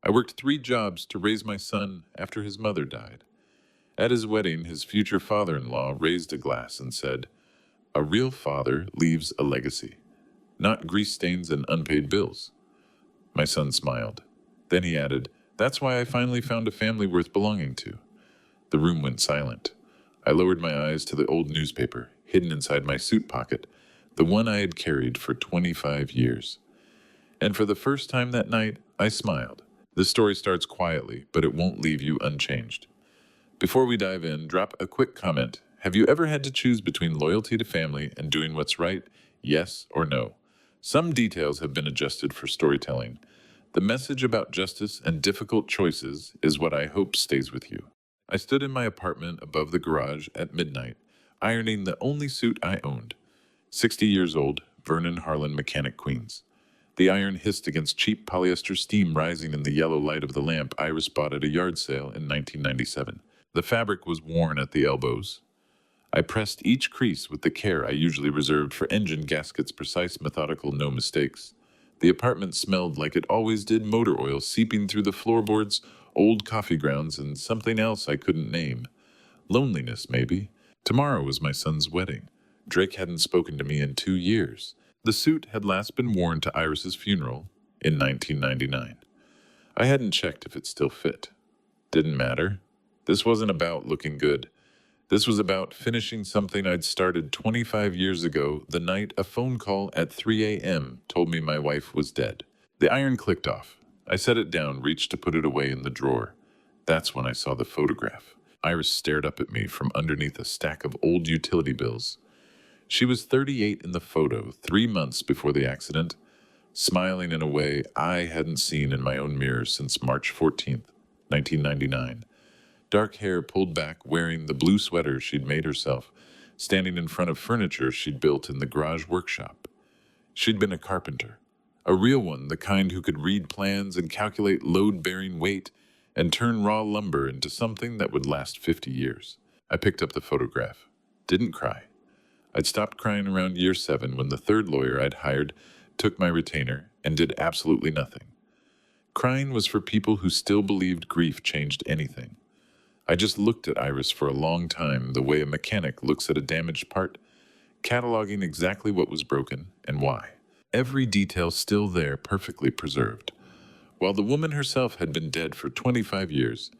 I worked 3 jobs to raise my son after his mother died. At his wedding, his future father-in-law raised a glass and said, "A real father leaves a legacy, not grease stains and unpaid bills." My son smiled. Then he added, "That's why I finally found a family worth belonging to." The room went silent. I lowered my eyes to the old newspaper, hidden inside my suit pocket, the one I had carried for 25 years. And for the first time that night, I smiled. The story starts quietly, but it won't leave you unchanged. Before we dive in, drop a quick comment. Have you ever had to choose between loyalty to family and doing what's right? Yes or no? Some details have been adjusted for storytelling. The message about justice and difficult choices is what I hope stays with you. I stood in my apartment above the garage at midnight, ironing the only suit I owned. 60 years old, Vernon Harlan Mechanic, Queens. The iron hissed against cheap polyester steam rising in the yellow light of the lamp Iris bought at a yard sale in 1997. The fabric was worn at the elbows. I pressed each crease with the care I usually reserved for engine gaskets, precise, methodical, no mistakes. The apartment smelled like it always did, motor oil seeping through the floorboards, old coffee grounds, and something else I couldn't name. Loneliness, maybe. Tomorrow was my son's wedding. Drake hadn't spoken to me in 2 years. The suit had last been worn to Iris's funeral in 1999. I hadn't checked if it still fit. Didn't matter. This wasn't about looking good. This was about finishing something I'd started 25 years ago, the night a phone call at 3 a.m. told me my wife was dead. The iron clicked off. I set it down, reached to put it away in the drawer. That's when I saw the photograph. Iris stared up at me from underneath a stack of old utility bills. She was 38 in the photo, 3 months before the accident, smiling in a way I hadn't seen in my own mirror since March 14th, 1999. Dark hair pulled back, wearing the blue sweater she'd made herself, standing in front of furniture she'd built in the garage workshop. She'd been a carpenter, a real one, the kind who could read plans and calculate load-bearing weight and turn raw lumber into something that would last 50 years. I picked up the photograph. Didn't cry. I'd stopped crying around year 7 when the third lawyer I'd hired took my retainer and did absolutely nothing. Crying was for people who still believed grief changed anything. I just looked at Iris for a long time, the way a mechanic looks at a damaged part, cataloging exactly what was broken and why. Every detail still there, perfectly preserved. While the woman herself had been dead for 25 years,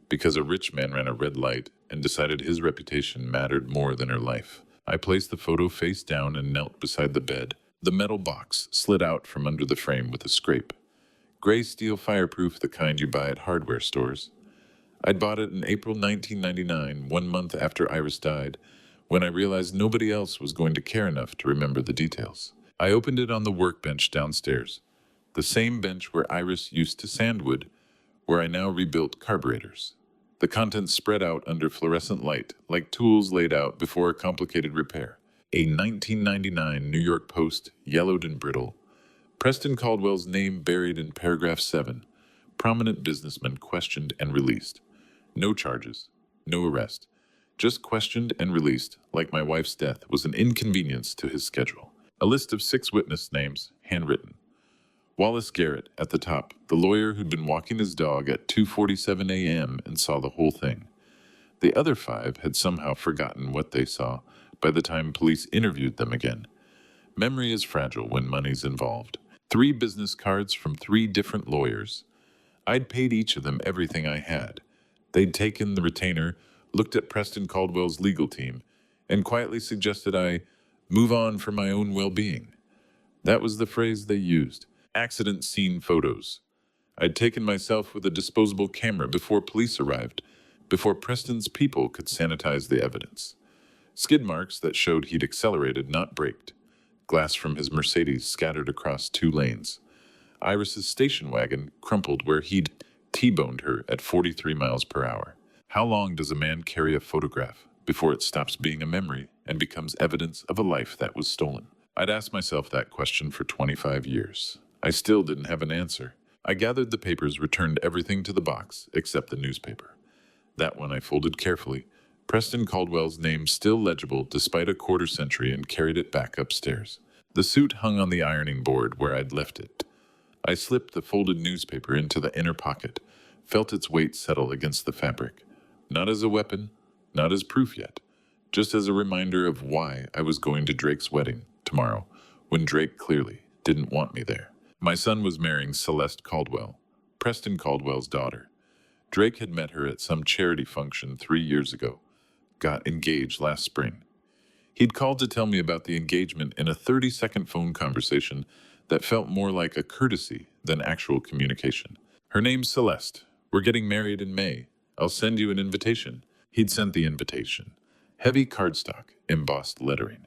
because a rich man ran a red light and decided his reputation mattered more than her life. I placed the photo face down and knelt beside the bed. The metal box slid out from under the frame with a scrape. Gray steel, fireproof, the kind you buy at hardware stores. I'd bought it in April 1999, 1 month after Iris died, when I realized nobody else was going to care enough to remember the details. I opened it on the workbench downstairs, the same bench where Iris used to sand wood, where I now rebuilt carburetors. The contents spread out under fluorescent light, like tools laid out before a complicated repair. A 1999 New York Post, yellowed and brittle. Preston Caldwell's name buried in paragraph 7. Prominent businessman questioned and released. No charges, no arrest. Just questioned and released, like my wife's death was an inconvenience to his schedule. A list of 6 witness names, handwritten. Wallace Garrett at the top, the lawyer who'd been walking his dog at 2:47 a.m. and saw the whole thing. The other 5 had somehow forgotten what they saw by the time police interviewed them again. Memory is fragile when money's involved. 3 business cards from 3 different lawyers. I'd paid each of them everything I had. They'd taken the retainer, looked at Preston Caldwell's legal team, and quietly suggested I move on for my own well-being. That was the phrase they used. Accident scene photos. I'd taken myself with a disposable camera before police arrived, before Preston's people could sanitize the evidence. Skid marks that showed he'd accelerated, not braked. Glass from his Mercedes scattered across 2 lanes. Iris's station wagon crumpled where he'd T-boned her at 43 miles per hour. How long does a man carry a photograph before it stops being a memory and becomes evidence of a life that was stolen? I'd asked myself that question for 25 years. I still didn't have an answer. I gathered the papers, returned everything to the box except the newspaper. That one I folded carefully, Preston Caldwell's name still legible despite a quarter-century, and carried it back upstairs. The suit hung on the ironing board where I'd left it. I slipped the folded newspaper into the inner pocket, felt its weight settle against the fabric. Not as a weapon, not as proof yet, just as a reminder of why I was going to Drake's wedding tomorrow, when Drake clearly didn't want me there. My son was marrying Celeste Caldwell, Preston Caldwell's daughter. Drake had met her at some charity function 3 years ago, got engaged last spring. He'd called to tell me about the engagement in a 30-second phone conversation that felt more like a courtesy than actual communication. Her name's Celeste. We're getting married in May. I'll send you an invitation. He'd sent the invitation. Heavy cardstock, embossed lettering.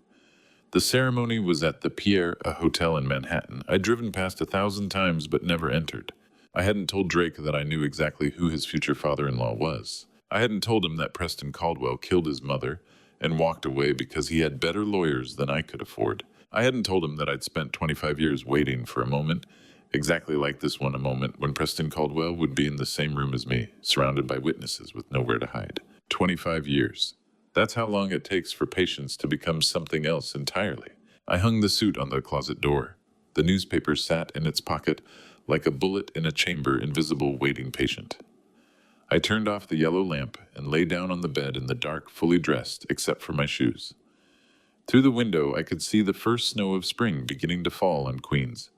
The ceremony was at the Pierre, a hotel in Manhattan. I'd driven past 1,000 times but never entered. I hadn't told Drake that I knew exactly who his future father-in-law was. I hadn't told him that Preston Caldwell killed his mother and walked away because he had better lawyers than I could afford. I hadn't told him that I'd spent 25 years waiting for a moment, exactly like this one, a moment when Preston Caldwell would be in the same room as me, surrounded by witnesses with nowhere to hide. 25 years. That's how long it takes for patience to become something else entirely. I hung the suit on the closet door. The newspaper sat in its pocket like a bullet in a chamber, invisible, waiting patient. I turned off the yellow lamp and lay down on the bed in the dark, fully dressed, except for my shoes. Through the window, I could see the first snow of spring beginning to fall on Queens.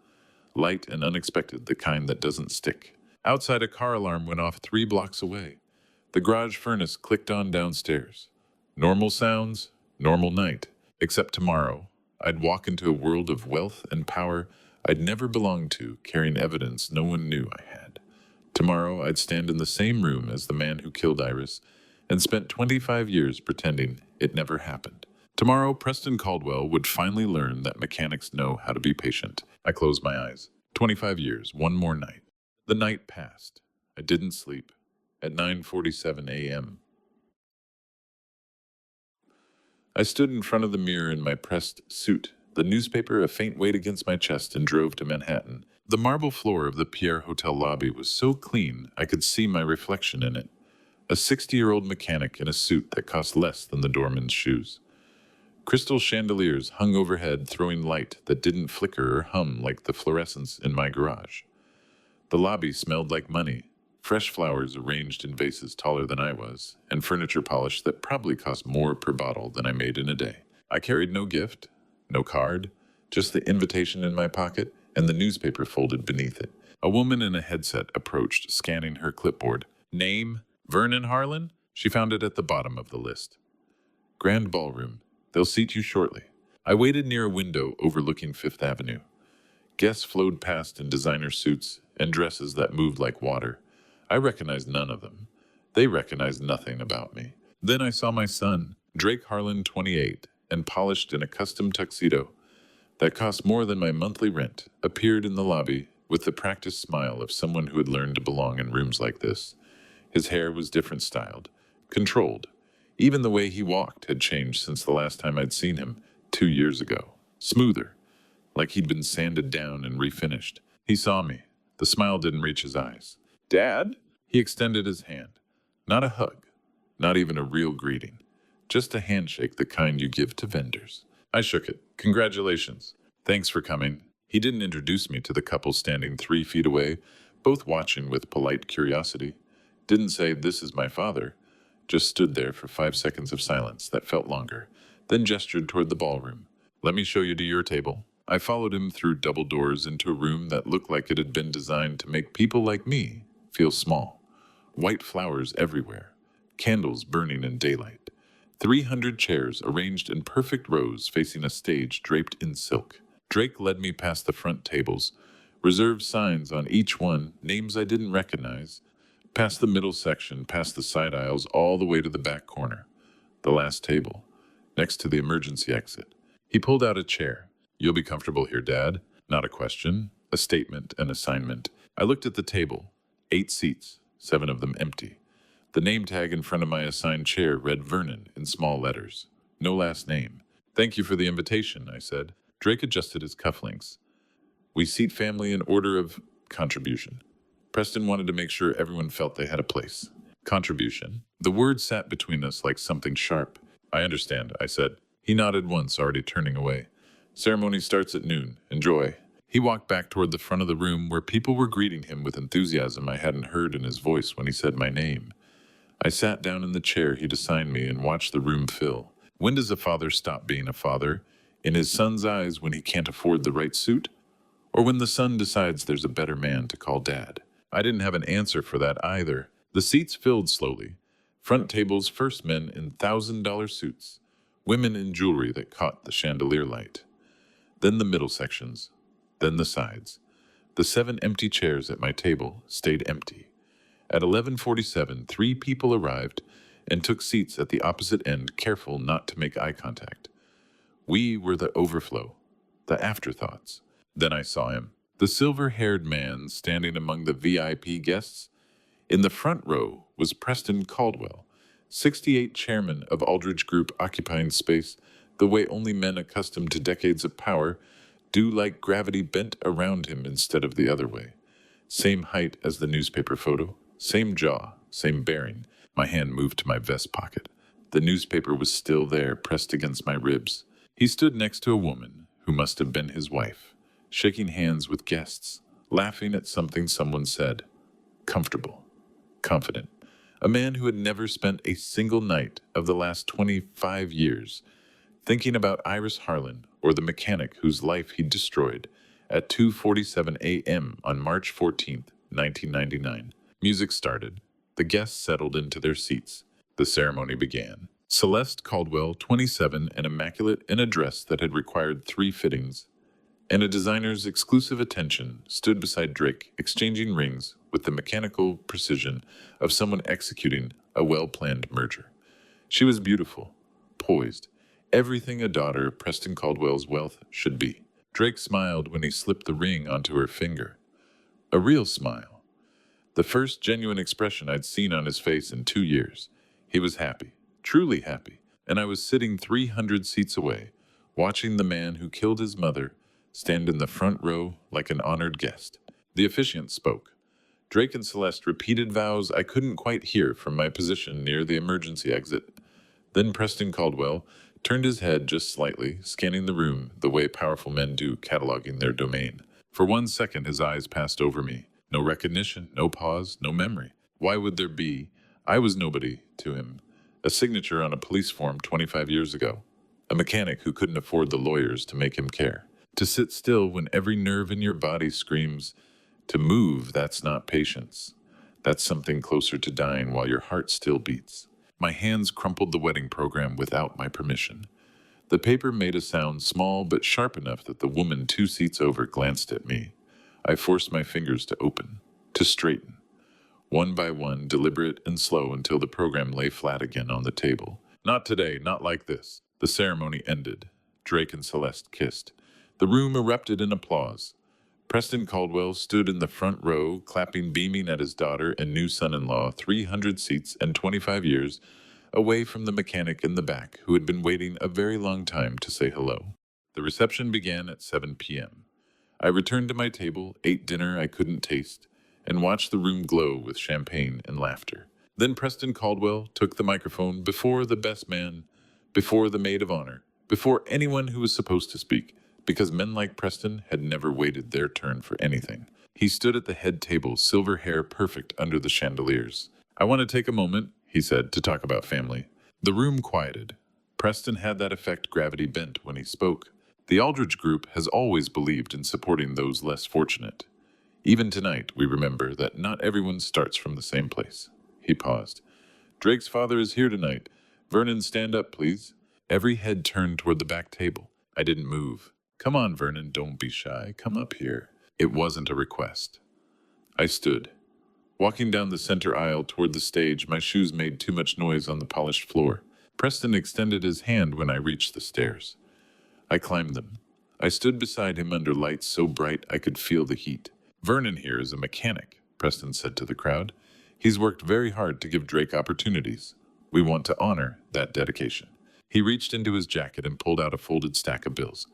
Light and unexpected, the kind that doesn't stick. Outside, a car alarm went off 3 blocks away. The garage furnace clicked on downstairs. Normal sounds, normal night. Except tomorrow, I'd walk into a world of wealth and power I'd never belonged to, carrying evidence no one knew I had. Tomorrow, I'd stand in the same room as the man who killed Iris and spent 25 years pretending it never happened. Tomorrow, Preston Caldwell would finally learn that mechanics know how to be patient. I closed my eyes. 25 years, one more night. The night passed. I didn't sleep. At 9:47 a.m., I stood in front of the mirror in my pressed suit, the newspaper a faint weight against my chest, and drove to Manhattan. The marble floor of the Pierre Hotel lobby was so clean I could see my reflection in it. A 60-year-old mechanic in a suit that cost less than the doorman's shoes. Crystal chandeliers hung overhead, throwing light that didn't flicker or hum like the fluorescence in my garage. The lobby smelled like money, fresh flowers arranged in vases taller than I was, and furniture polish that probably cost more per bottle than I made in a day. I carried no gift, no card, just the invitation in my pocket and the newspaper folded beneath it. A woman in a headset approached, scanning her clipboard. Name? Vernon Harlan? She found it at the bottom of the list. Grand ballroom. They'll seat you shortly. I waited near a window overlooking Fifth Avenue. Guests flowed past in designer suits and dresses that moved like water. I recognized none of them. They recognized nothing about me. Then I saw my son, Drake Harlan, 28, and polished in a custom tuxedo that cost more than my monthly rent, appeared in the lobby with the practiced smile of someone who had learned to belong in rooms like this. His hair was different styled, controlled. Even the way he walked had changed since the last time I'd seen him, 2 years ago. Smoother, like he'd been sanded down and refinished. He saw me. The smile didn't reach his eyes. Dad? He extended his hand. Not a hug, not even a real greeting. Just a handshake, the kind you give to vendors. I shook it. Congratulations. Thanks for coming. He didn't introduce me to the couple standing 3 feet away, both watching with polite curiosity. Didn't say, "This is my father." Just stood there for 5 seconds of silence that felt longer, then gestured toward the ballroom. Let me show you to your table. I followed him through double doors into a room that looked like it had been designed to make people like me feel small. White flowers everywhere, candles burning in daylight. 300 chairs arranged in perfect rows facing a stage draped in silk. Drake led me past the front tables, reserved signs on each one, names I didn't recognize, past the middle section, past the side aisles, all the way to the back corner, the last table, next to the emergency exit. He pulled out a chair. You'll be comfortable here, Dad. Not a question, a statement, an assignment. I looked at the table. 8 seats, 7 of them empty. The name tag in front of my assigned chair read Vernon in small letters. No last name. Thank you for the invitation, I said. Drake adjusted his cufflinks. We seat family in order of contribution. Preston wanted to make sure everyone felt they had a place. Contribution. The word sat between us like something sharp. I understand, I said. He nodded once, already turning away. Ceremony starts at noon. Enjoy. He walked back toward the front of the room where people were greeting him with enthusiasm I hadn't heard in his voice when he said my name. I sat down in the chair he'd assigned me and watched the room fill. When does a father stop being a father? In his son's eyes when he can't afford the right suit? Or when the son decides there's a better man to call dad? I didn't have an answer for that either. The seats filled slowly. Front tables, first men in $1,000 suits, women in jewelry that caught the chandelier light. Then the middle sections, then the sides. The 7 empty chairs at my table stayed empty. At 11:47, 3 people arrived and took seats at the opposite end, careful not to make eye contact. We were the overflow, the afterthoughts. Then I saw him, the silver-haired man standing among the VIP guests. In the front row was Preston Caldwell, 68 chairman of Aldridge Group, occupying space the way only men accustomed to decades of power do, like gravity bent around him instead of the other way. Same height as the newspaper photo, same jaw, same bearing. My hand moved to my vest pocket. The newspaper was still there, pressed against my ribs. He stood next to a woman who must have been his wife, shaking hands with guests, laughing at something someone said. Comfortable, confident. A man who had never spent a single night of the last 25 years thinking about Iris Harlan or the mechanic whose life he'd destroyed at 2:47 a.m. on March 14th, 1999. Music started. The guests settled into their seats. The ceremony began. Celeste Caldwell, 27 and immaculate in a dress that had required 3 fittings, and a designer's exclusive attention, stood beside Drake, exchanging rings with the mechanical precision of someone executing a well-planned merger. She was beautiful, poised, everything a daughter of Preston Caldwell's wealth should be. Drake smiled when he slipped the ring onto her finger. A real smile. The first genuine expression I'd seen on his face in 2 years. He was happy, truly happy, and I was sitting 300 seats away, watching the man who killed his mother stand in the front row like an honored guest. The officiant spoke. Drake and Celeste repeated vows I couldn't quite hear from my position near the emergency exit. Then Preston Caldwell turned his head just slightly, scanning the room the way powerful men do, cataloging their domain. For 1 second, his eyes passed over me. No recognition, no pause, no memory. Why would there be? I was nobody to him. A signature on a police form 25 years ago. A mechanic who couldn't afford the lawyers to make him care. To sit still when every nerve in your body screams, to move, that's not patience. That's something closer to dying while your heart still beats. My hands crumpled the wedding program without my permission. The paper made a sound small but sharp enough that the woman 2 seats over glanced at me. I forced my fingers to open, to straighten. One by one, deliberate and slow until the program lay flat again on the table. Not today, not like this. The ceremony ended. Drake and Celeste kissed. The room erupted in applause. Preston Caldwell stood in the front row, clapping, beaming at his daughter and new son-in-law, 300 seats and 25 years away from the mechanic in the back who had been waiting a very long time to say hello. The reception began at 7 p.m. I returned to my table, ate dinner I couldn't taste, and watched the room glow with champagne and laughter. Then Preston Caldwell took the microphone before the best man, before the maid of honor, before anyone who was supposed to speak, because men like Preston had never waited their turn for anything. He stood at the head table, silver hair perfect under the chandeliers. I want to take a moment, he said, to talk about family. The room quieted. Preston had that effect gravity bent when he spoke. The Aldridge Group has always believed in supporting those less fortunate. Even tonight, we remember that not everyone starts from the same place. He paused. Drake's father is here tonight. Vernon, stand up, please. Every head turned toward the back table. I didn't move. Come on, Vernon, don't be shy. Come up here. It wasn't a request. I stood. Walking down the center aisle toward the stage, my shoes made too much noise on the polished floor. Preston extended his hand when I reached the stairs. I climbed them. I stood beside him under lights so bright I could feel the heat. Vernon here is a mechanic, Preston said to the crowd. He's worked very hard to give Drake opportunities. We want to honor that dedication. He reached into his jacket and pulled out a folded stack of bills.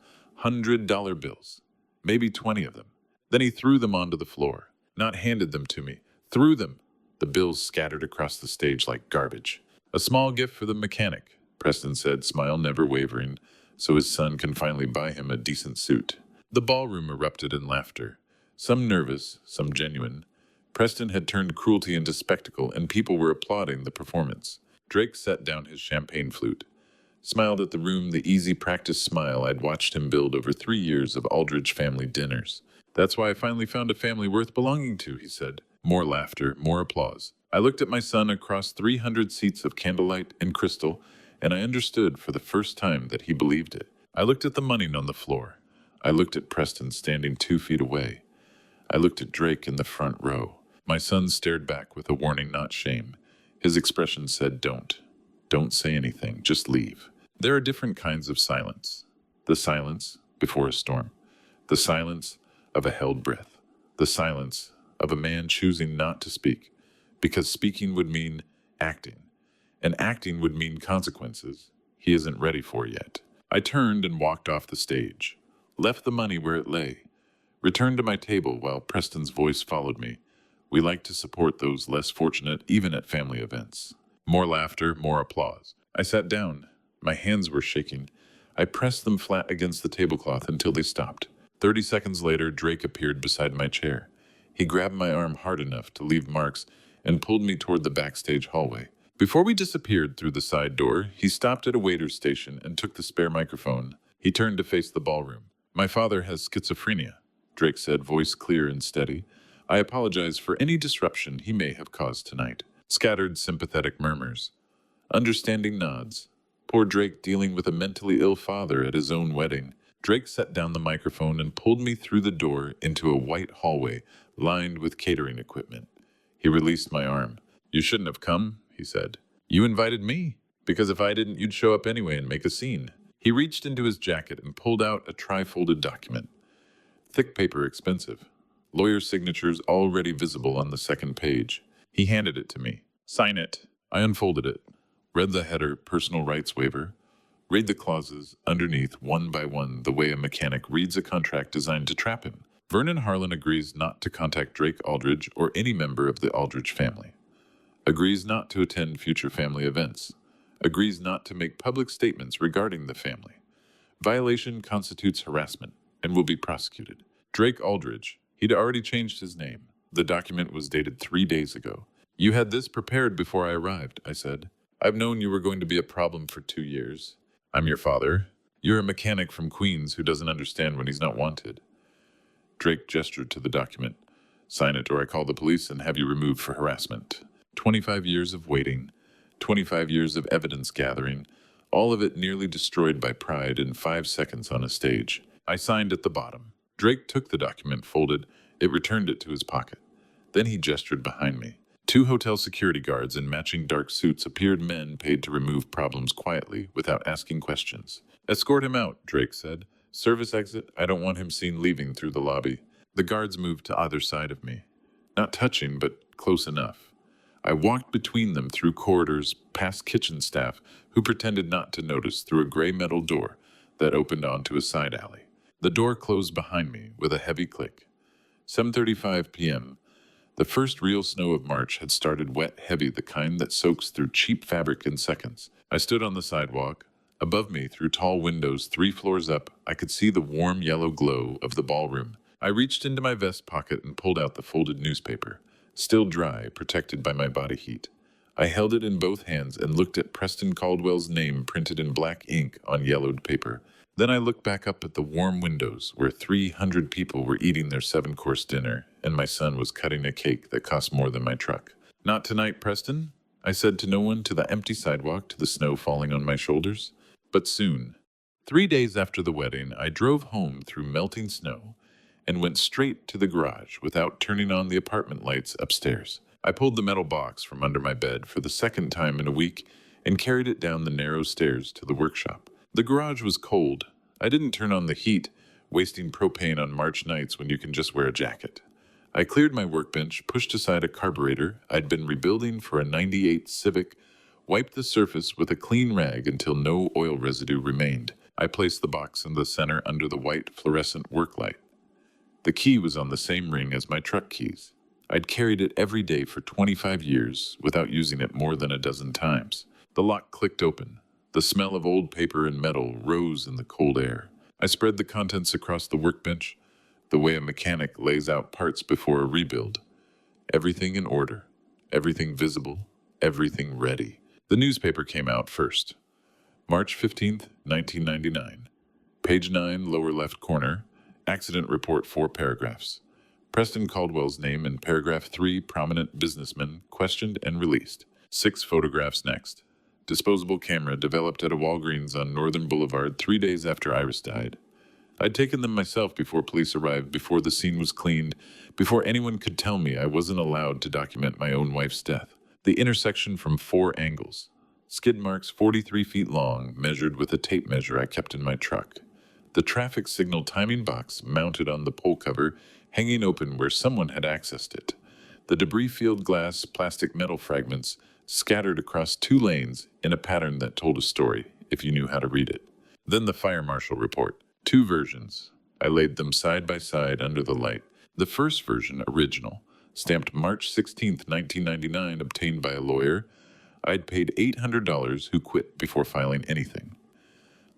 $100 bills. Maybe 20 of them. Then he threw them onto the floor. Not handed them to me. Threw them. The bills scattered across the stage like garbage. A small gift for the mechanic, Preston said, smile never wavering, so his son can finally buy him a decent suit. The ballroom erupted in laughter, some nervous, some genuine. Preston had turned cruelty into spectacle, and people were applauding the performance. Drake set down his champagne flute, smiled at the room, the easy practice smile I'd watched him build over 3 years of Aldridge family dinners. "That's why I finally found a family worth belonging to," he said. More laughter, more applause. I looked at my son across 300 seats of candlelight and crystal, and I understood for the first time that he believed it. I looked at the money on the floor. I looked at Preston standing 2 feet away. I looked at Drake in the front row. My son stared back with a warning, not shame. His expression said, Don't say anything, just leave." There are different kinds of silence. The silence before a storm. The silence of a held breath. The silence of a man choosing not to speak, because speaking would mean acting, and acting would mean consequences he isn't ready for yet. I turned and walked off the stage, left the money where it lay, returned to my table while Preston's voice followed me. "We like to support those less fortunate, even at family events." More laughter, more applause. I sat down. My hands were shaking. I pressed them flat against the tablecloth until they stopped. 30 seconds later, Drake appeared beside my chair. He grabbed my arm hard enough to leave marks and pulled me toward the backstage hallway. Before we disappeared through the side door, he stopped at a waiter's station and took the spare microphone. He turned to face the ballroom. "My father has schizophrenia," Drake said, voice clear and steady. "I apologize for any disruption he may have caused tonight." Scattered sympathetic murmurs. Understanding nods. Poor Drake dealing with a mentally ill father at his own wedding. Drake set down the microphone and pulled me through the door into a white hallway lined with catering equipment. He released my arm. "You shouldn't have come," he said. "You invited me, because if I didn't, you'd show up anyway and make a scene." He reached into his jacket and pulled out a tri-folded document. Thick paper, expensive. Lawyer signatures already visible on the second page. He handed it to me. "Sign it." I unfolded it, read the header, personal rights waiver, read the clauses underneath one by one the way a mechanic reads a contract designed to trap him. Vernon Harlan agrees not to contact Drake Aldridge or any member of the Aldridge family. Agrees not to attend future family events. Agrees not to make public statements regarding the family. Violation constitutes harassment and will be prosecuted. Drake Aldridge. He'd already changed his name. The document was dated 3 days ago. "You had this prepared before I arrived," I said. "I've known you were going to be a problem for 2 years. I'm your father. You're a mechanic from Queens who doesn't understand when he's not wanted." Drake gestured to the document. "Sign it or I call the police and have you removed for harassment." 25 years of waiting, 25 years of evidence gathering, all of it nearly destroyed by pride in 5 seconds on a stage. I signed at the bottom. Drake took the document, folded it, returned it to his pocket. Then he gestured behind me. 2 hotel security guards in matching dark suits appeared, men paid to remove problems quietly, without asking questions. "Escort him out," Drake said. "Service exit, I don't want him seen leaving through the lobby." The guards moved to either side of me. Not touching, but close enough. I walked between them through corridors, past kitchen staff, who pretended not to notice, through a gray metal door that opened onto a side alley. The door closed behind me with a heavy click. 7:35 p.m. The first real snow of March had started, wet, heavy, the kind that soaks through cheap fabric in seconds. I stood on the sidewalk. Above me, through tall windows 3 floors up, I could see the warm yellow glow of the ballroom. I reached into my vest pocket and pulled out the folded newspaper, still dry, protected by my body heat. I held it in both hands and looked at Preston Caldwell's name printed in black ink on yellowed paper. Then I looked back up at the warm windows where 300 people were eating their 7-course dinner, and my son was cutting a cake that cost more than my truck. "Not tonight, Preston," I said to no one, to the empty sidewalk, to the snow falling on my shoulders. But soon. 3 days after the wedding, I drove home through melting snow and went straight to the garage without turning on the apartment lights upstairs. I pulled the metal box from under my bed for the second time in a week and carried it down the narrow stairs to the workshop. The garage was cold. I didn't turn on the heat, wasting propane on March nights when you can just wear a jacket. I cleared my workbench, pushed aside a carburetor I'd been rebuilding for a '98 Civic, wiped the surface with a clean rag until no oil residue remained. I placed the box in the center under the white fluorescent work light. The key was on the same ring as my truck keys. I'd carried it every day for 25 years without using it more than a dozen times. The lock clicked open. The smell of old paper and metal rose in the cold air. I spread the contents across the workbench, the way a mechanic lays out parts before a rebuild. Everything in order, everything visible, everything ready. The newspaper came out first. March 15th, 1999. Page 9, lower left corner. Accident report, 4 paragraphs. Preston Caldwell's name in paragraph 3, prominent businessman, questioned and released. 6 photographs next. Disposable camera developed at a Walgreens on Northern Boulevard 3 days after Iris died. I'd taken them myself before police arrived, before the scene was cleaned, before anyone could tell me I wasn't allowed to document my own wife's death. The intersection from 4 angles. Skid marks 43 feet long, measured with a tape measure I kept in my truck. The traffic signal timing box mounted on the pole cover, hanging open where someone had accessed it. The debris field glass, plastic metal fragments scattered across 2 lanes in a pattern that told a story, if you knew how to read it. Then the fire marshal report. 2 versions. I laid them side by side under the light. The first version, original, stamped March 16th, 1999, obtained by a lawyer I'd paid $800 who quit before filing anything.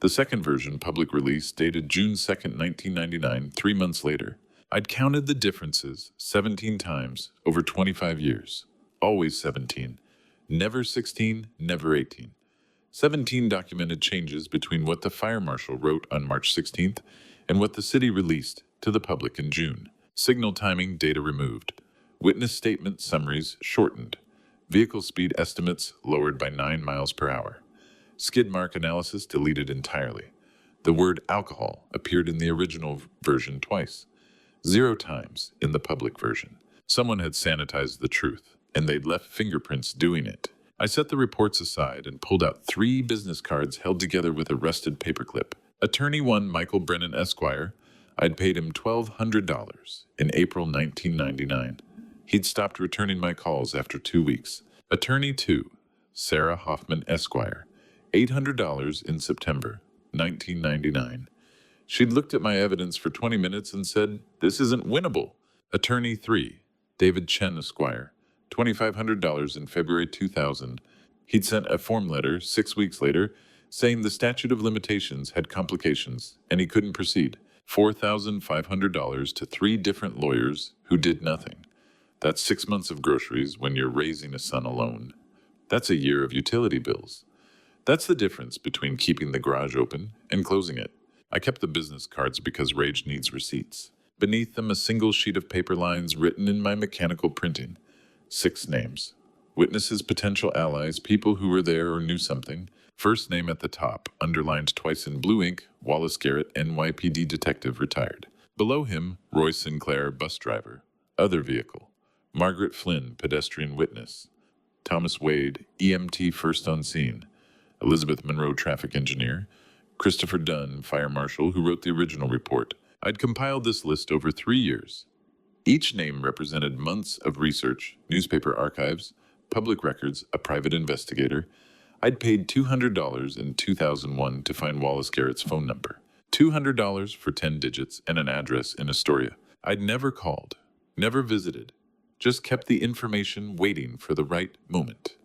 The second version, public release, dated June 2nd, 1999, 3 months later. I'd counted the differences 17 times over 25 years. Always 17. Never 16, never 18. 17 documented changes between what the fire marshal wrote on March 16th and what the city released to the public in June. Signal timing data removed. Witness statement summaries shortened. Vehicle speed estimates lowered by 9 miles per hour. Skid mark analysis deleted entirely. The word alcohol appeared in the original version twice, 0 times in the public version. Someone had sanitized the truth, and they'd left fingerprints doing it. I set the reports aside and pulled out 3 business cards held together with a rusted paperclip. Attorney 1, Michael Brennan, Esquire. I'd paid him $1,200 in April 1999. He'd stopped returning my calls after 2 weeks. Attorney 2, Sarah Hoffman, Esquire. $800 in September 1999. She'd looked at my evidence for 20 minutes and said, "This isn't winnable." Attorney 3, David Chen, Esquire. $2,500 in February 2000. He'd sent a form letter 6 weeks later saying the statute of limitations had complications and he couldn't proceed. $4,500 to 3 different lawyers who did nothing. That's 6 months of groceries when you're raising a son alone. That's a year of utility bills. That's the difference between keeping the garage open and closing it. I kept the business cards because Rage needs receipts. Beneath them, a single sheet of paper lines written in my mechanical printing. 6 names. Witnesses, potential allies, people who were there or knew something. First name at the top, underlined twice in blue ink, Wallace Garrett, NYPD detective, retired. Below him, Roy Sinclair, bus driver. Other vehicle. Margaret Flynn, pedestrian witness. Thomas Wade, EMT, first on scene. Elizabeth Monroe, traffic engineer. Christopher Dunn, fire marshal, who wrote the original report. I'd compiled this list over 3 years. Each name represented months of research, newspaper archives, public records, a private investigator. I'd paid $200 in 2001 to find Wallace Garrett's phone number. $200 for 10 digits and an address in Astoria. I'd never called, never visited, just kept the information waiting for the right moment.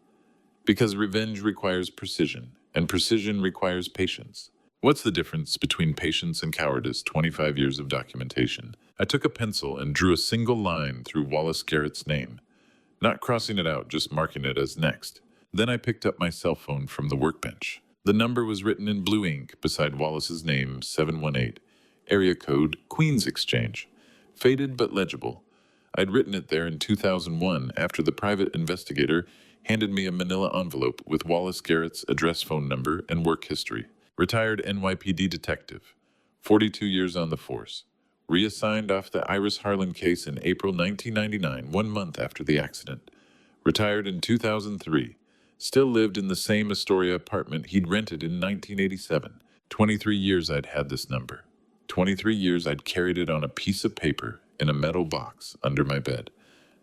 Because revenge requires precision, and precision requires patience. What's the difference between patience and cowardice? 25 years of documentation. I took a pencil and drew a single line through Wallace Garrett's name. Not crossing it out, just marking it as next. Then I picked up my cell phone from the workbench. The number was written in blue ink beside Wallace's name, 718. Area code, Queens Exchange. Faded but legible. I'd written it there in 2001 after the private investigator handed me a manila envelope with Wallace Garrett's address, phone number, and work history. Retired NYPD detective. 42 years on the force. Reassigned off the Iris Harlan case in April 1999, 1 month after the accident. Retired in 2003. Still lived in the same Astoria apartment he'd rented in 1987. 23 years I'd had this number. 23 years I'd carried it on a piece of paper in a metal box under my bed.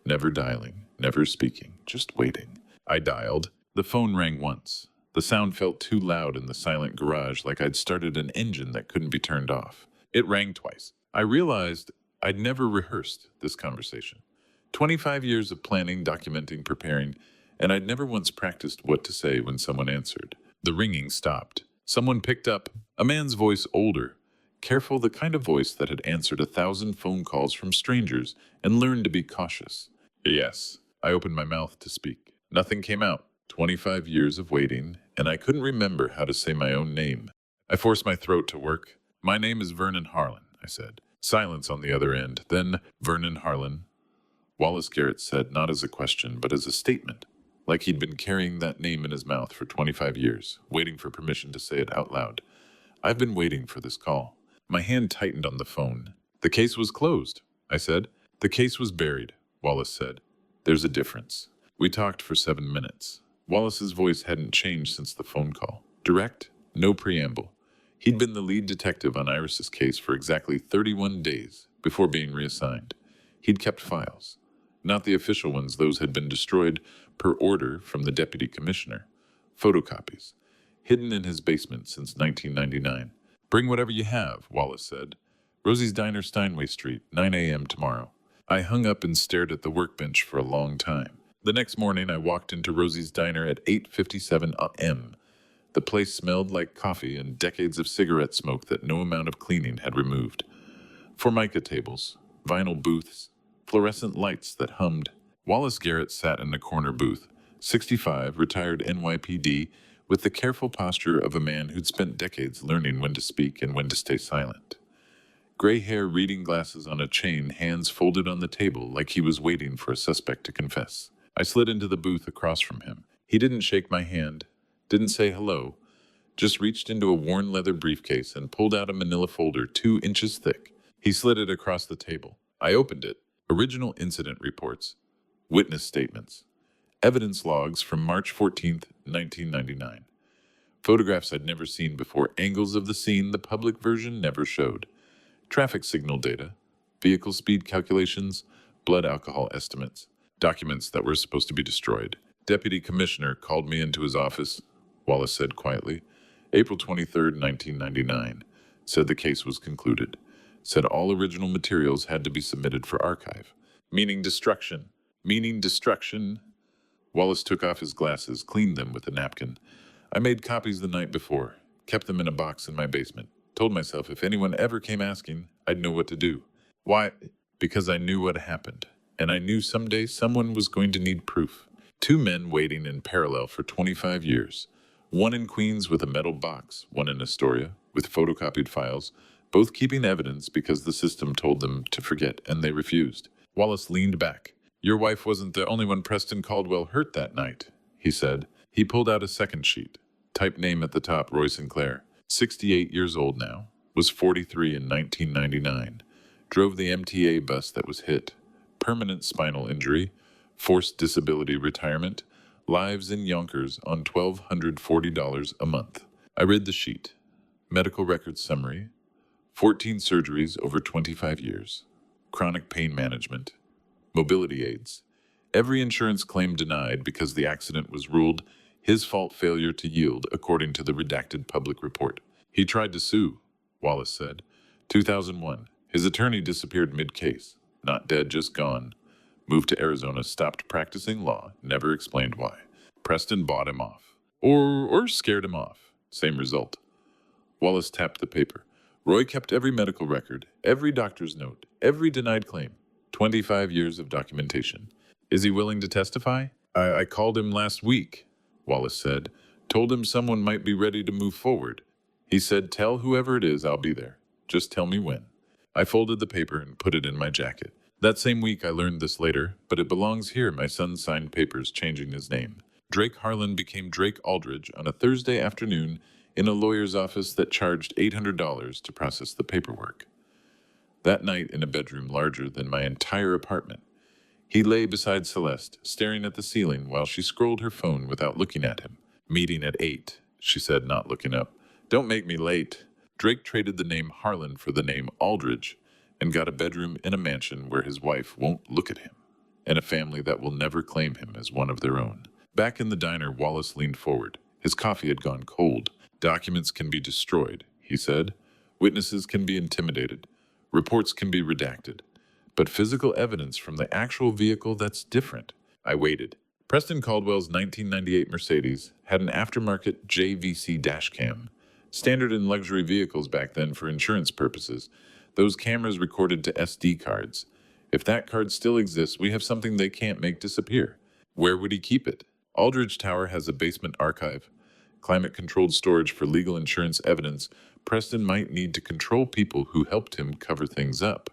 Never dialing, never speaking, just waiting. I dialed. The phone rang once. The sound felt too loud in the silent garage, like I'd started an engine that couldn't be turned off. It rang twice. I realized I'd never rehearsed this conversation. 25 years of planning, documenting, preparing, and I'd never once practiced what to say when someone answered. The ringing stopped. Someone picked up, a man's voice older, careful, the kind of voice that had answered 1,000 phone calls from strangers and learned to be cautious. Yes, I opened my mouth to speak. Nothing came out. 25 years of waiting, and I couldn't remember how to say my own name. I forced my throat to work. My name is Vernon Harlan, I said. Silence on the other end. Then, Vernon Harlan, Wallace Garrett said, not as a question, but as a statement, like he'd been carrying that name in his mouth for 25 years, waiting for permission to say it out loud. I've been waiting for this call. My hand tightened on the phone. The case was closed, I said. The case was buried, Wallace said. There's a difference. We talked for 7 minutes. Wallace's voice hadn't changed since the phone call. Direct, no preamble. He'd been the lead detective on Iris's case for exactly 31 days before being reassigned. He'd kept files. Not the official ones, those had been destroyed per order from the deputy commissioner. Photocopies, hidden in his basement since 1999. Bring whatever you have, Wallace said. Rosie's Diner, Steinway Street, 9 a.m. tomorrow. I hung up and stared at the workbench for a long time. The next morning, I walked into Rosie's Diner at 8:57 a.m. The place smelled like coffee and decades of cigarette smoke that no amount of cleaning had removed. Formica tables, vinyl booths, fluorescent lights that hummed. Wallace Garrett sat in a corner booth, 65, retired NYPD, with the careful posture of a man who'd spent decades learning when to speak and when to stay silent. Gray hair, reading glasses on a chain, hands folded on the table like he was waiting for a suspect to confess. I slid into the booth across from him. He didn't shake my hand, didn't say hello, just reached into a worn leather briefcase and pulled out a manila folder 2 inches thick. He slid it across the table. I opened it. Original incident reports, witness statements, evidence logs from March 14th, 1999. Photographs I'd never seen before, angles of the scene the public version never showed. Traffic signal data, vehicle speed calculations, blood alcohol estimates, documents that were supposed to be destroyed. Deputy Commissioner called me into his office, Wallace said quietly. April 23rd, 1999. Said the case was concluded. Said all original materials had to be submitted for archive. Meaning destruction. Meaning destruction. Wallace took off his glasses, cleaned them with a napkin. I made copies the night before, kept them in a box in my basement. Told myself if anyone ever came asking, I'd know what to do. Why? Because I knew what happened. And I knew someday someone was going to need proof. 2 men waiting in parallel for 25 years. One in Queens with a metal box, one in Astoria with photocopied files, both keeping evidence because the system told them to forget, and they refused. Wallace leaned back. Your wife wasn't the only one Preston Caldwell hurt that night, he said. He pulled out a second sheet. Type name at the top, Roy Sinclair. 68 years old now. Was 43 in 1999. Drove the MTA bus that was hit. Permanent spinal injury. Forced disability retirement. Lives in Yonkers on $1,240 a month. I read the sheet. Medical records summary. 14 surgeries over 25 years. Chronic pain management. Mobility aids. Every insurance claim denied because the accident was ruled his fault, failure to yield, according to the redacted public report. He tried to sue, Wallace said. 2001. His attorney disappeared mid-case. Not dead, just gone. Moved to Arizona, stopped practicing law, never explained why. Preston bought him off. Or scared him off. Same result. Wallace tapped the paper. Roy kept every medical record, every doctor's note, every denied claim. 25 years of documentation. Is he willing to testify? I called him last week, Wallace said. Told him someone might be ready to move forward. He said, tell whoever it is I'll be there. Just tell me when. I folded the paper and put it in my jacket. That same week I learned this later, but it belongs here. My son signed papers changing his name. Drake Harlan became Drake Aldridge on a Thursday afternoon in a lawyer's office that charged $800 to process the paperwork. That night, in a bedroom larger than my entire apartment, he lay beside Celeste, staring at the ceiling while she scrolled her phone without looking at him. Meeting at 8, she said, not looking up. Don't make me late. Drake traded the name Harlan for the name Aldridge and got a bedroom in a mansion where his wife won't look at him, and a family that will never claim him as one of their own. Back in the diner, Wallace leaned forward. His coffee had gone cold. Documents can be destroyed, he said. Witnesses can be intimidated. Reports can be redacted. But physical evidence from the actual vehicle, that's different. I waited. Preston Caldwell's 1998 Mercedes had an aftermarket JVC dashcam, Standard in luxury vehicles back then for insurance purposes. Those cameras recorded to SD cards. If that card still exists, we have something they can't make disappear. Where would he keep it? Aldridge Tower has a basement archive, climate-controlled storage for legal insurance evidence. Preston might need to control people who helped him cover things up.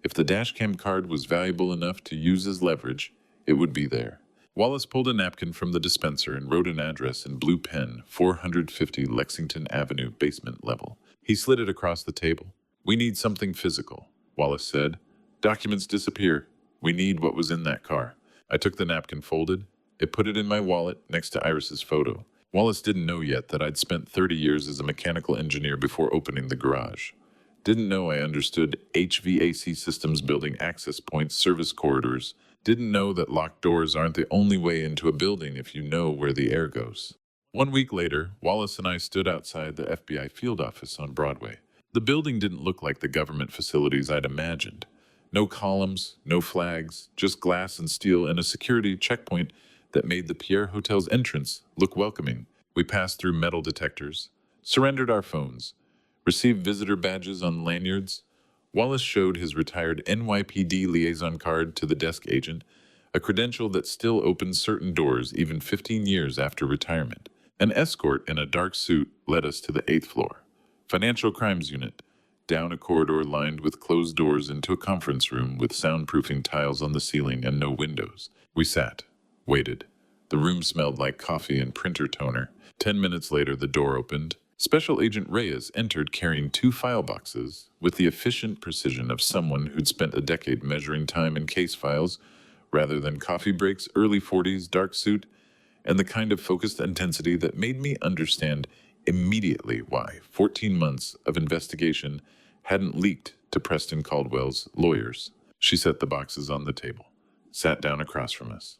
If the dashcam card was valuable enough to use as leverage, it would be there. Wallace pulled a napkin from the dispenser and wrote an address in blue pen, 450 Lexington Avenue, basement level. He slid it across the table. "We need something physical," Wallace said. "Documents disappear. We need what was in that car." I took the napkin folded. It put it in my wallet next to Iris's photo. Wallace didn't know yet that I'd spent 30 years as a mechanical engineer before opening the garage. Didn't know I understood HVAC systems, building access points, service corridors. Didn't know that locked doors aren't the only way into a building if you know where the air goes. 1 week later, Wallace and I stood outside the FBI field office on Broadway. The building didn't look like the government facilities I'd imagined. No columns, no flags, just glass and steel and a security checkpoint that made the Pierre Hotel's entrance look welcoming. We passed through metal detectors, surrendered our phones, received visitor badges on lanyards. Wallace showed his retired NYPD liaison card to the desk agent, a credential that still opens certain doors even 15 years after retirement. An escort in a dark suit led us to the 8th floor, Financial Crimes Unit, down a corridor lined with closed doors into a conference room with soundproofing tiles on the ceiling and no windows. We sat, waited. The room smelled like coffee and printer toner. 10 minutes later, the door opened. Special Agent Reyes entered carrying 2 file boxes with the efficient precision of someone who'd spent a decade measuring time in case files rather than coffee breaks. Early 40s, dark suit, and the kind of focused intensity that made me understand immediately why 14 months of investigation hadn't leaked to Preston Caldwell's lawyers. She set the boxes on the table, sat down across from us.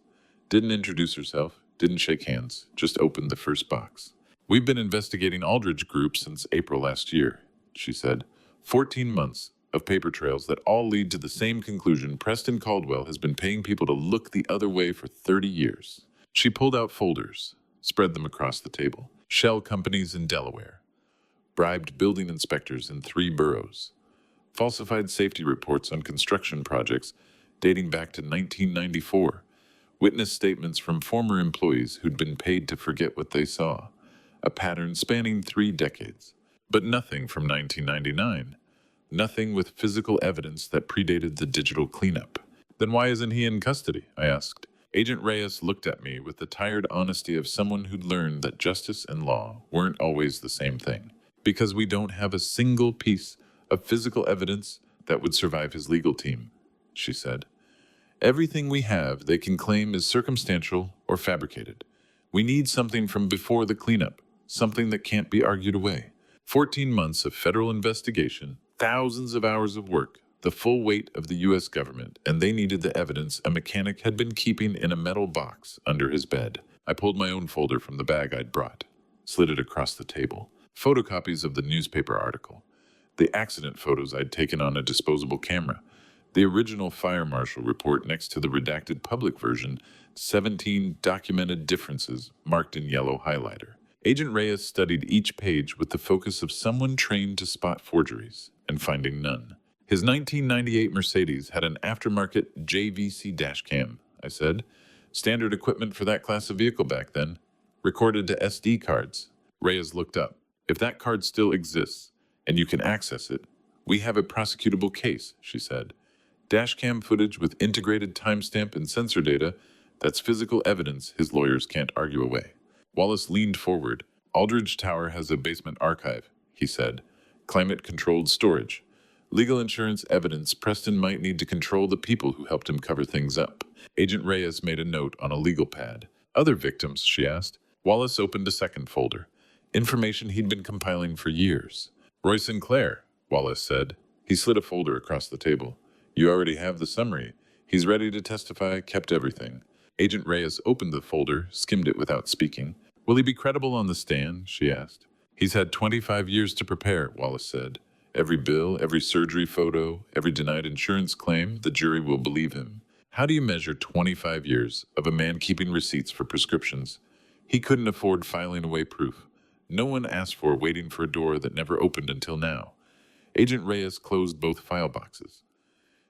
Didn't introduce herself, didn't shake hands, just opened the first box. "We've been investigating Aldridge Group since April last year," she said. 14 months of paper trails that all lead to the same conclusion. Preston Caldwell has been paying people to look the other way for 30 years. She pulled out folders, spread them across the table. Shell companies in Delaware, bribed building inspectors in 3 boroughs, falsified safety reports on construction projects dating back to 1994, witness statements from former employees who'd been paid to forget what they saw, a pattern spanning 3 decades. But nothing from 1999, nothing with physical evidence that predated the digital cleanup. "Then why isn't he in custody?" I asked. Agent Reyes looked at me with the tired honesty of someone who'd learned that justice and law weren't always the same thing. "Because we don't have a single piece of physical evidence that would survive his legal team," she said. "Everything we have they can claim is circumstantial or fabricated. We need something from before the cleanup, something that can't be argued away. 14 months of federal investigation, thousands of hours of work, the full weight of the U.S. government, and they needed the evidence a mechanic had been keeping in a metal box under his bed." I pulled my own folder from the bag I'd brought, slid it across the table. Photocopies of the newspaper article, the accident photos I'd taken on a disposable camera, the original fire marshal report next to the redacted public version, 17 documented differences marked in yellow highlighter. Agent Reyes studied each page with the focus of someone trained to spot forgeries, and finding none. "His 1998 Mercedes had an aftermarket JVC dashcam," I said. "Standard equipment for that class of vehicle back then. Recorded to SD cards." Reyes looked up. "If that card still exists, and you can access it, we have a prosecutable case," she said. "Dashcam footage with integrated timestamp and sensor data, that's physical evidence his lawyers can't argue away." Wallace leaned forward. "Aldridge Tower has a basement archive," he said. "Climate-controlled storage. Legal insurance evidence. Preston might need to control the people who helped him cover things up." Agent Reyes made a note on a legal pad. "Other victims?" she asked. Wallace opened a second folder. Information he'd been compiling for years. "Roy Sinclair," Wallace said. He slid a folder across the table. "You already have the summary. He's ready to testify, kept everything." Agent Reyes opened the folder, skimmed it without speaking. "Will he be credible on the stand?" she asked. "He's had 25 years to prepare," Wallace said. "Every bill, every surgery photo, every denied insurance claim, the jury will believe him." How do you measure 25 years of a man keeping receipts for prescriptions? He couldn't afford filing away proof. no one asked for waiting for a door that never opened until now. Agent Reyes closed both file boxes.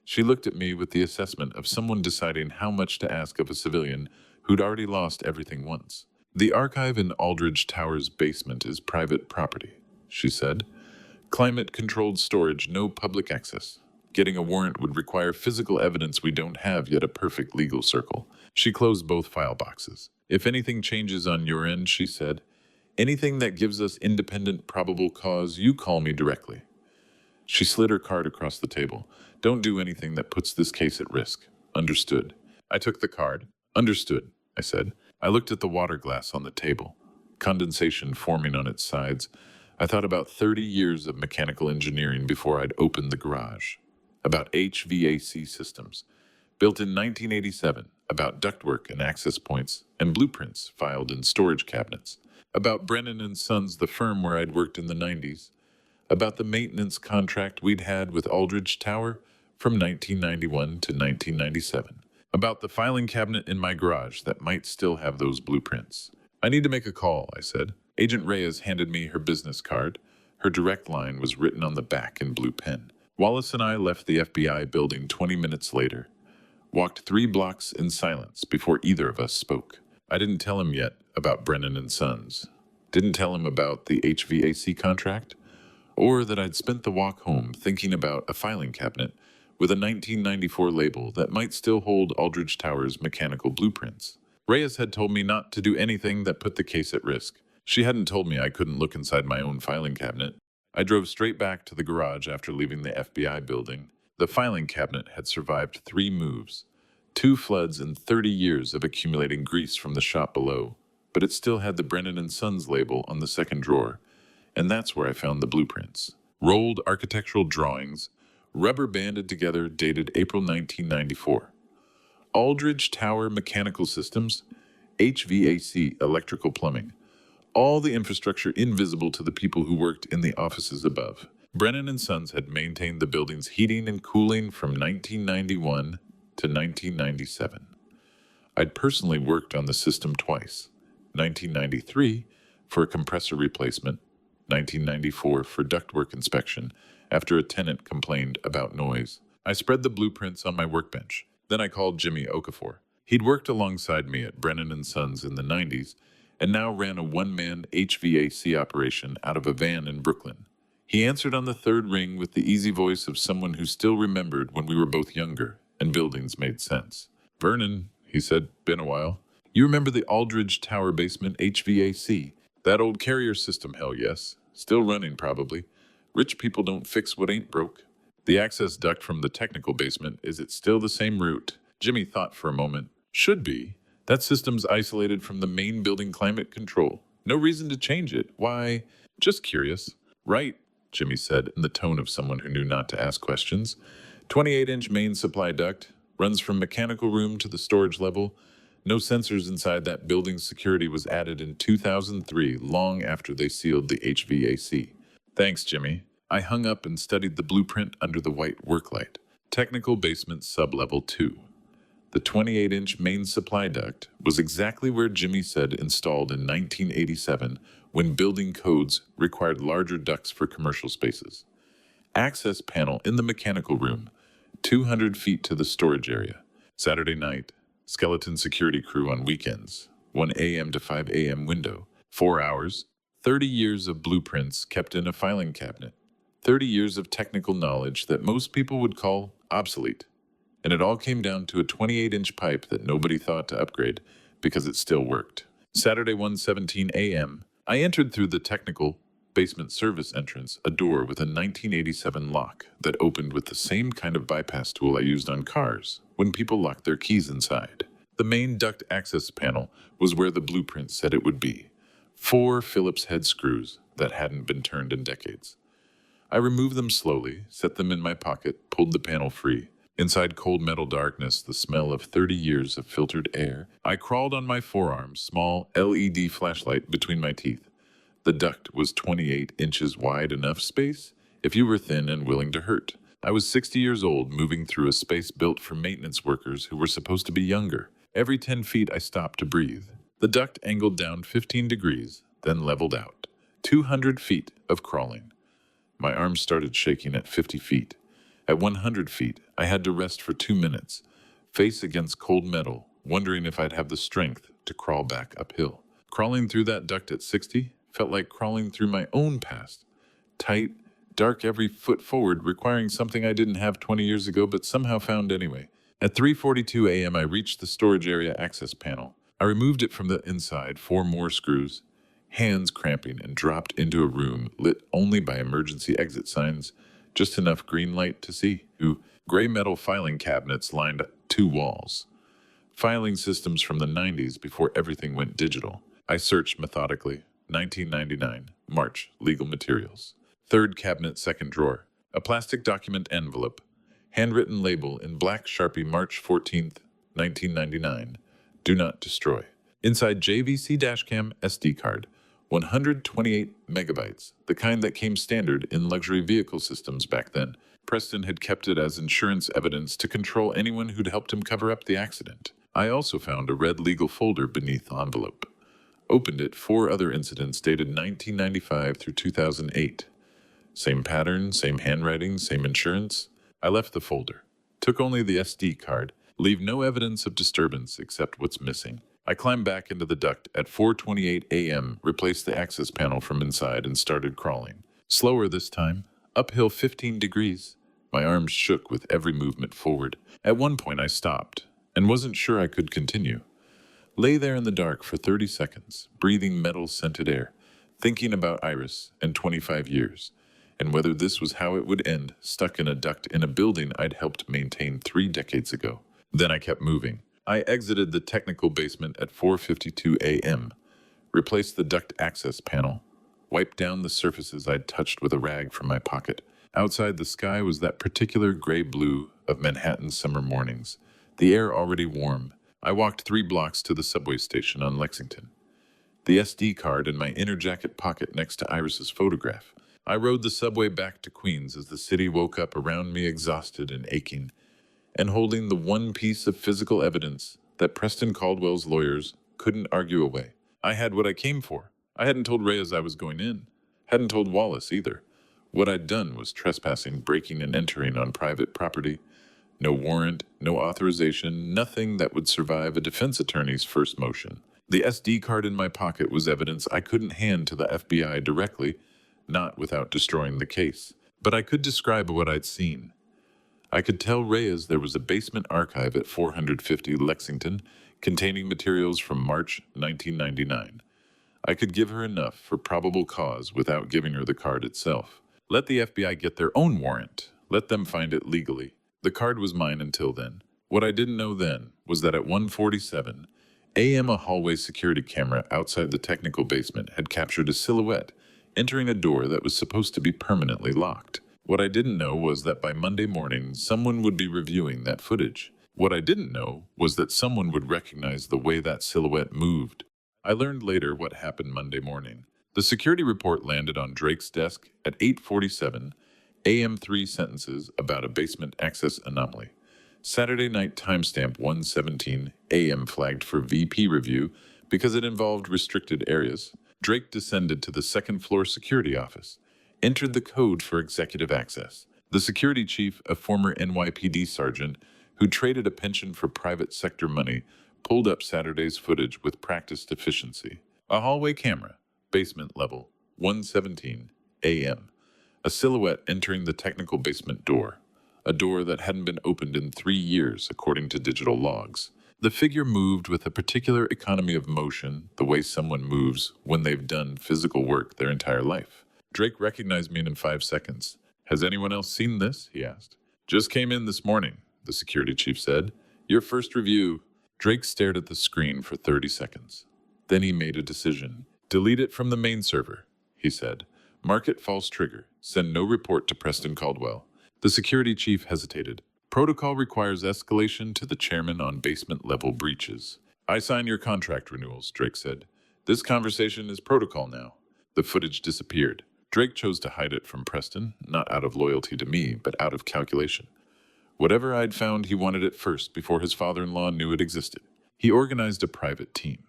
She looked at me with the assessment of someone deciding how much to ask of a civilian who'd already lost everything once. The archive in Aldridge Tower's basement is private property, she said. Climate-controlled storage, no public access. Getting a warrant would require physical evidence we don't have yet a perfect legal circle. She closed both file boxes. If anything changes on your end, she said, anything that gives us independent probable cause, you call me directly. She slid her card across the table. Don't do anything that puts this case at risk. Understood. I took the card. Understood, I said. I looked at the water glass on the table, condensation forming on its sides. I thought about 30 years of mechanical engineering before I'd opened the garage. About HVAC systems, built in 1987, about ductwork and access points, and blueprints filed in storage cabinets. About Brennan and Sons, the firm where I'd worked in the 90s. About the maintenance contract we'd had with Aldridge Tower from 1991 to 1997. About the filing cabinet in my garage that might still have those blueprints. I need to make a call, I said. Agent Reyes handed me her business card. Her direct line was written on the back in blue pen. Wallace and I left the FBI building 20 minutes later. Walked 3 blocks in silence before either of us spoke. I didn't tell him yet about Brennan and Sons. Didn't tell him about the HVAC contract. Or that I'd spent the walk home thinking about a filing cabinet with a 1994 label that might still hold Aldridge Tower's mechanical blueprints. Reyes had told me not to do anything that put the case at risk. She hadn't told me I couldn't look inside my own filing cabinet. I drove straight back to the garage after leaving the FBI building. The filing cabinet had survived 3 moves, 2 floods and 30 years of accumulating grease from the shop below, but it still had the Brennan and Sons label on the second drawer, and that's where I found the blueprints. Rolled architectural drawings, rubber banded together, dated April 1994. Aldridge Tower Mechanical Systems, HVAC, electrical plumbing. All the infrastructure invisible to the people who worked in the offices above. Brennan and Sons had maintained the building's heating and cooling from 1991 to 1997. I'd personally worked on the system twice, 1993 for a compressor replacement, 1994 for ductwork inspection after a tenant complained about noise. I spread the blueprints on my workbench. Then I called Jimmy Okafor. He'd worked alongside me at Brennan and Sons in the 90s and now ran a one-man HVAC operation out of a van in Brooklyn. He answered on the 3rd ring with the easy voice of someone who still remembered when we were both younger and buildings made sense. Vernon, he said, been a while. You remember the Aldridge Tower basement HVAC? That old carrier system, hell yes. Still running, probably. Rich people don't fix what ain't broke. The access duct from the technical basement, is it still the same route? Jimmy thought for a moment. Should be. That system's isolated from the main building climate control. No reason to change it. Why? Just curious. Right, Jimmy said in the tone of someone who knew not to ask questions. 28-inch main supply duct, runs from mechanical room to the storage level. No sensors inside that building's security was added in 2003, long after they sealed the HVAC. Thanks, Jimmy. I hung up and studied the blueprint under the white work light. Technical basement sub-level 2. The 28-inch main supply duct was exactly where Jimmy said installed in 1987 when building codes required larger ducts for commercial spaces. Access panel in the mechanical room, 200 feet to the storage area. Saturday night, skeleton security crew on weekends, 1 a.m. to 5 a.m. window. 4 hours, 30 years of blueprints kept in a filing cabinet. 30 years of technical knowledge that most people would call obsolete. And it all came down to a 28-inch pipe that nobody thought to upgrade because it still worked. Saturday 1:17 a.m., I entered through the technical basement service entrance, a door with a 1987 lock that opened with the same kind of bypass tool I used on cars when people locked their keys inside. The main duct access panel was where the blueprint said it would be. 4 Phillips head screws that hadn't been turned in decades. I removed them slowly, set them in my pocket, pulled the panel free. Inside cold metal darkness, the smell of 30 years of filtered air. I crawled on my forearm, small LED flashlight between my teeth. The duct was 28 inches wide, enough space if you were thin and willing to hurt. I was 60 years old, moving through a space built for maintenance workers who were supposed to be younger. Every 10 feet I stopped to breathe. The duct angled down 15 degrees, then leveled out. 200 feet of crawling. My arms started shaking at 50 feet. At 100 feet, I had to rest for 2 minutes, face against cold metal, wondering if I'd have the strength to crawl back uphill. Crawling through that duct at 60 felt like crawling through my own past. Tight, dark every foot forward, requiring something I didn't have 20 years ago but somehow found anyway. At 3:42 a.m., I reached the storage area access panel. I removed it from the inside, 4 more screws, hands cramping, and dropped into a room lit only by emergency exit signs, just enough green light to see. Two gray metal filing cabinets lined 2 walls. Filing systems from the 90s before everything went digital. I searched methodically. 1999, March, legal materials. Third cabinet, second drawer. A plastic document envelope. Handwritten label in black Sharpie, March 14th, 1999. Do not destroy. Inside JVC dashcam SD card. 128 megabytes, the kind that came standard in luxury vehicle systems back then. Preston had kept it as insurance evidence to control anyone who'd helped him cover up the accident. I also found a red legal folder beneath the envelope. Opened it, 4 other incidents dated 1995 through 2008. Same pattern, same handwriting, same insurance. I left the folder. Took only the SD card. Leave no evidence of disturbance except what's missing. I climbed back into the duct at 4:28 a.m., replaced the access panel from inside, and started crawling. Slower this time, uphill 15 degrees. My arms shook with every movement forward. At one point I stopped, and wasn't sure I could continue. Lay there in the dark for 30 seconds, breathing metal-scented air, thinking about Iris and 25 years, and whether this was how it would end, stuck in a duct in a building I'd helped maintain 3 decades ago. Then I kept moving. I exited the technical basement at 4:52 a.m., replaced the duct access panel, wiped down the surfaces I'd touched with a rag from my pocket. Outside, the sky was that particular gray-blue of Manhattan summer mornings, the air already warm. I walked 3 blocks to the subway station on Lexington, the SD card in my inner jacket pocket next to Iris's photograph. I rode the subway back to Queens as the city woke up around me, exhausted and aching, and holding the one piece of physical evidence that Preston Caldwell's lawyers couldn't argue away. I had what I came for. I hadn't told Reyes I was going in. Hadn't told Wallace either. What I'd done was trespassing, breaking and entering on private property. No warrant, no authorization, nothing that would survive a defense attorney's first motion. The SD card in my pocket was evidence I couldn't hand to the FBI directly, not without destroying the case. But I could describe what I'd seen. I could tell Reyes there was a basement archive at 450 Lexington containing materials from March 1999. I could give her enough for probable cause without giving her the card itself. Let the FBI get their own warrant. Let them find it legally. The card was mine until then. What I didn't know then was that at 1:47 a.m. a hallway security camera outside the technical basement had captured a silhouette entering a door that was supposed to be permanently locked. What I didn't know was that by Monday morning, someone would be reviewing that footage. What I didn't know was that someone would recognize the way that silhouette moved. I learned later what happened Monday morning. The security report landed on Drake's desk at 8:47 a.m. 3 sentences about a basement access anomaly. Saturday night timestamp 1:17 a.m. flagged for VP review because it involved restricted areas. Drake descended to the second-floor security office, entered the code for executive access. The security chief, a former NYPD sergeant who traded a pension for private sector money, pulled up Saturday's footage with practiced efficiency. A hallway camera, basement level, 1:17 a.m. A silhouette entering the technical basement door, a door that hadn't been opened in 3 years, according to digital logs. The figure moved with a particular economy of motion, the way someone moves when they've done physical work their entire life. Drake recognized me in 5 seconds. "Has anyone else seen this?" he asked. "Just came in this morning," the security chief said. "Your first review." Drake stared at the screen for 30 seconds. Then he made a decision. "Delete it from the main server," he said. "Mark it false trigger. Send no report to Preston Caldwell." The security chief hesitated. "Protocol requires escalation to the chairman on basement-level breaches." "I sign your contract renewals," Drake said. "This conversation is protocol now." The footage disappeared. Drake chose to hide it from Preston, not out of loyalty to me, but out of calculation. Whatever I'd found, he wanted it first before his father-in-law knew it existed. He organized a private team.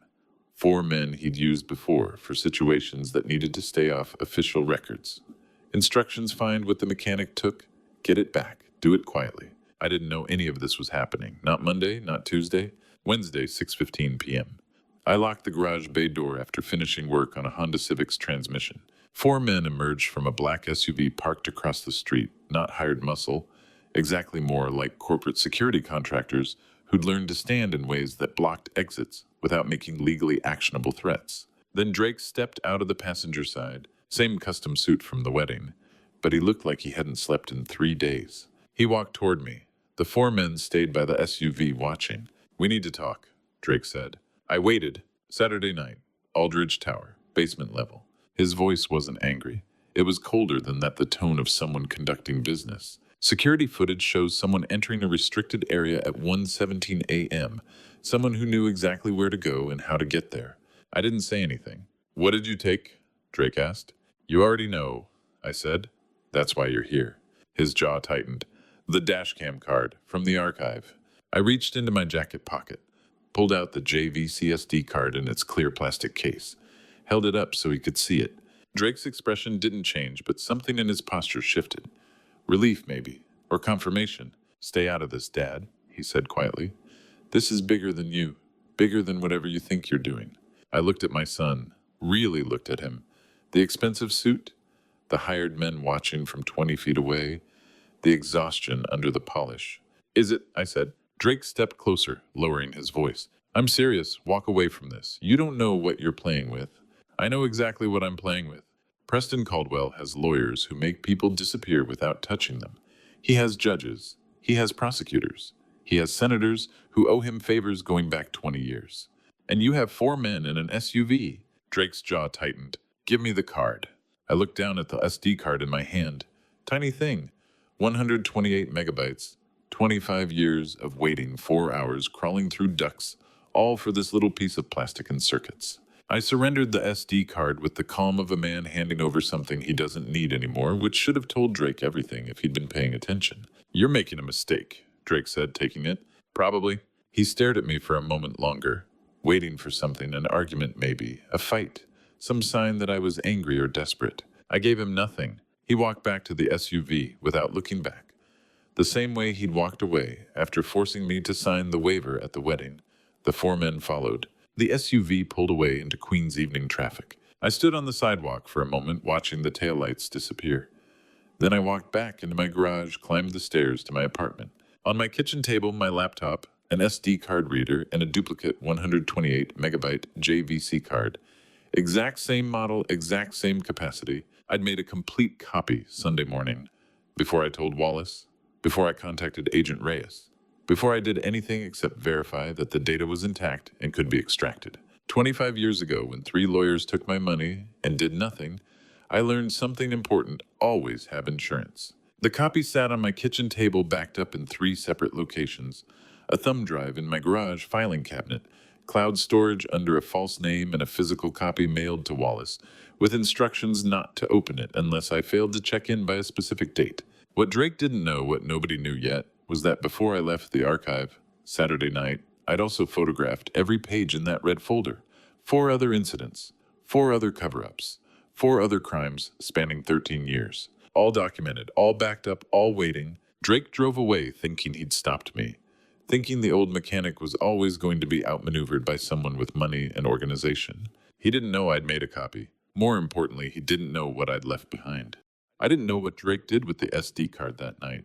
4 men he'd used before for situations that needed to stay off official records. Instructions: find what the mechanic took, get it back, do it quietly. I didn't know any of this was happening. Not Monday, not Tuesday. Wednesday, 6:15 p.m. I locked the garage bay door after finishing work on a Honda Civic's transmission. 4 men emerged from a black SUV parked across the street, not hired muscle, exactly more like corporate security contractors who'd learned to stand in ways that blocked exits without making legally actionable threats. Then Drake stepped out of the passenger side, same custom suit from the wedding, but he looked like he hadn't slept in 3 days. He walked toward me. The 4 men stayed by the SUV watching. "We need to talk," Drake said. I waited. Saturday night, Aldridge Tower, basement level. His voice wasn't angry. It was colder than that, the tone of someone conducting business. Security footage shows someone entering a restricted area at 1:17 a.m., someone who knew exactly where to go and how to get there. I didn't say anything. "What did you take?" Drake asked. "You already know," I said. "That's why you're here." His jaw tightened. "The dashcam card, from the archive." I reached into my jacket pocket, pulled out the JVCSD card in its clear plastic case, held it up so he could see it. Drake's expression didn't change, but something in his posture shifted. Relief, maybe, or confirmation. "Stay out of this, Dad," he said quietly. "This is bigger than you, bigger than whatever you think you're doing." I looked at my son, really looked at him. The expensive suit, the hired men watching from 20 feet away, the exhaustion under the polish. "Is it?" I said. Drake stepped closer, lowering his voice. "I'm serious. Walk away from this. You don't know what you're playing with." "I know exactly what I'm playing with." Preston Caldwell has lawyers who make people disappear without touching them. He has judges. He has prosecutors. He has senators who owe him favors going back 20 years. And you have 4 men in an SUV. Drake's jaw tightened. "Give me the card." I looked down at the SD card in my hand. Tiny thing. 128 megabytes. 25 years of waiting, 4 hours, crawling through ducts, all for this little piece of plastic and circuits. I surrendered the SD card with the calm of a man handing over something he doesn't need anymore, which should have told Drake everything if he'd been paying attention. "You're making a mistake," Drake said, taking it. "Probably." He stared at me for a moment longer, waiting for something, an argument maybe, a fight, some sign that I was angry or desperate. I gave him nothing. He walked back to the SUV without looking back, the same way he'd walked away after forcing me to sign the waiver at the wedding. The 4 men followed. The SUV pulled away into Queens evening traffic. I stood on the sidewalk for a moment, watching the taillights disappear. Then I walked back into my garage, climbed the stairs to my apartment. On my kitchen table, my laptop, an SD card reader, and a duplicate 128 megabyte JVC card. Exact same model, exact same capacity. I'd made a complete copy Sunday morning, before I told Wallace, before I contacted Agent Reyes, before I did anything except verify that the data was intact and could be extracted. 25 years ago, when 3 lawyers took my money and did nothing, I learned something important: always have insurance. The copy sat on my kitchen table, backed up in 3 separate locations: a thumb drive in my garage filing cabinet, cloud storage under a false name, and a physical copy mailed to Wallace, with instructions not to open it unless I failed to check in by a specific date. What Drake didn't know, what nobody knew yet, was that before I left the archive, Saturday night, I'd also photographed every page in that red folder. 4 other incidents, 4 other cover-ups, 4 other crimes spanning 13 years. All documented, all backed up, all waiting. Drake drove away thinking he'd stopped me, thinking the old mechanic was always going to be outmaneuvered by someone with money and organization. He didn't know I'd made a copy. More importantly, he didn't know what I'd left behind. I didn't know what Drake did with the SD card that night.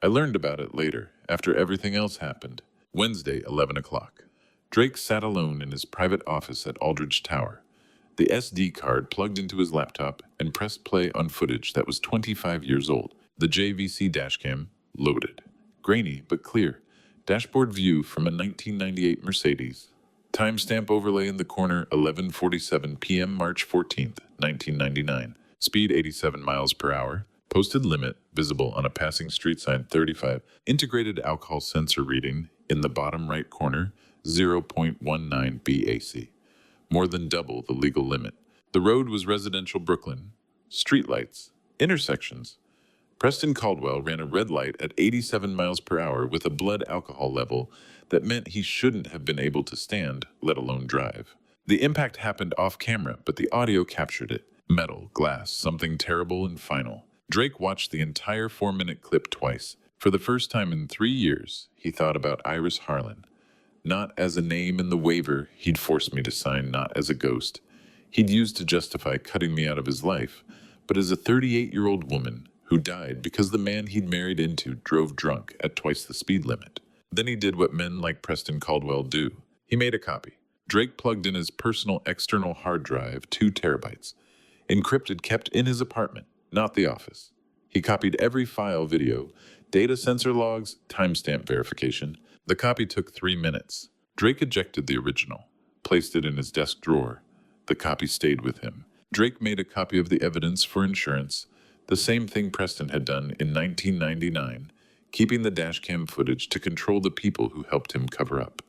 I learned about it later, after everything else happened. Wednesday, 11 o'clock. Drake sat alone in his private office at Aldridge Tower, the SD card plugged into his laptop, and pressed play on footage that was 25 years old. The JVC dashcam loaded. Grainy but clear. Dashboard view from a 1998 Mercedes. Timestamp overlay in the corner: 11:47 p.m. March 14th, 1999. Speed 87 miles per hour. Posted limit visible on a passing street sign: 35. Integrated alcohol sensor reading in the bottom right corner: 0.19 BAC. More than double the legal limit. The road was residential Brooklyn. Streetlights. Intersections. Preston Caldwell ran a red light at 87 miles per hour with a blood alcohol level that meant he shouldn't have been able to stand, let alone drive. The impact happened off camera, but the audio captured it. Metal, glass, something terrible and final. Drake watched the entire 4-minute clip twice. For the first time in 3 years, he thought about Iris Harlan. Not as a name in the waiver he'd forced me to sign, not as a ghost he'd used to justify cutting me out of his life, but as a 38-year-old woman who died because the man he'd married into drove drunk at twice the speed limit. Then he did what men like Preston Caldwell do. He made a copy. Drake plugged in his personal external hard drive, 2 terabytes, encrypted, kept in his apartment, not the office. He copied every file, video, data sensor logs, timestamp verification. The copy took 3 minutes. Drake ejected the original, placed it in his desk drawer. The copy stayed with him. Drake made a copy of the evidence for insurance, the same thing Preston had done in 1999, keeping the dashcam footage to control the people who helped him cover up.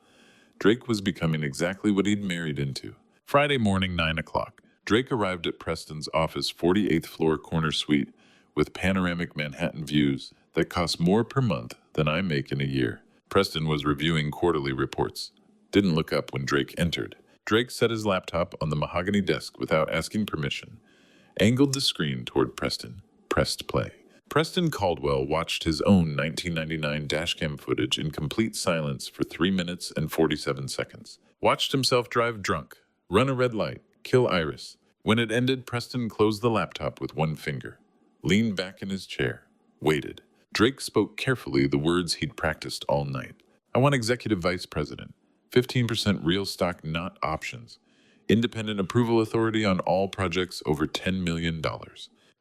Drake was becoming exactly what he'd married into. Friday morning, 9 o'clock. Drake arrived at Preston's office, 48th floor corner suite, with panoramic Manhattan views that cost more per month than I make in a year. Preston was reviewing quarterly reports. Didn't look up when Drake entered. Drake set his laptop on the mahogany desk without asking permission, angled the screen toward Preston, pressed play. Preston Caldwell watched his own 1999 dashcam footage in complete silence for 3 minutes and 47 seconds. Watched himself drive drunk, run a red light, kill Iris. When it ended, Preston closed the laptop with one finger, leaned back in his chair, waited. Drake spoke carefully the words he'd practiced all night. I want executive vice president, 15% real stock, not options. Independent approval authority on all projects over $10 million.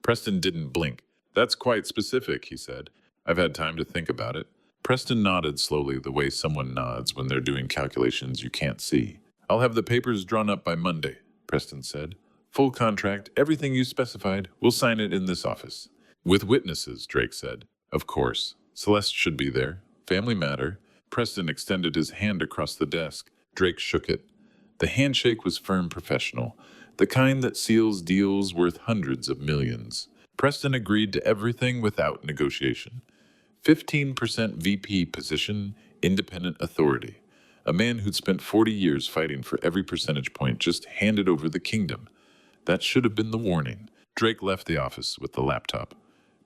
Preston didn't blink. That's quite specific, he said. I've had time to think about it. Preston nodded slowly, the way someone nods when they're doing calculations you can't see. I'll have the papers drawn up by Monday, Preston said. Full contract, everything you specified. We'll sign it in this office. With witnesses, Drake said. Of course. Celeste should be there. Family matter. Preston extended his hand across the desk. Drake shook it. The handshake was firm, professional, the kind that seals deals worth hundreds of millions. Preston agreed to everything without negotiation. 15% VP position, independent authority. A man who'd spent 40 years fighting for every percentage point just handed over the kingdom. That should have been the warning. Drake left the office with the laptop.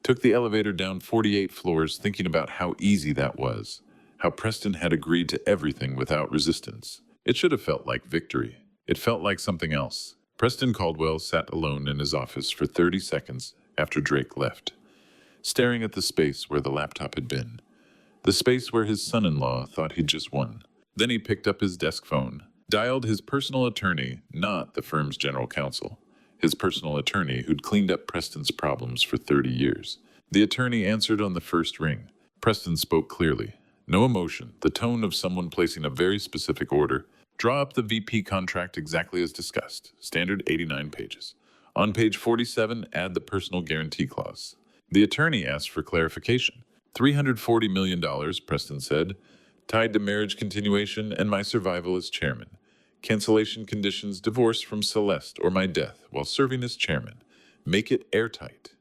Took the elevator down 48 floors, thinking about how easy that was. How Preston had agreed to everything without resistance. It should have felt like victory. It felt like something else. Preston Caldwell sat alone in his office for 30 seconds after Drake left, staring at the space where the laptop had been. The space where his son-in-law thought he'd just won. Then he picked up his desk phone, dialed his personal attorney, not the firm's general counsel. His personal attorney who'd cleaned up Preston's problems for 30 years. The attorney answered on the first ring. Preston spoke clearly. No emotion, the tone of someone placing a very specific order. Draw up the VP contract exactly as discussed. Standard 89 pages. On page 47, add the personal guarantee clause. The attorney asked for clarification. $340 million, Preston said, tied to marriage continuation and my survival as chairman. Cancellation conditions, divorce from Celeste or my death while serving as chairman. Make it airtight.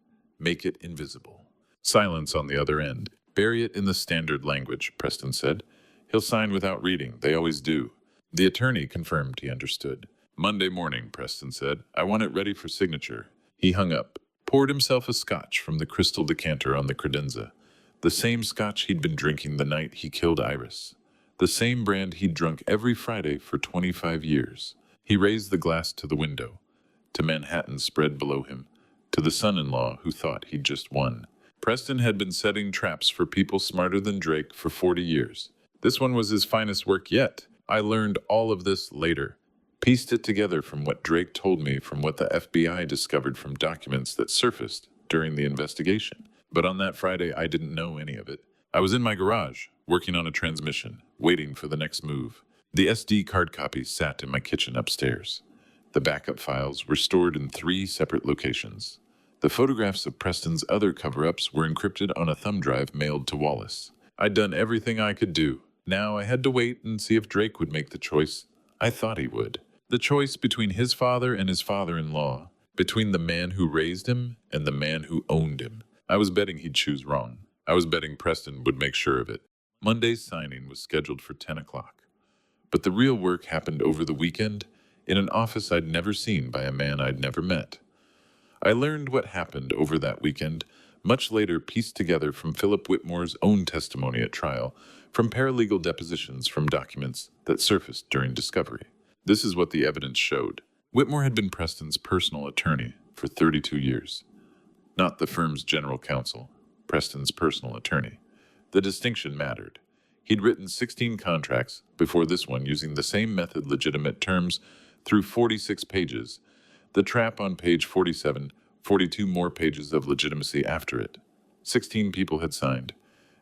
Make it invisible. Silence on the other end. Bury it in the standard language, Preston said. He'll sign without reading. They always do. The attorney confirmed he understood. Monday morning, Preston said. I want it ready for signature. He hung up, poured himself a scotch from the crystal decanter on the credenza. The same scotch he'd been drinking the night he killed Iris. The same brand he'd drunk every Friday for 25 years. He raised the glass to the window, to Manhattan spread below him, to the son-in-law who thought he'd just won. Preston had been setting traps for people smarter than Drake for 40 years. This one was his finest work yet. I learned all of this later. Pieced it together from what Drake told me, from what the FBI discovered from documents that surfaced during the investigation. But on that Friday, I didn't know any of it. I was in my garage, working on a transmission, waiting for the next move. The SD card copies sat in my kitchen upstairs. The backup files were stored in 3 separate locations. The photographs of Preston's other cover-ups were encrypted on a thumb drive mailed to Wallace. I'd done everything I could do. Now I had to wait and see if Drake would make the choice I thought he would. The choice between his father and his father-in-law, between the man who raised him and the man who owned him. I was betting he'd choose wrong. I was betting Preston would make sure of it. Monday's signing was scheduled for 10 o'clock. But the real work happened over the weekend, in an office I'd never seen by a man I'd never met. I learned what happened over that weekend, much later pieced together from Philip Whitmore's own testimony at trial, from paralegal depositions from documents that surfaced during discovery. This is what the evidence showed. Whitmore had been Preston's personal attorney for 32 years. Not the firm's general counsel, Preston's personal attorney. The distinction mattered. He'd written 16 contracts before this one using the same method, legitimate terms, through 46 pages. The trap on page 47, 42 more pages of legitimacy after it. 16 people had signed.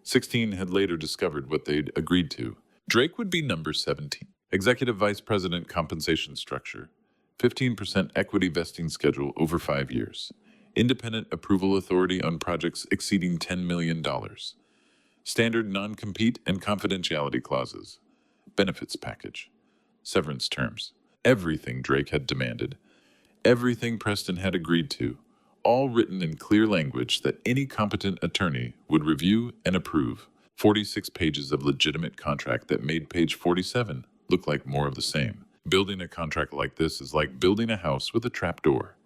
16 had later discovered what they'd agreed to. Drake would be number 17. Executive Vice President compensation structure. 15% equity vesting schedule over 5 years. Independent approval authority on projects exceeding $10 million. Standard non-compete and confidentiality clauses. Benefits package. Severance terms. Everything Drake had demanded. Everything Preston had agreed to. All written in clear language that any competent attorney would review and approve. 46 pages of legitimate contract that made page 47 look like more of the same. Building a contract like this is like building a house with a trapdoor.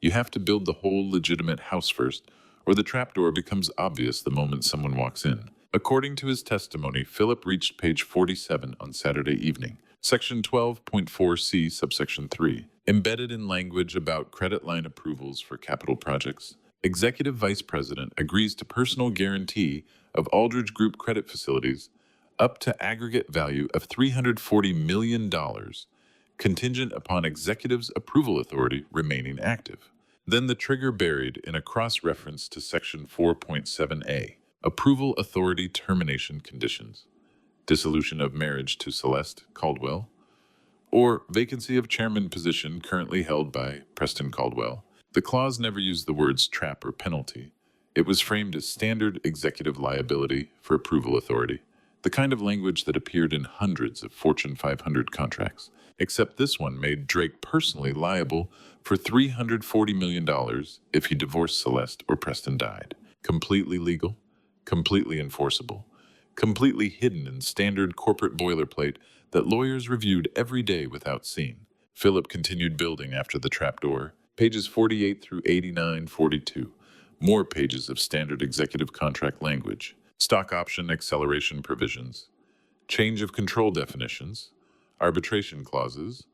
You have to build the whole legitimate house first, or the trapdoor becomes obvious the moment someone walks in. According to his testimony, Philip reached page 47 on Saturday evening. Section 12.4c, subsection 3, embedded in language about credit line approvals for capital projects. Executive Vice President agrees to personal guarantee of Aldridge Group credit facilities up to aggregate value of $340 million, contingent upon executive's approval authority remaining active. Then the trigger buried in a cross-reference to Section 4.7a, approval authority termination conditions. Dissolution of marriage to Celeste Caldwell, or vacancy of chairman position currently held by Preston Caldwell. The clause never used the words trap or penalty. It was framed as standard executive liability for approval authority, the kind of language that appeared in hundreds of Fortune 500 contracts, except this one made Drake personally liable for $340 million if he divorced Celeste or Preston died. Completely legal, completely enforceable, completely hidden in standard corporate boilerplate that lawyers reviewed every day without seeing. Philip continued building after the trapdoor, pages 48 through 89-42. More pages of standard executive contract language, stock option acceleration provisions, change of control definitions, arbitration clauses,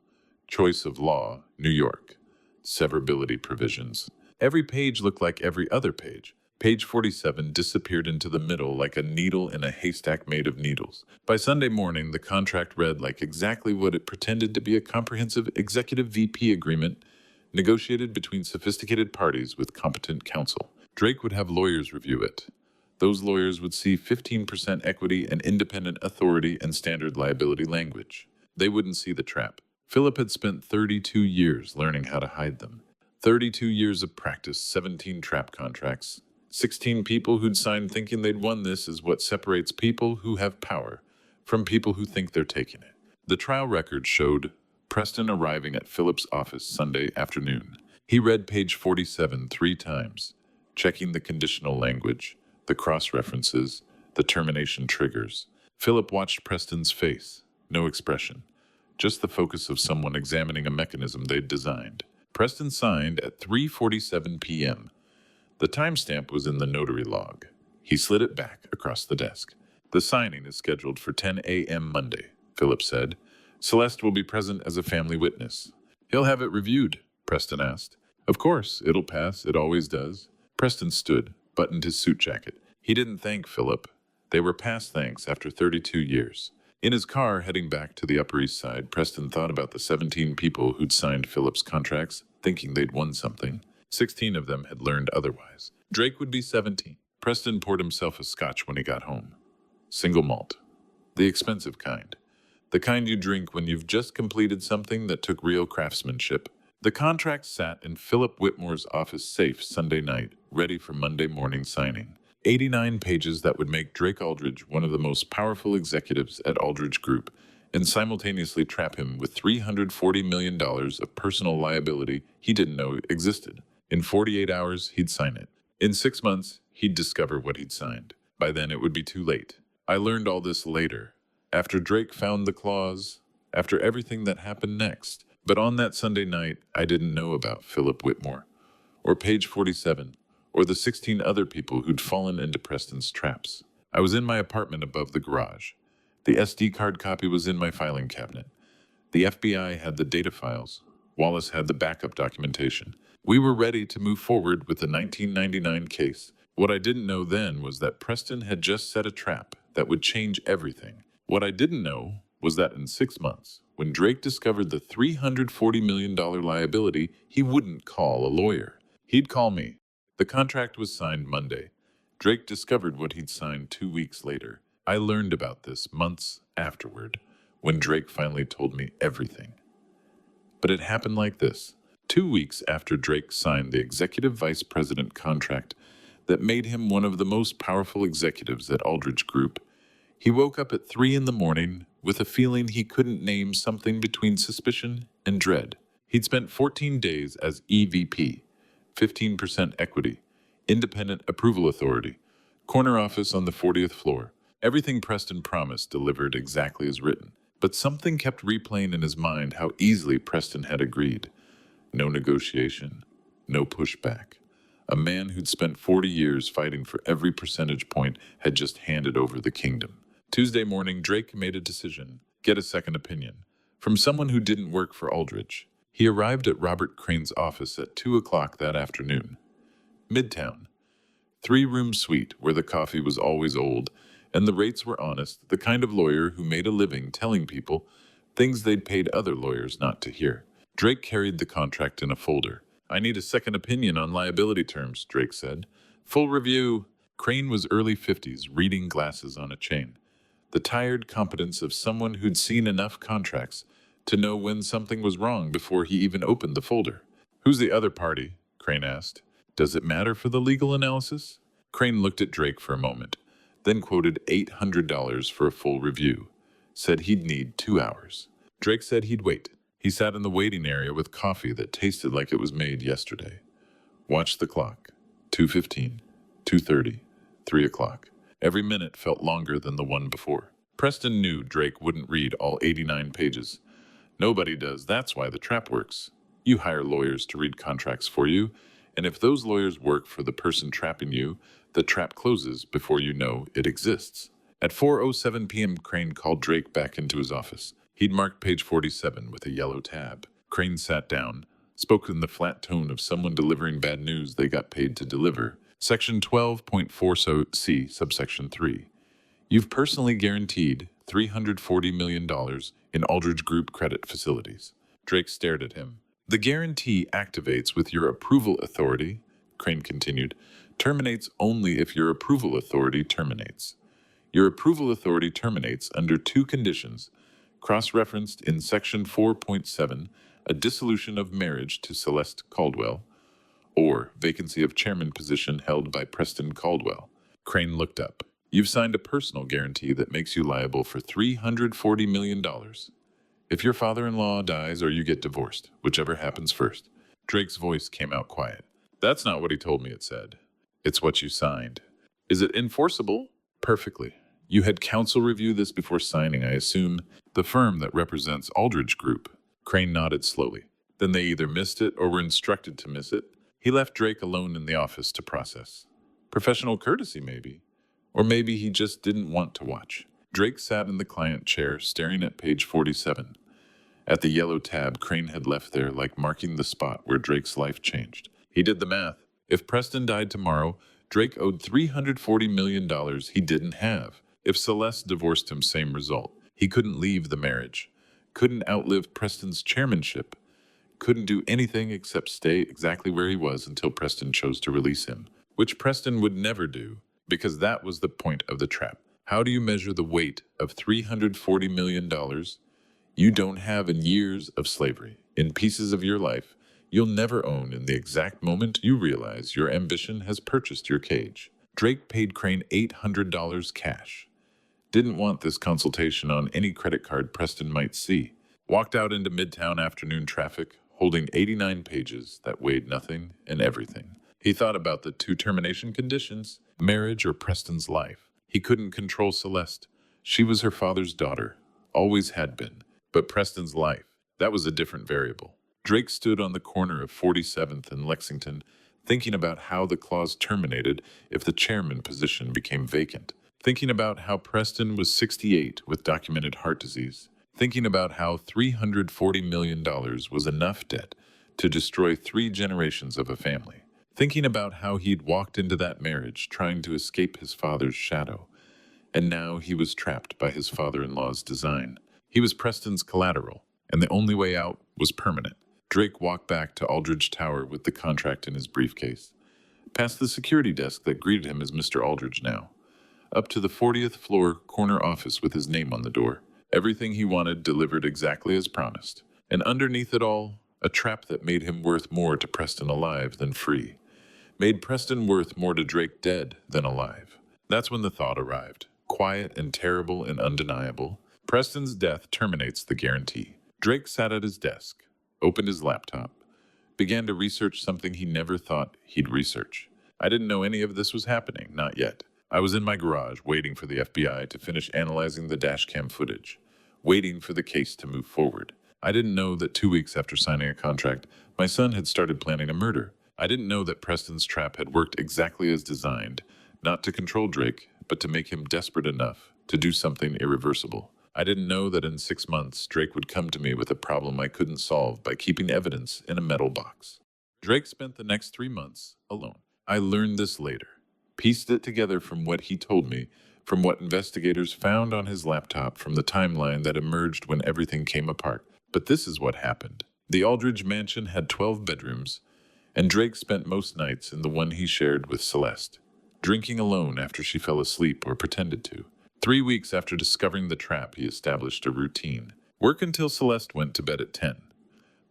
choice of law, New York, severability provisions. Every page looked like every other page. Page 47 disappeared into the middle like a needle in a haystack made of needles. By Sunday morning, the contract read like exactly what it pretended to be: a comprehensive executive VP agreement negotiated between sophisticated parties with competent counsel. Drake would have lawyers review it. Those lawyers would see 15% equity and independent authority and standard liability language. They wouldn't see the trap. Philip had spent 32 years learning how to hide them. 32 years of practice, 17 trap contracts. 16 people who'd signed thinking they'd won. This is what separates people who have power from people who think they're taking it. The trial record showed Preston arriving at Philip's office Sunday afternoon. He read page 47 3 times, checking the conditional language, the cross-references, the termination triggers. Philip watched Preston's face, no expression, just the focus of someone examining a mechanism they'd designed. Preston signed at 3:47 p.m. The timestamp was in the notary log. He slid it back across the desk. The signing is scheduled for 10 a.m. Monday, Philip said. Celeste will be present as a family witness. He'll have it reviewed, Preston asked. Of course, it'll pass. It always does. Preston stood, buttoned his suit jacket. He didn't thank Philip. They were past thanks after 32 years. In his car heading back to the Upper East Side, Preston thought about the 17 people who'd signed Philip's contracts, thinking they'd won something. 16 of them had learned otherwise. Drake would be 17. Preston poured himself a scotch when he got home. Single malt. The expensive kind. The kind you drink when you've just completed something that took real craftsmanship. The contract sat in Philip Whitmore's office safe Sunday night, ready for Monday morning signing. 89 pages that would make Drake Aldridge one of the most powerful executives at Aldridge Group, and simultaneously trap him with $340 million of personal liability he didn't know existed. In 48 hours, he'd sign it. In 6 months, he'd discover what he'd signed. By then, it would be too late. I learned all this later, after Drake found the clause, after everything that happened next. But on that Sunday night, I didn't know about Philip Whitmore, or Page 47, or the 16 other people who'd fallen into Preston's traps. I was in my apartment above the garage. The SD card copy was in my filing cabinet. The FBI had the data files. Wallace had the backup documentation. We were ready to move forward with the 1999 case. What I didn't know then was that Preston had just set a trap that would change everything. What I didn't know was that in 6 months, when Drake discovered the $340 million liability, he wouldn't call a lawyer. He'd call me. The contract was signed Monday. Drake discovered what he'd signed 2 weeks later. I learned about this months afterward, when Drake finally told me everything. But it happened like this. 2 weeks after Drake signed the executive vice president contract that made him one of the most powerful executives at Aldrich Group, he woke up at 3 in the morning with a feeling he couldn't name, something between suspicion and dread. He'd spent 14 days as EVP, 15% equity, independent approval authority, corner office on the 40th floor. Everything Preston promised delivered exactly as written. But something kept replaying in his mind how easily Preston had agreed. No negotiation, no pushback. A man who'd spent 40 years fighting for every percentage point had just handed over the kingdom. Tuesday morning, Drake made a decision, get a second opinion, from someone who didn't work for Aldrich. He arrived at Robert Crane's office at 2 o'clock that afternoon. Midtown. 3-room suite where the coffee was always old and the rates were honest, the kind of lawyer who made a living telling people things they'd paid other lawyers not to hear. Drake carried the contract in a folder. I need a second opinion on liability terms, Drake said. Full review. Crane was early 50s, reading glasses on a chain. The tired competence of someone who'd seen enough contracts to know when something was wrong before he even opened the folder. Who's the other party? Crane asked. Does it matter for the legal analysis? Crane looked at Drake for a moment, then quoted $800 for a full review. Said he'd need 2 hours. Drake said he'd wait. He sat in the waiting area with coffee that tasted like it was made yesterday. Watched the clock. 2:15, 2:30, 3 o'clock. Every minute felt longer than the one before. Preston knew Drake wouldn't read all 89 pages. Nobody does. That's why the trap works. You hire lawyers to read contracts for you, and if those lawyers work for the person trapping you, the trap closes before you know it exists. At 4:07 p.m., Crane called Drake back into his office. He'd marked page 47 with a yellow tab. Crane sat down, spoke in the flat tone of someone delivering bad news they got paid to deliver. Section 12.40C, subsection 3. You've personally guaranteed $340 million in Aldrich Group credit facilities. Drake stared at him. The guarantee activates with your approval authority, Crane continued, terminates only if your approval authority terminates. Your approval authority terminates under 2 conditions, cross-referenced in Section 4.7, a dissolution of marriage to Celeste Caldwell, or vacancy of chairman position held by Preston Caldwell. Crane looked up. You've signed a personal guarantee that makes you liable for $340 million. If your father-in-law dies or you get divorced, whichever happens first. Drake's voice came out quiet. That's not what he told me it said. It's what you signed. Is it enforceable? Perfectly. You had counsel review this before signing, I assume. The firm that represents Aldrich Group. Crane nodded slowly. Then they either missed it or were instructed to miss it. He left Drake alone in the office to process. Professional courtesy, maybe. Or maybe he just didn't want to watch. Drake sat in the client chair, staring at page 47. At the yellow tab Crane had left there, like marking the spot where Drake's life changed. He did the math. If Preston died tomorrow, Drake owed $340 million he didn't have. If Celeste divorced him, same result. He couldn't leave the marriage. Couldn't outlive Preston's chairmanship. Couldn't do anything except stay exactly where he was until Preston chose to release him. Which Preston would never do, because that was the point of the trap. How do you measure the weight of $340 million you don't have in years of slavery, in pieces of your life you'll never own in the exact moment you realize your ambition has purchased your cage? Drake paid Crane $800 cash. Didn't want this consultation on any credit card Preston might see. Walked out into Midtown afternoon traffic, holding 89 pages that weighed nothing and everything. He thought about the 2 termination conditions, marriage or Preston's life. He couldn't control Celeste. She was her father's daughter, always had been. But Preston's life. That was a different variable. Drake stood on the corner of 47th and Lexington, thinking about how the clause terminated if the chairman position became vacant, thinking about how Preston was 68 with documented heart disease, thinking about how $340 million was enough debt to destroy 3 generations of a family, thinking about how he'd walked into that marriage trying to escape his father's shadow, and now he was trapped by his father-in-law's design. He was Preston's collateral, and the only way out was permanent. Drake walked back to Aldridge Tower with the contract in his briefcase, past the security desk that greeted him as Mr. Aldridge now, up to the 40th floor corner office with his name on the door. Everything he wanted delivered exactly as promised, and underneath it all, a trap that made him worth more to Preston alive than free, made Preston worth more to Drake dead than alive. That's when the thought arrived, quiet and terrible and undeniable. Preston's death terminates the guarantee. Drake sat at his desk, opened his laptop, began to research something he never thought he'd research. I didn't know any of this was happening, not yet. I was in my garage waiting for the FBI to finish analyzing the dashcam footage, waiting for the case to move forward. I didn't know that 2 weeks after signing a contract, my son had started planning a murder. I didn't know that Preston's trap had worked exactly as designed, not to control Drake, but to make him desperate enough to do something irreversible. I didn't know that in 6 months, Drake would come to me with a problem I couldn't solve by keeping evidence in a metal box. Drake spent the next 3 months alone. I learned this later, pieced it together from what he told me, from what investigators found on his laptop, from the timeline that emerged when everything came apart. But this is what happened. The Aldridge mansion had 12 bedrooms, and Drake spent most nights in the one he shared with Celeste, drinking alone after she fell asleep or pretended to. 3 weeks after discovering the trap, he established a routine. Work until Celeste went to bed at 10.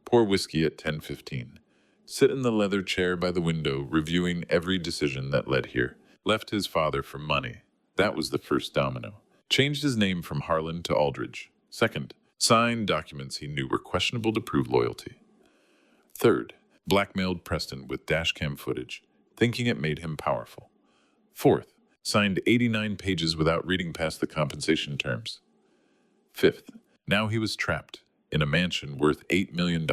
Pour whiskey at 10:15. Sit in the leather chair by the window, reviewing every decision that led here. Left his father for money. That was the first domino. Changed his name from Harlan to Aldridge. Second, signed documents he knew were questionable to prove loyalty. Third, blackmailed Preston with dashcam footage, thinking it made him powerful. Fourth, signed 89 pages without reading past the compensation terms. Fifth, now he was trapped in a mansion worth $8 million,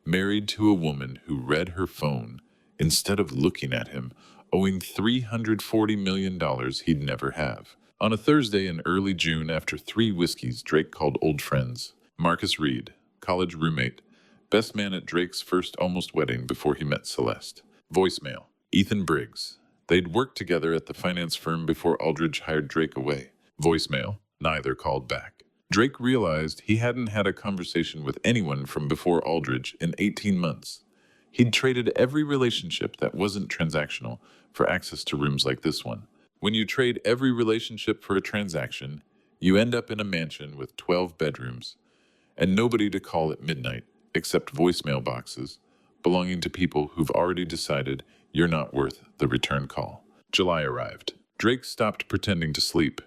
married to a woman who read her phone instead of looking at him, owing $340 million he'd never have. On a Thursday in early June, after 3 whiskeys, Drake called old friends. Marcus Reed, college roommate, best man at Drake's first almost wedding before he met Celeste. Voicemail, Ethan Briggs. They'd worked together at the finance firm before Aldridge hired Drake away. Voicemail, neither called back. Drake realized he hadn't had a conversation with anyone from before Aldridge in 18 months. He'd traded every relationship that wasn't transactional for access to rooms like this one. When you trade every relationship for a transaction, you end up in a mansion with 12 bedrooms and nobody to call at midnight except voicemail boxes belonging to people who've already decided you're not worth the return call. July arrived. Drake stopped pretending to sleep,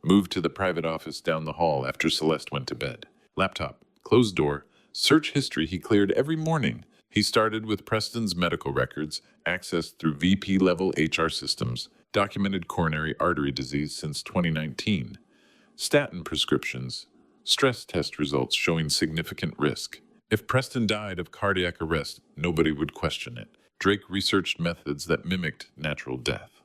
moved to the private office down the hall after Celeste went to bed. Laptop, closed door, search history he cleared every morning. He started with Preston's medical records, accessed through VP-level HR systems, documented coronary artery disease since 2019, statin prescriptions, stress test results showing significant risk. If Preston died of cardiac arrest, nobody would question it. Drake researched methods that mimicked natural death.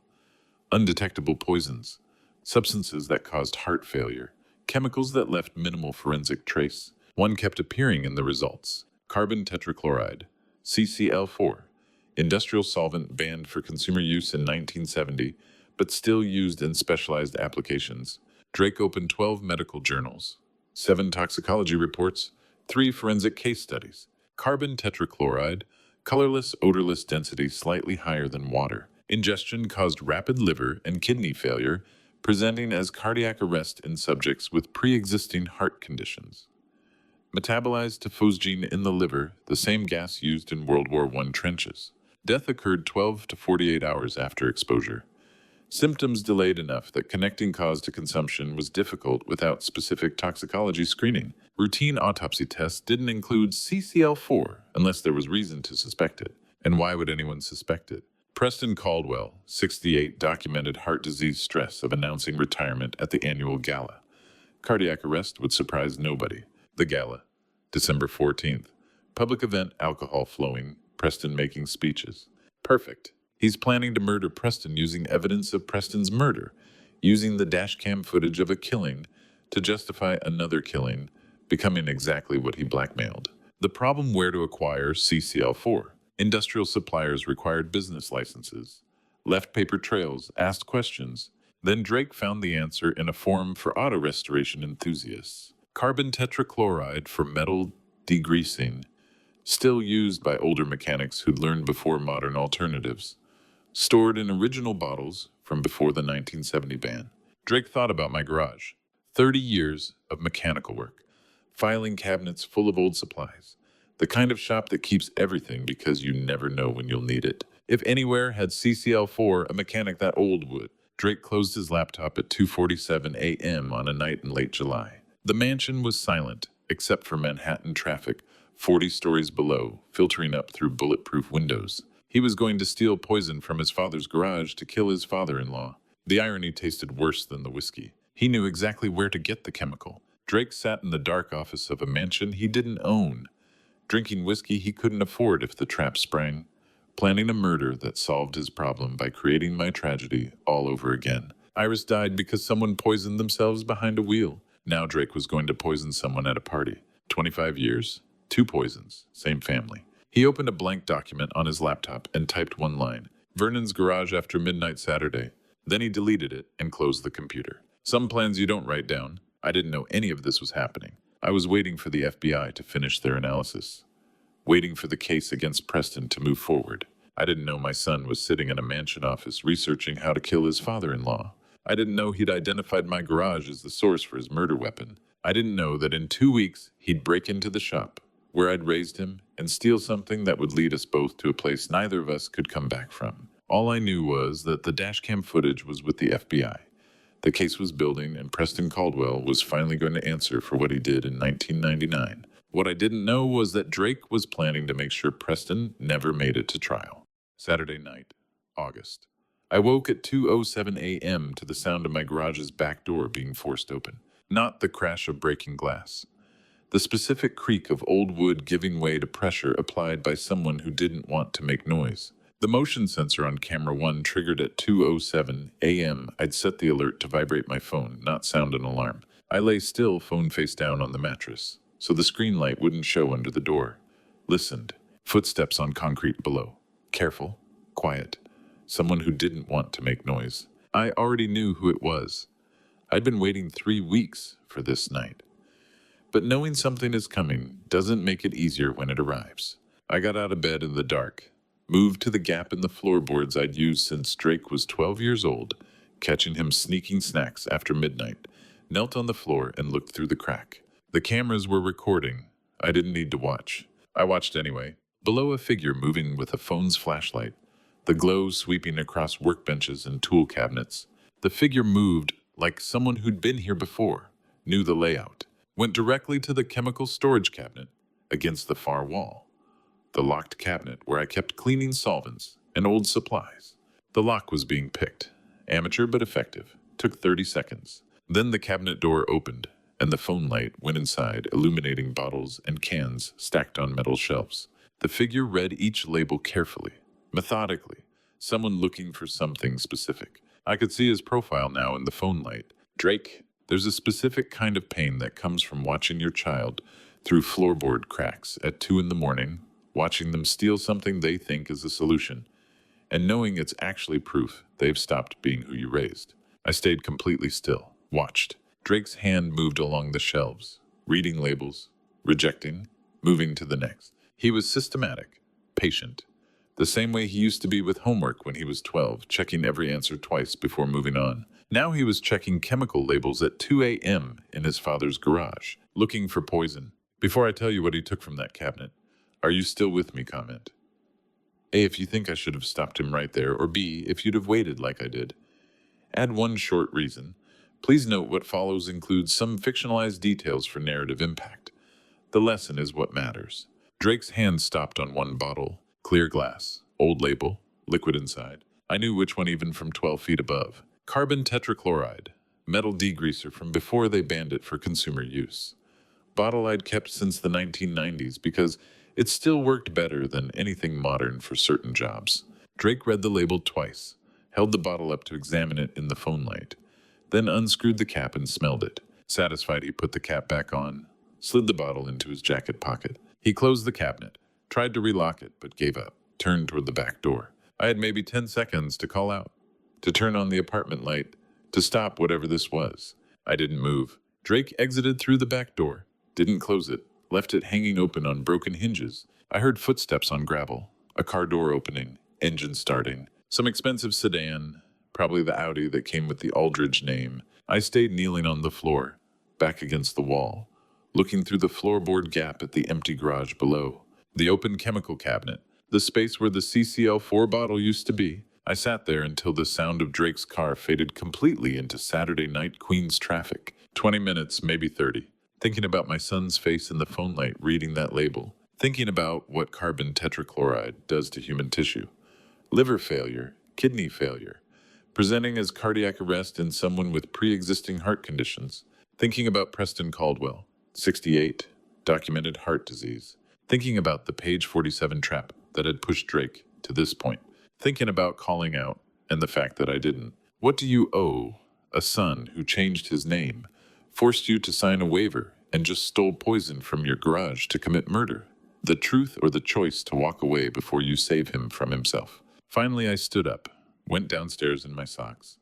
Undetectable poisons, substances that caused heart failure, chemicals that left minimal forensic trace. One kept appearing in the results. Carbon tetrachloride, CCl4, industrial solvent banned for consumer use in 1970, but still used in specialized applications. Drake opened 12 medical journals, 7 toxicology reports, 3 forensic case studies. Carbon tetrachloride, colorless, odorless, density slightly higher than water. Ingestion caused rapid liver and kidney failure, presenting as cardiac arrest in subjects with pre-existing heart conditions. Metabolized to phosgene in the liver, the same gas used in World War I trenches. Death occurred 12 to 48 hours after exposure. Symptoms delayed enough that connecting cause to consumption was difficult without specific toxicology screening. Routine autopsy tests didn't include CCl4 unless there was reason to suspect it. And why would anyone suspect it? Preston Caldwell, 68, documented heart disease stress of announcing retirement at the annual gala. Cardiac arrest would surprise nobody. The gala, December 14th. Public event, alcohol flowing, Preston making speeches. Perfect. He's planning to murder Preston using evidence of Preston's murder, using the dashcam footage of a killing to justify another killing, becoming exactly what he blackmailed. The problem: where to acquire CCL4. Industrial suppliers required business licenses, left paper trails, asked questions. Then Drake found the answer in a forum for auto restoration enthusiasts. Carbon tetrachloride for metal degreasing, still used by older mechanics who'd learned before modern alternatives. Stored in original bottles from before the 1970 ban. Drake thought about my garage. 30 years of mechanical work. Filing cabinets full of old supplies. The kind of shop that keeps everything because you never know when you'll need it. If anywhere had CCL4, a mechanic that old would. Drake closed his laptop at 2:47 a.m. on a night in late July. The mansion was silent, except for Manhattan traffic, 40 stories below, filtering up through bulletproof windows. He was going to steal poison from his father's garage to kill his father-in-law. The irony tasted worse than the whiskey. He knew exactly where to get the chemical. Drake sat in the dark office of a mansion he didn't own, drinking whiskey he couldn't afford if the trap sprang, planning a murder that solved his problem by creating my tragedy all over again. Iris died because someone poisoned themselves behind a wheel. Now Drake was going to poison someone at a party. 25 years, 2 poisons, same family. He opened a blank document on his laptop and typed one line: Vernon's garage after midnight Saturday. Then he deleted it and closed the computer. Some plans you don't write down. I didn't know any of this was happening. I was waiting for the FBI to finish their analysis, waiting for the case against Preston to move forward. I didn't know my son was sitting in a mansion office researching how to kill his father-in-law. I didn't know he'd identified my garage as the source for his murder weapon. I didn't know that in 2 weeks he'd break into the shop where I'd raised him and steal something that would lead us both to a place neither of us could come back from. All I knew was that the dashcam footage was with the FBI. The case was building, and Preston Caldwell was finally going to answer for what he did in 1999. What I didn't know was that Drake was planning to make sure Preston never made it to trial. Saturday night, August. I woke at 2:07 a.m. to the sound of my garage's back door being forced open. Not the crash of breaking glass. The specific creak of old wood giving way to pressure applied by someone who didn't want to make noise. The motion sensor on camera 1 triggered at 2:07 a.m. I'd set the alert to vibrate my phone, not sound an alarm. I lay still, phone face down on the mattress, so the screen light wouldn't show under the door. Listened. Footsteps on concrete below. Careful. Quiet. Someone who didn't want to make noise. I already knew who it was. I'd been waiting 3 weeks for this night. But knowing something is coming doesn't make it easier when it arrives. I got out of bed in the dark, moved to the gap in the floorboards I'd used since Drake was 12 years old, catching him sneaking snacks after midnight, knelt on the floor and looked through the crack. The cameras were recording. I didn't need to watch. I watched anyway. Below, a figure moving with a phone's flashlight, the glow sweeping across workbenches and tool cabinets. The figure moved like someone who'd been here before, knew the layout, went directly to the chemical storage cabinet against the far wall. The locked cabinet where I kept cleaning solvents and old supplies. The lock was being picked. Amateur but effective. Took 30 seconds. Then the cabinet door opened, and the phone light went inside, illuminating bottles and cans stacked on metal shelves. The figure read each label carefully, methodically, someone looking for something specific. I could see his profile now in the phone light. Drake, there's a specific kind of pain that comes from watching your child through floorboard cracks at 2 in the morning, watching them steal something they think is a solution, and knowing it's actually proof they've stopped being who you raised. I stayed completely still, watched. Drake's hand moved along the shelves, reading labels, rejecting, moving to the next. He was systematic, patient, the same way he used to be with homework when he was 12, checking every answer twice before moving on. Now he was checking chemical labels at 2 a.m. in his father's garage, looking for poison. Before I tell you what he took from that cabinet, are you still with me? Comment. A, if you think I should have stopped him right there, or B, if you'd have waited like I did. Add one short reason. Please note what follows includes some fictionalized details for narrative impact. The lesson is what matters. Drake's hand stopped on one bottle, clear glass, old label, liquid inside. I knew which one even from 12 feet above. Carbon tetrachloride, metal degreaser from before they banned it for consumer use. Bottle I'd kept since the 1990s because it still worked better than anything modern for certain jobs. Drake read the label twice, held the bottle up to examine it in the phone light, then unscrewed the cap and smelled it. Satisfied, he put the cap back on, slid the bottle into his jacket pocket. He closed the cabinet, tried to relock it, but gave up, turned toward the back door. I had maybe 10 seconds to call out, to turn on the apartment light, to stop whatever this was. I didn't move. Drake exited through the back door, didn't close it, left it hanging open on broken hinges. I heard footsteps on gravel, a car door opening, engine starting, some expensive sedan, probably the Audi that came with the Aldridge name. I stayed kneeling on the floor, back against the wall, looking through the floorboard gap at the empty garage below, the open chemical cabinet, the space where the CCL4 bottle used to be. I sat there until the sound of Drake's car faded completely into Saturday night Queens traffic. 20 minutes, maybe 30. Thinking about my son's face in the phone light reading that label. Thinking about what carbon tetrachloride does to human tissue. Liver failure, kidney failure, presenting as cardiac arrest in someone with pre-existing heart conditions. Thinking about Preston Caldwell, 68, documented heart disease. Thinking about the page 47 trap that had pushed Drake to this point. Thinking about calling out and the fact that I didn't. What do you owe a son who changed his name, forced you to sign a waiver, and just stole poison from your garage to commit murder? The truth or the choice to walk away before you save him from himself? Finally, I stood up, went downstairs in my socks,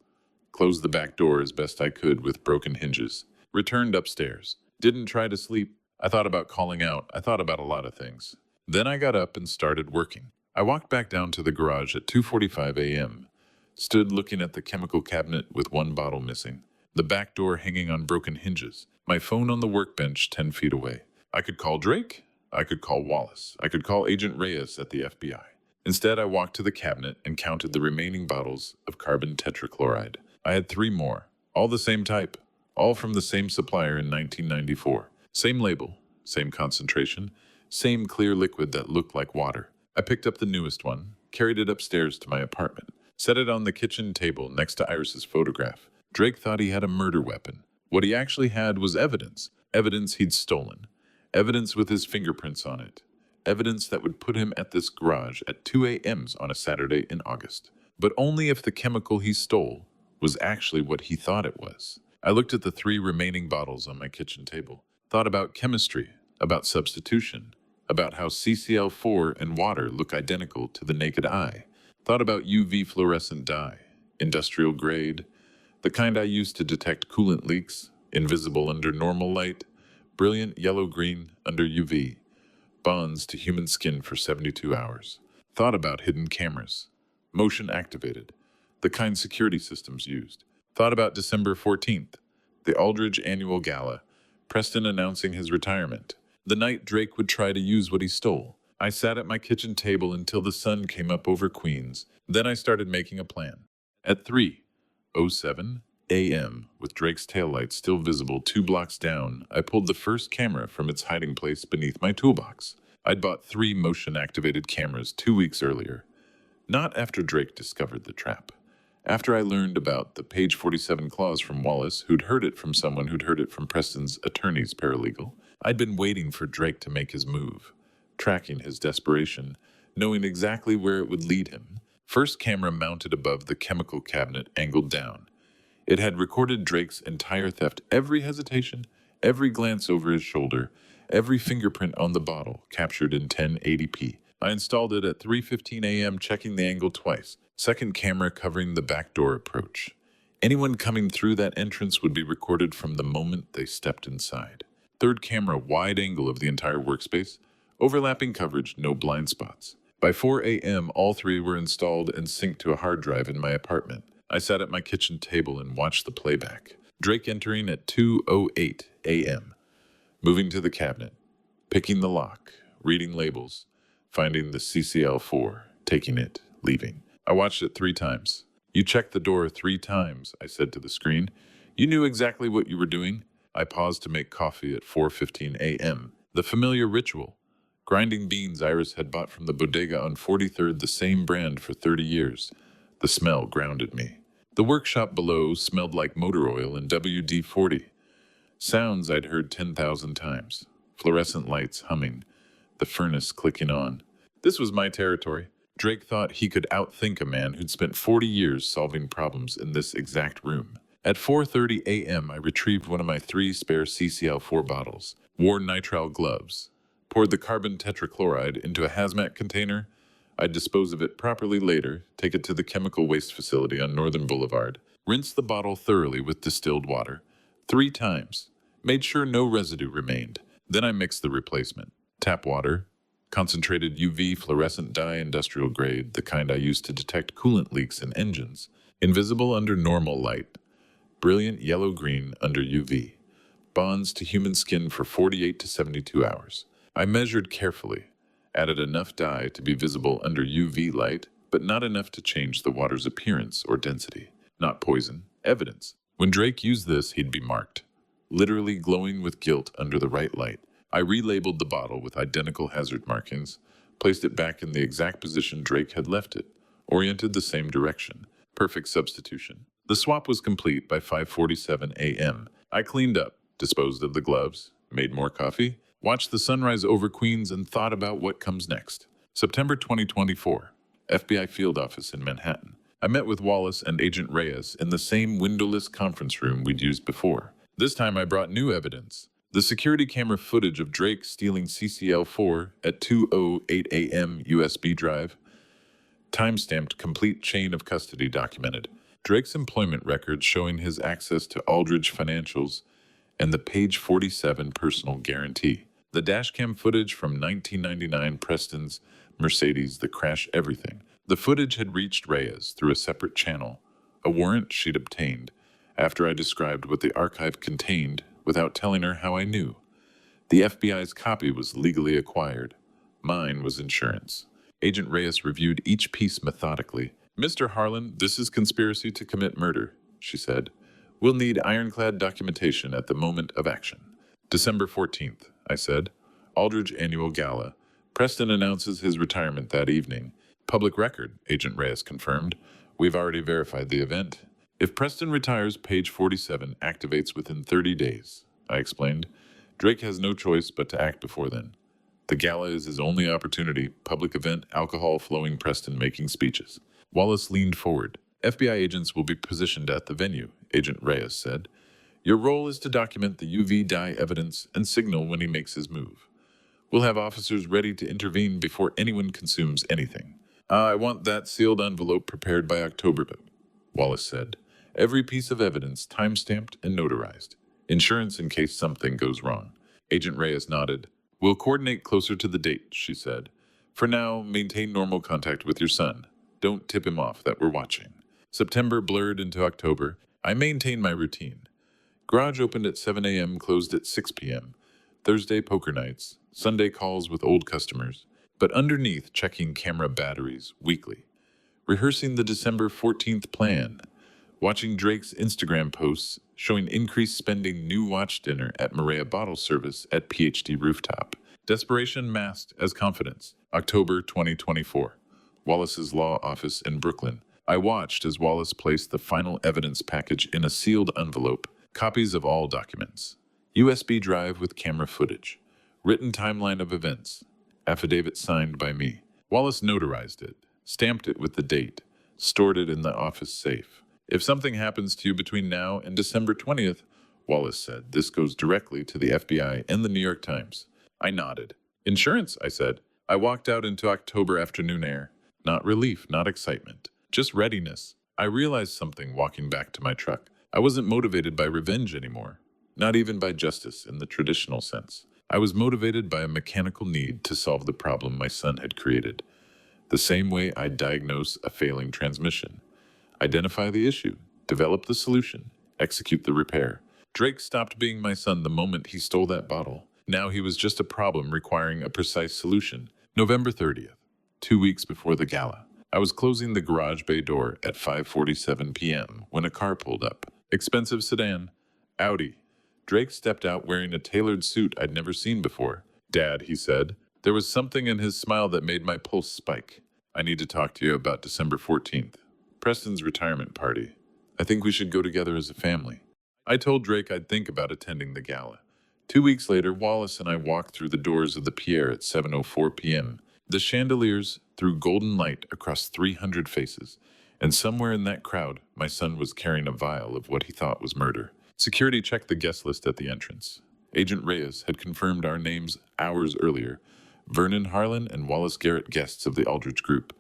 closed the back door as best I could with broken hinges, returned upstairs, didn't try to sleep. I thought about calling out. I thought about a lot of things. Then I got up and started working. I walked back down to the garage at 2:45 a.m., stood looking at the chemical cabinet with one bottle missing, the back door hanging on broken hinges, my phone on the workbench 10 feet away. I could call Drake. I could call Wallace. I could call Agent Reyes at the FBI. Instead, I walked to the cabinet and counted the remaining bottles of carbon tetrachloride. I had 3 more, all the same type, all from the same supplier in 1994. Same label, same concentration, same clear liquid that looked like water. I picked up the newest one, carried it upstairs to my apartment, set it on the kitchen table next to Iris's photograph. Drake thought he had a murder weapon. What he actually had was evidence. Evidence he'd stolen. Evidence with his fingerprints on it. Evidence that would put him at this garage at 2 a.m. on a Saturday in August. But only if the chemical he stole was actually what he thought it was. I looked at the 3 remaining bottles on my kitchen table, thought about chemistry, about substitution, about how CCl4 and water look identical to the naked eye, thought about UV fluorescent dye, industrial grade, the kind I use to detect coolant leaks, invisible under normal light, brilliant yellow-green under UV, bonds to human skin for 72 hours. Thought about hidden cameras, motion activated, the kind security systems used. Thought about December 14th, the Aldridge annual gala, Preston announcing his retirement, the night Drake would try to use what he stole. I sat at my kitchen table until the sun came up over Queens. Then I started making a plan. At 3:07 a.m., with Drake's taillight still visible 2 blocks down, I pulled the first camera from its hiding place beneath my toolbox. I'd bought 3 motion-activated cameras 2 weeks earlier. Not after Drake discovered the trap. After I learned about the page 47 clause from Wallace, who'd heard it from someone who'd heard it from Preston's attorney's paralegal. I'd been waiting for Drake to make his move, tracking his desperation, knowing exactly where it would lead him. First camera mounted above the chemical cabinet, angled down. It had recorded Drake's entire theft, every hesitation, every glance over his shoulder, every fingerprint on the bottle, captured in 1080p. I installed it at 3:15 a.m., checking the angle twice. Second camera covering the back door approach. Anyone coming through that entrance would be recorded from the moment they stepped inside. Third camera, wide angle of the entire workspace, overlapping coverage, no blind spots. By 4 a.m., all 3 were installed and synced to a hard drive in my apartment. I sat at my kitchen table and watched the playback. Drake entering at 2:08 a.m., moving to the cabinet, picking the lock, reading labels, finding the CCl4, taking it, leaving. I watched it 3 times. You checked the door 3 times, I said to the screen. You knew exactly what you were doing. I paused to make coffee at 4:15 a.m. The familiar ritual. Grinding beans Iris had bought from the bodega on 43rd, the same brand for 30 years. The smell grounded me. The workshop below smelled like motor oil and WD-40. Sounds I'd heard 10,000 times. Fluorescent lights humming, the furnace clicking on. This was my territory. Drake thought he could outthink a man who'd spent 40 years solving problems in this exact room. At 4:30 a.m., I retrieved one of my 3 spare CCl4 bottles, wore nitrile gloves, poured the carbon tetrachloride into a hazmat container. I'd dispose of it properly later, take it to the chemical waste facility on Northern Boulevard, rinse the bottle thoroughly with distilled water, 3 times, made sure no residue remained. Then I mixed the replacement. Tap water, concentrated UV fluorescent dye, industrial grade, the kind I use to detect coolant leaks in engines, invisible under normal light, brilliant yellow-green under UV, bonds to human skin for 48 to 72 hours. I measured carefully, added enough dye to be visible under UV light, but not enough to change the water's appearance or density. Not poison, evidence. When Drake used this, he'd be marked, literally glowing with guilt under the right light. I relabeled the bottle with identical hazard markings, placed it back in the exact position Drake had left it, oriented the same direction. Perfect substitution. The swap was complete by 5:47 a.m. I cleaned up, disposed of the gloves, made more coffee, watched the sunrise over Queens, and thought about what comes next. September 2024, FBI field office in Manhattan. I met with Wallace and Agent Reyes in the same windowless conference room we'd used before. This time I brought new evidence. The security camera footage of Drake stealing CCl4 at 2:08 a.m. USB drive. Timestamped complete chain of custody documented. Drake's employment record showing his access to Aldridge financials and the page 47 personal guarantee. The dashcam footage from 1999 Preston's Mercedes, the crash, everything. The footage had reached Reyes through a separate channel, a warrant she'd obtained, after I described what the archive contained without telling her how I knew. The FBI's copy was legally acquired. Mine was insurance. Agent Reyes reviewed each piece methodically. "Mr. Harlan, this is conspiracy to commit murder," she said. "We'll need ironclad documentation at the moment of action." December 14th, I said. Aldridge Annual Gala. Preston announces his retirement that evening. Public record, Agent Reyes confirmed. "We've already verified the event. If Preston retires, page 47 activates within 30 days, I explained. Drake has no choice but to act before then. The gala is his only opportunity, public event, alcohol flowing, Preston making speeches. Wallace leaned forward. "FBI agents will be positioned at the venue," Agent Reyes said. "Your role is to document the UV dye evidence and signal when he makes his move. We'll have officers ready to intervene before anyone consumes anything." "I want that sealed envelope prepared by October," Wallace said. "Every piece of evidence time-stamped and notarized. Insurance in case something goes wrong." Agent Reyes nodded. "We'll coordinate closer to the date," she said. "For now, maintain normal contact with your son. Don't tip him off that we're watching." September blurred into October. I maintained my routine. Garage opened at 7 a.m., closed at 6 p.m. Thursday poker nights, Sunday calls with old customers, but underneath checking camera batteries weekly. Rehearsing the December 14th plan. Watching Drake's Instagram posts showing increased spending, new watch dinner at Maria bottle service at PhD rooftop. Desperation masked as confidence. October 2024. Wallace's law office in Brooklyn. I watched as Wallace placed the final evidence package in a sealed envelope, copies of all documents. USB drive with camera footage. Written timeline of events. Affidavit signed by me. Wallace notarized it, stamped it with the date, stored it in the office safe. "If something happens to you between now and December 20th, Wallace said, "this goes directly to the FBI and the New York Times." I nodded. "Insurance," I said. I walked out into October afternoon air. Not relief, not excitement, just readiness. I realized something walking back to my truck. I wasn't motivated by revenge anymore, not even by justice in the traditional sense. I was motivated by a mechanical need to solve the problem my son had created. The same way I diagnose a failing transmission. Identify the issue, develop the solution, execute the repair. Drake stopped being my son the moment he stole that bottle. Now he was just a problem requiring a precise solution. November 30th, 2 weeks before the gala. I was closing the garage bay door at 5:47 p.m. when a car pulled up. Expensive sedan. Audi. Drake stepped out wearing a tailored suit I'd never seen before. "Dad," he said. There was something in his smile that made my pulse spike. "I need to talk to you about December 14th. Preston's retirement party. I think we should go together as a family." I told Drake I'd think about attending the gala. 2 weeks later, Wallace and I walked through the doors of the Pierre at 7:04 p.m. The chandeliers threw golden light across 300 faces, and somewhere in that crowd, my son was carrying a vial of what he thought was murder. Security checked the guest list at the entrance. Agent Reyes had confirmed our names hours earlier. Vernon Harlan and Wallace Garrett, guests of the Aldrich Group.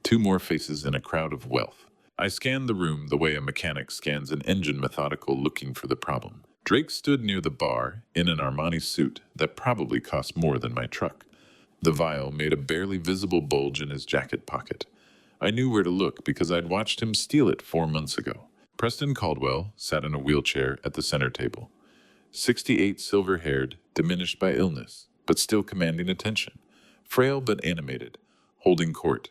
2 more faces in a crowd of wealth. I scanned the room the way a mechanic scans an engine, methodical, looking for the problem. Drake stood near the bar in an Armani suit that probably cost more than my truck. The vial made a barely visible bulge in his jacket pocket. I knew where to look because I'd watched him steal it 4 months ago. Preston Caldwell sat in a wheelchair at the center table. 68, silver-haired, diminished by illness, but still commanding attention. Frail but animated, holding court.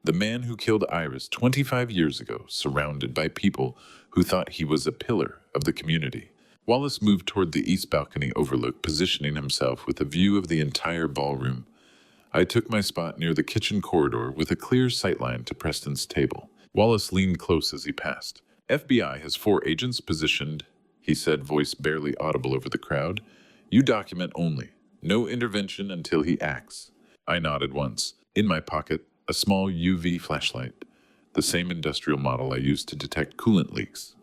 The man who killed Iris 25 years ago, surrounded by people who thought he was a pillar of the community. Wallace moved toward the east balcony overlook, positioning himself with a view of the entire ballroom. I took my spot near the kitchen corridor with a clear sightline to Preston's table. Wallace leaned close as he passed. FBI has 4 agents positioned, he said, voice barely audible over the crowd. You document only. No intervention until he acts. I nodded once. In my pocket, a small UV flashlight, the same industrial model I used to detect coolant leaks.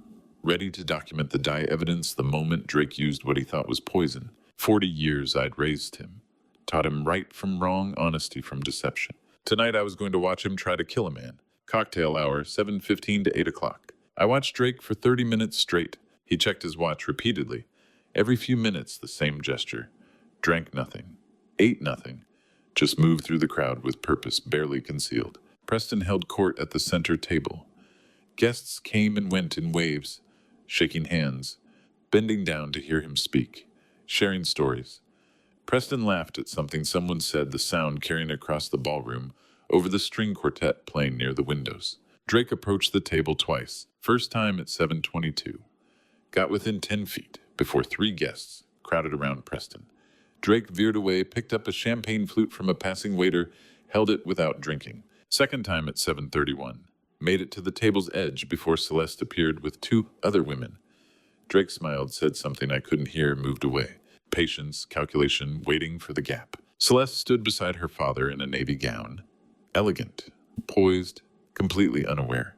Ready to document the dye evidence the moment Drake used what he thought was poison. 40 years I'd raised him. Taught him right from wrong, honesty from deception. Tonight I was going to watch him try to kill a man. Cocktail hour, 7:15 to 8 o'clock. I watched Drake for 30 minutes straight. He checked his watch repeatedly. Every few minutes, the same gesture. Drank nothing. Ate nothing. Just moved through the crowd with purpose barely concealed. Preston held court at the center table. Guests came and went in waves, shaking hands, bending down to hear him speak, sharing stories. Preston laughed at something someone said, the sound carrying across the ballroom over the string quartet playing near the windows. Drake approached the table twice, first time at 7:22. Got within 10 feet before 3 guests crowded around Preston. Drake veered away, picked up a champagne flute from a passing waiter, held it without drinking. Second time at 7:31. Made it to the table's edge before Celeste appeared with 2 other women. Drake smiled, said something I couldn't hear, moved away. Patience, calculation, waiting for the gap. Celeste stood beside her father in a navy gown. Elegant, poised, completely unaware.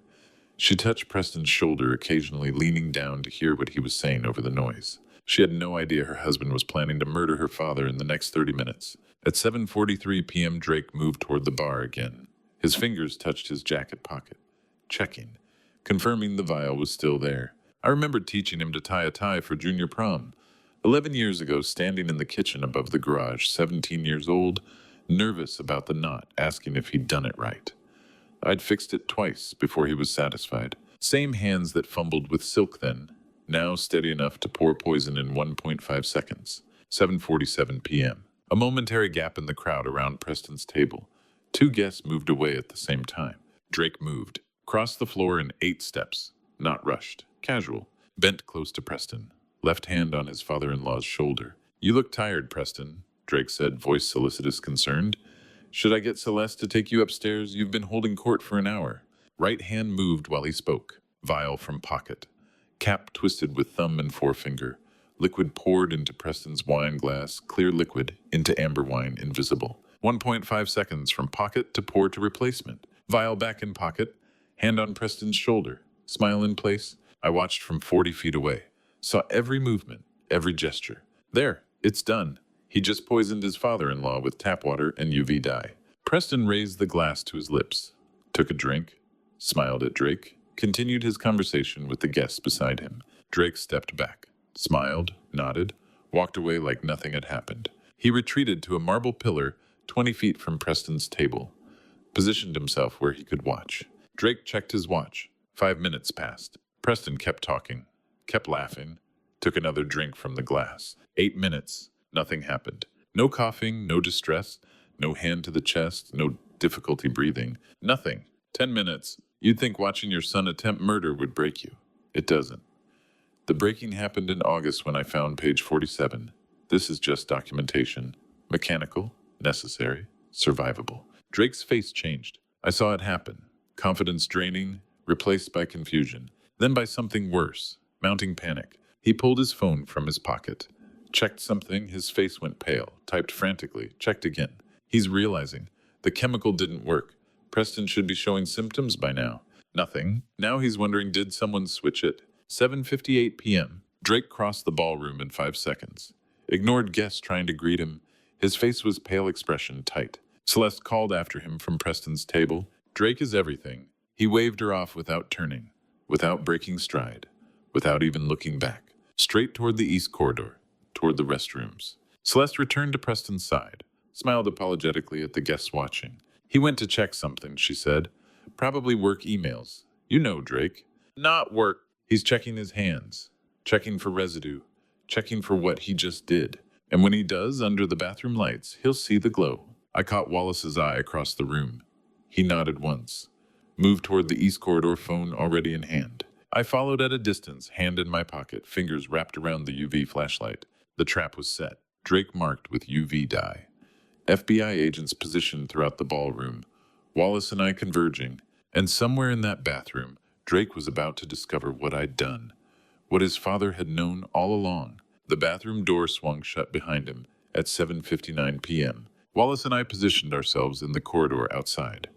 She touched Preston's shoulder, occasionally leaning down to hear what he was saying over the noise. She had no idea her husband was planning to murder her father in the next 30 minutes. At 7:43 p.m., Drake moved toward the bar again. His fingers touched his jacket pocket. Checking, confirming the vial was still there. I remembered teaching him to tie a tie for junior prom. 11 years ago, standing in the kitchen above the garage, 17 years old, nervous about the knot, asking if he'd done it right. I'd fixed it twice before he was satisfied. Same hands that fumbled with silk then, now steady enough to pour poison in 1.5 seconds. 7:47 p.m. A momentary gap in the crowd around Preston's table. 2 guests moved away at the same time. Drake moved, crossed the floor in 8 steps, not rushed, casual, bent close to Preston, left hand on his father-in-law's shoulder. You look tired, Preston, Drake said, voice solicitous, concerned. Should I get Celeste to take you upstairs? You've been holding court for an hour. Right hand moved while he spoke. Vial from pocket. Cap twisted with thumb and forefinger. Liquid poured into Preston's wine glass, clear liquid, into amber wine, invisible. 1.5 seconds from pocket to pour to replacement. Vial back in pocket, hand on Preston's shoulder, smile in place. I watched from 40 feet away. Saw every movement, every gesture. There, it's done. He just poisoned his father-in-law with tap water and UV dye. Preston raised the glass to his lips, took a drink, smiled at Drake, continued his conversation with the guests beside him. Drake stepped back, smiled, nodded, walked away like nothing had happened. He retreated to a marble pillar 20 feet from Preston's table, positioned himself where he could watch. Drake checked his watch. 5 minutes passed. Preston kept talking, kept laughing, took another drink from the glass. 8 minutes. Nothing happened. No coughing, no distress, no hand to the chest, no difficulty breathing. Nothing. 10 minutes. You'd think watching your son attempt murder would break you. It doesn't. The breaking happened in August when I found page 47. This is just documentation. Mechanical, necessary, survivable. Drake's face changed. I saw it happen. Confidence draining, replaced by confusion. Then by something worse. Mounting panic. He pulled his phone from his pocket, checked something, his face went pale, typed frantically, checked again. He's realizing the chemical didn't work. Preston should be showing symptoms by now. Nothing. Now he's wondering, did someone switch it? 7:58 p.m. Drake crossed the ballroom in 5 seconds. Ignored guests trying to greet him. His face was pale, expression tight. Celeste called after him from Preston's table. Drake is everything. He waved her off without turning, without breaking stride, without even looking back. Straight toward the east corridor, toward the restrooms. Celeste returned to Preston's side, smiled apologetically at the guests watching. He went to check something, she said. Probably work emails. You know, Drake. Not work. He's checking his hands, checking for residue, checking for what he just did. And when he does, under the bathroom lights, he'll see the glow. I caught Wallace's eye across the room. He nodded once, moved toward the east corridor, phone already in hand. I followed at a distance, hand in my pocket, fingers wrapped around the UV flashlight. The trap was set. Drake marked with UV dye. FBI agents positioned throughout the ballroom, Wallace and I converging, and somewhere in that bathroom, Drake was about to discover what I'd done, what his father had known all along. The bathroom door swung shut behind him at 7:59 p.m. Wallace and I positioned ourselves in the corridor outside.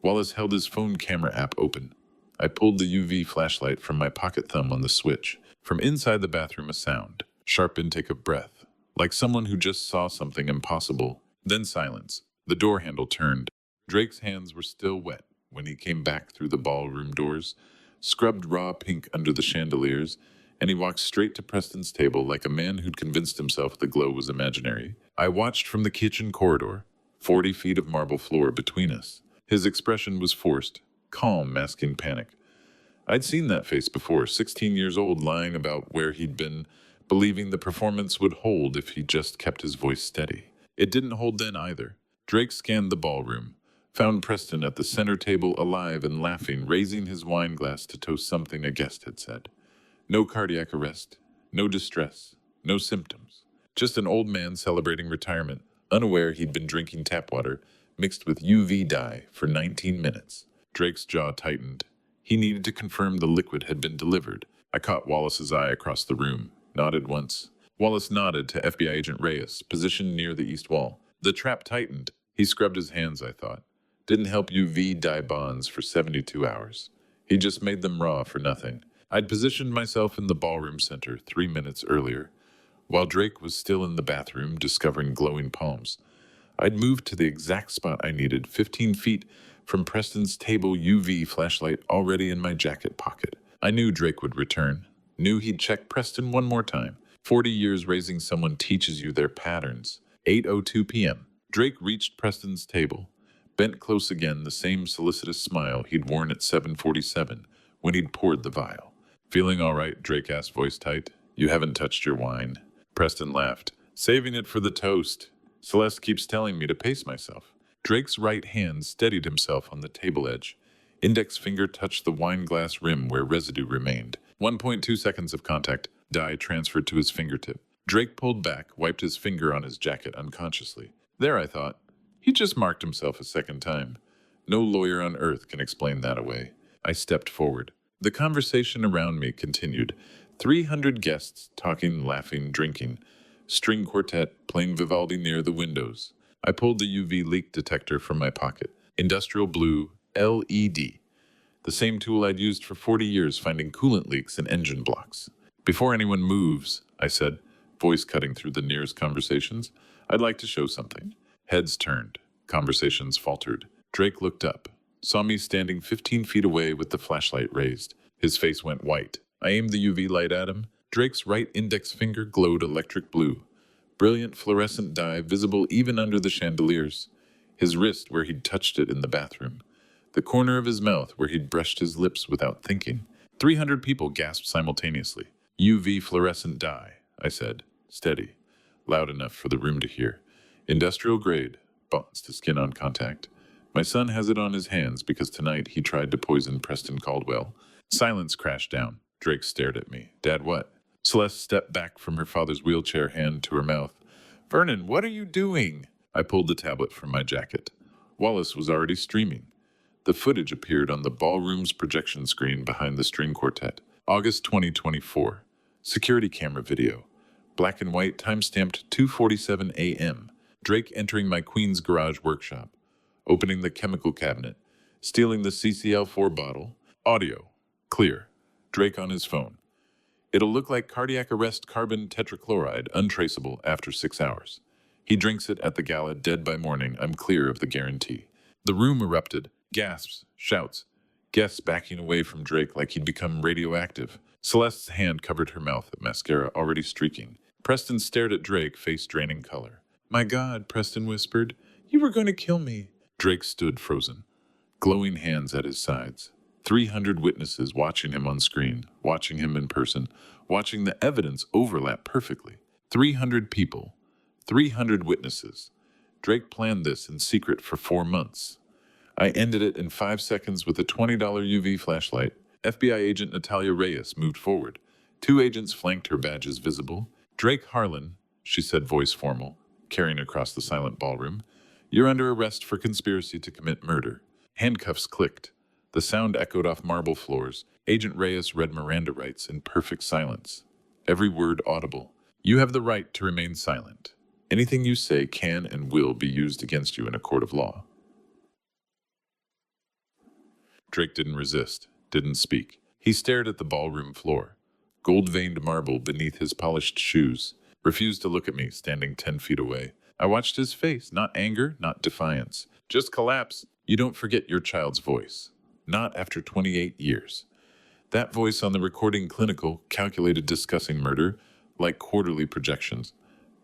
Wallace held his phone camera app open. I pulled the UV flashlight from my pocket thumb on the switch. From inside the bathroom, a sound, sharp intake of breath, like someone who just saw something impossible. Then silence. The door handle turned. Drake's hands were still wet when he came back through the ballroom doors, scrubbed raw pink under the chandeliers, and he walked straight to Preston's table like a man who'd convinced himself the glow was imaginary. I watched from the kitchen corridor, 40 feet of marble floor between us. His expression was forced, calm, masking panic. I'd seen that face before, 16 years old, lying about where he'd been, believing the performance would hold if he just kept his voice steady. It didn't hold then either. Drake scanned the ballroom, found Preston at the center table, alive and laughing, raising his wine glass to toast something a guest had said. No cardiac arrest, no distress, no symptoms. Just an old man celebrating retirement, unaware he'd been drinking tap water mixed with UV dye for 19 minutes. Drake's jaw tightened. He needed to confirm the liquid had been delivered. I caught Wallace's eye across the room, nodded once. Wallace nodded to FBI agent Reyes, positioned near the east wall. The trap tightened. He scrubbed his hands, I thought. Didn't help UV dye bonds for 72 hours. He just made them raw for nothing. I'd positioned myself in the ballroom center 3 minutes earlier, while Drake was still in the bathroom discovering glowing palms. I'd moved to the exact spot I needed, 15 feet from Preston's table, UV flashlight already in my jacket pocket. I knew Drake would return, knew he'd check Preston one more time. 40 years raising someone teaches you their patterns. 8:02 p.m. Drake reached Preston's table, bent close again, the same solicitous smile he'd worn at 7:47 when he'd poured the vial. Feeling all right? Drake asked, voice tight. You haven't touched your wine. Preston laughed. Saving it for the toast. Celeste keeps telling me to pace myself. Drake's right hand steadied himself on the table edge. Index finger touched the wine glass rim where residue remained. 1.2 seconds of contact. Dye transferred to his fingertip. Drake pulled back, wiped his finger on his jacket unconsciously. There, I thought. He just marked himself a second time. No lawyer on earth can explain that away. I stepped forward. The conversation around me continued. 300 guests, talking, laughing, drinking. String quartet, playing Vivaldi near the windows. I pulled the UV leak detector from my pocket. Industrial blue, LED. The same tool I'd used for 40 years finding coolant leaks in engine blocks. Before anyone moves, I said, voice cutting through the nearest conversations, I'd like to show something. Heads turned. Conversations faltered. Drake looked up, saw me standing 15 feet away with the flashlight raised. His face went white. I aimed the UV light at him. Drake's right index finger glowed electric blue. Brilliant fluorescent dye visible even under the chandeliers. His wrist where he'd touched it in the bathroom. The corner of his mouth where he'd brushed his lips without thinking. 300 people gasped simultaneously. UV fluorescent dye, I said, steady, loud enough for the room to hear. Industrial grade, bonds to skin on contact. My son has it on his hands because tonight he tried to poison Preston Caldwell. Silence crashed down. Drake stared at me. Dad, what? Celeste stepped back from her father's wheelchair, hand to her mouth. Vernon, what are you doing? I pulled the tablet from my jacket. Wallace was already streaming. The footage appeared on the ballroom's projection screen behind the string quartet. August 2024. Security camera video. Black and white, time-stamped 2:47 a.m. Drake entering my queen's garage workshop, opening the chemical cabinet, stealing the CCL4 bottle. Audio. Clear. Drake on his phone. It'll look like cardiac arrest, carbon tetrachloride, untraceable after 6 hours. He drinks it at the gala, dead by morning. I'm clear of the guarantee. The room erupted. Gasps, shouts. Guests backing away from Drake like he'd become radioactive. Celeste's hand covered her mouth, mascara already streaking. Preston stared at Drake, face draining color. My God, Preston whispered. You were going to kill me. Drake stood frozen, glowing hands at his sides. 300 witnesses watching him on screen, watching him in person, watching the evidence overlap perfectly. 300 people, 300 witnesses. Drake planned this in secret for 4 months. I ended it in 5 seconds with a $20 UV flashlight. FBI agent Natalia Reyes moved forward. 2 agents flanked her, badges visible. Drake Harlan, she said, voice formal, carrying across the silent ballroom. You're under arrest for conspiracy to commit murder. Handcuffs clicked. The sound echoed off marble floors. Agent Reyes read Miranda rights in perfect silence. Every word audible. You have the right to remain silent. Anything you say can and will be used against you in a court of law. Drake didn't resist, didn't speak. He stared at the ballroom floor. Gold-veined marble beneath his polished shoes. Refused to look at me, standing 10 feet away. I watched his face, not anger, not defiance. Just collapse. You don't forget your child's voice. Not after 28 years. That voice on the recording, clinical, calculated, discussing murder, like quarterly projections.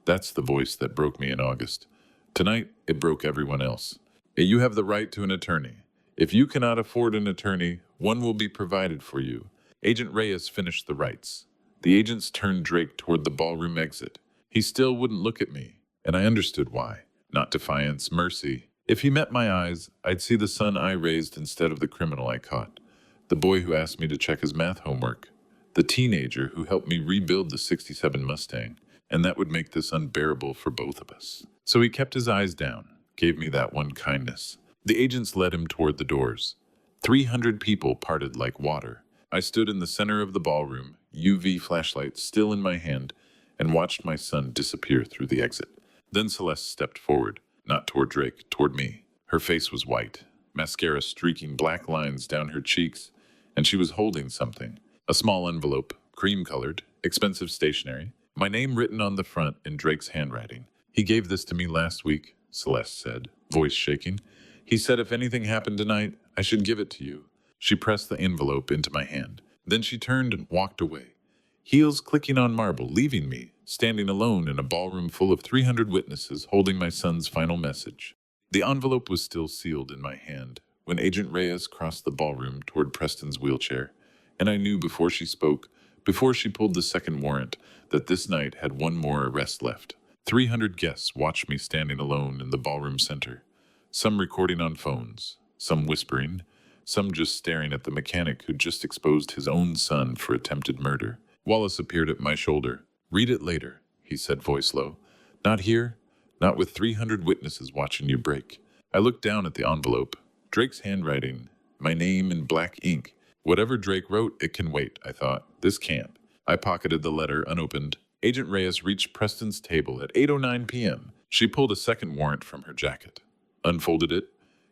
That's the voice that broke me in August. Tonight, it broke everyone else. You have the right to an attorney. If you cannot afford an attorney, one will be provided for you. Agent Reyes finished the rites. The agents turned Drake toward the ballroom exit. He still wouldn't look at me, and I understood why. Not defiance, mercy. If he met my eyes, I'd see the son I raised instead of the criminal I caught. The boy who asked me to check his math homework. The teenager who helped me rebuild the '67 Mustang. And that would make this unbearable for both of us. So he kept his eyes down, gave me that one kindness. The agents led him toward the doors. 300 people parted like water. I stood in the center of the ballroom, UV flashlight still in my hand, and watched my son disappear through the exit. Then Celeste stepped forward, not toward Drake, toward me. Her face was white, mascara streaking black lines down her cheeks, and she was holding something. A small envelope, cream-colored, expensive stationery. My name written on the front in Drake's handwriting. He gave this to me last week, Celeste said, voice shaking. He said if anything happened tonight, I should give it to you. She pressed the envelope into my hand. Then she turned and walked away, heels clicking on marble, leaving me, standing alone in a ballroom full of 300 witnesses holding my son's final message. The envelope was still sealed in my hand when Agent Reyes crossed the ballroom toward Preston's wheelchair, and I knew before she spoke, before she pulled the second warrant, that this night had one more arrest left. 300 guests watched me standing alone in the ballroom center, some recording on phones, some whispering, some just staring at the mechanic who just exposed his own son for attempted murder. Wallace appeared at my shoulder. Read it later, he said, voice low. Not here, not with 300 witnesses watching you break. I looked down at the envelope. Drake's handwriting, my name in black ink. Whatever Drake wrote, it can wait, I thought. This can't. I pocketed the letter, unopened. Agent Reyes reached Preston's table at 8:09 p.m. She pulled a second warrant from her jacket, unfolded it,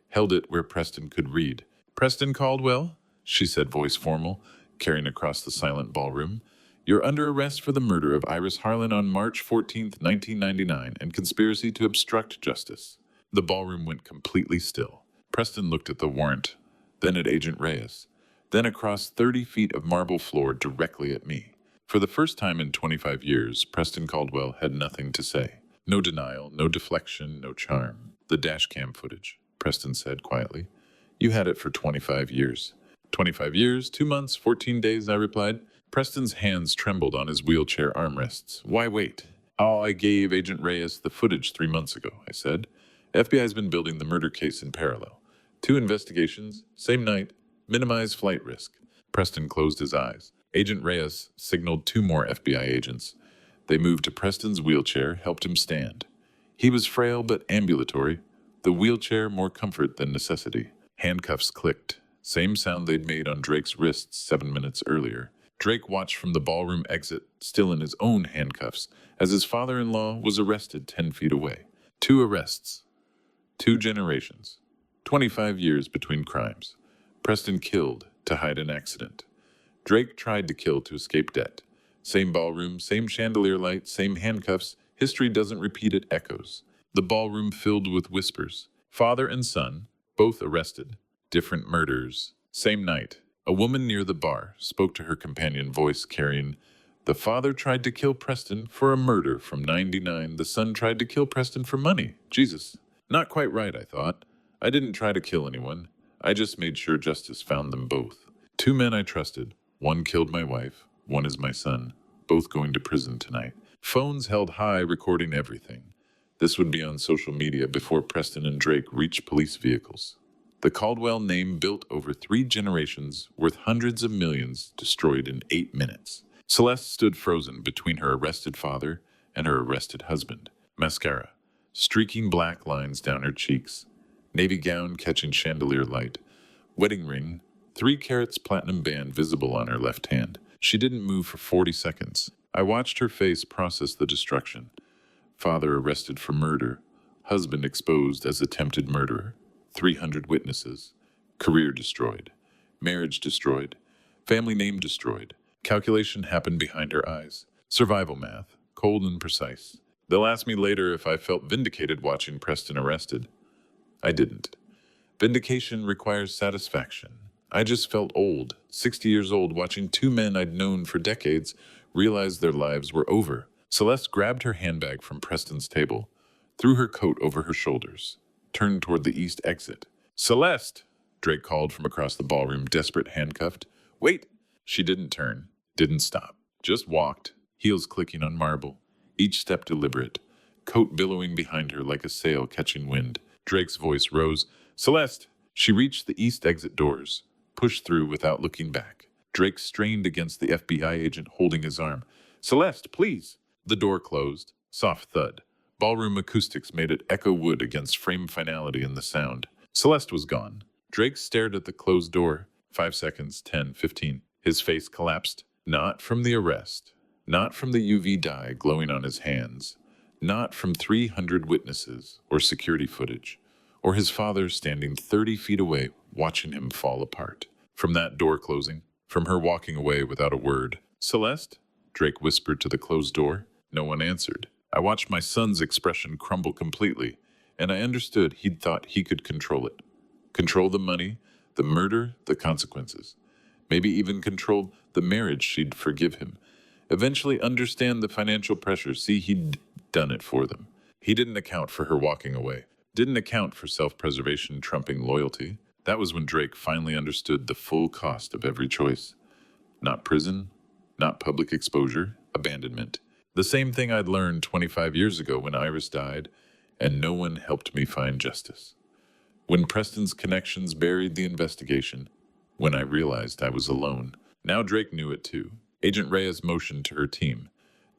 held it where Preston could read. Preston Caldwell, she said, voice formal, carrying across the silent ballroom. You're under arrest for the murder of Iris Harlan on March 14th, 1999, and conspiracy to obstruct justice. The ballroom went completely still. Preston looked at the warrant, then at Agent Reyes, then across 30 feet of marble floor directly at me. For the first time in 25 years, Preston Caldwell had nothing to say. No denial, no deflection, no charm. The dash cam footage, Preston said quietly. You had it for 25 years. 25 years, 2 months, 14 days, I replied. Preston's hands trembled on his wheelchair armrests. Why wait? Oh, I gave Agent Reyes the footage 3 months ago, I said. FBI's been building the murder case in parallel. 2 investigations, same night, minimize flight risk. Preston closed his eyes. Agent Reyes signaled 2 more FBI agents. They moved to Preston's wheelchair, helped him stand. He was frail but ambulatory, the wheelchair more comfort than necessity. Handcuffs clicked, same sound they'd made on Drake's wrists 7 minutes earlier. Drake watched from the ballroom exit, still in his own handcuffs, as his father-in-law was arrested 10 feet away. 2 arrests, 2 generations, 25 years between crimes. Preston killed to hide an accident. Drake tried to kill to escape debt. Same ballroom, same chandelier light, same handcuffs. History doesn't repeat, it echoes. The ballroom filled with whispers. Father and son, both arrested. Different murders. Same night. A woman near the bar spoke to her companion, voice carrying, "The father tried to kill Preston for a murder from '99. The son tried to kill Preston for money." Jesus. Not quite right, I thought. I didn't try to kill anyone. I just made sure justice found them both. 2 men I trusted. One killed my wife. One is my son. Both going to prison tonight. Phones held high, recording everything. This would be on social media before Preston and Drake reached police vehicles. The Caldwell name built over 3 generations, worth hundreds of millions, destroyed in 8 minutes. Celeste stood frozen between her arrested father and her arrested husband. Mascara, streaking black lines down her cheeks. Navy gown catching chandelier light. Wedding ring, 3 carats platinum band visible on her left hand. She didn't move for 40 seconds. I watched her face process the destruction. Father arrested for murder. Husband exposed as attempted murderer. 300 witnesses. Career destroyed. Marriage destroyed. Family name destroyed. Calculation happened behind her eyes. Survival math. Cold and precise. They'll ask me later if I felt vindicated watching Preston arrested. I didn't. Vindication requires satisfaction. I just felt old, 60 years old, watching 2 men I'd known for decades realize their lives were over. Celeste grabbed her handbag from Preston's table, threw her coat over her shoulders, turned toward the east exit. "Celeste!" Drake called from across the ballroom, desperate, handcuffed. "Wait!" She didn't turn, didn't stop, just walked, heels clicking on marble, each step deliberate, coat billowing behind her like a sail catching wind. Drake's voice rose. "Celeste!" She reached the east exit doors, pushed through without looking back. Drake strained against the FBI agent holding his arm. "Celeste, please!" The door closed. Soft thud. Ballroom acoustics made it echo wood against frame finality in the sound. Celeste was gone. Drake stared at the closed door. 5 seconds, 10, 15. His face collapsed. Not from the arrest. Not from the UV dye glowing on his hands. Not from 300 witnesses or security footage. Or his father standing 30 feet away watching him fall apart. From that door closing. From her walking away without a word. "Celeste?" Drake whispered to the closed door. No one answered. I watched my son's expression crumble completely, and I understood he'd thought he could control it. Control the money, the murder, the consequences. Maybe even control the marriage she'd forgive him. Eventually understand the financial pressure, see he'd done it for them. He didn't account for her walking away. Didn't account for self-preservation trumping loyalty. That was when Drake finally understood the full cost of every choice. Not prison, not public exposure, abandonment. The same thing I'd learned 25 years ago when Iris died, and no one helped me find justice. When Preston's connections buried the investigation, when I realized I was alone. Now Drake knew it too. Agent Reyes motioned to her team.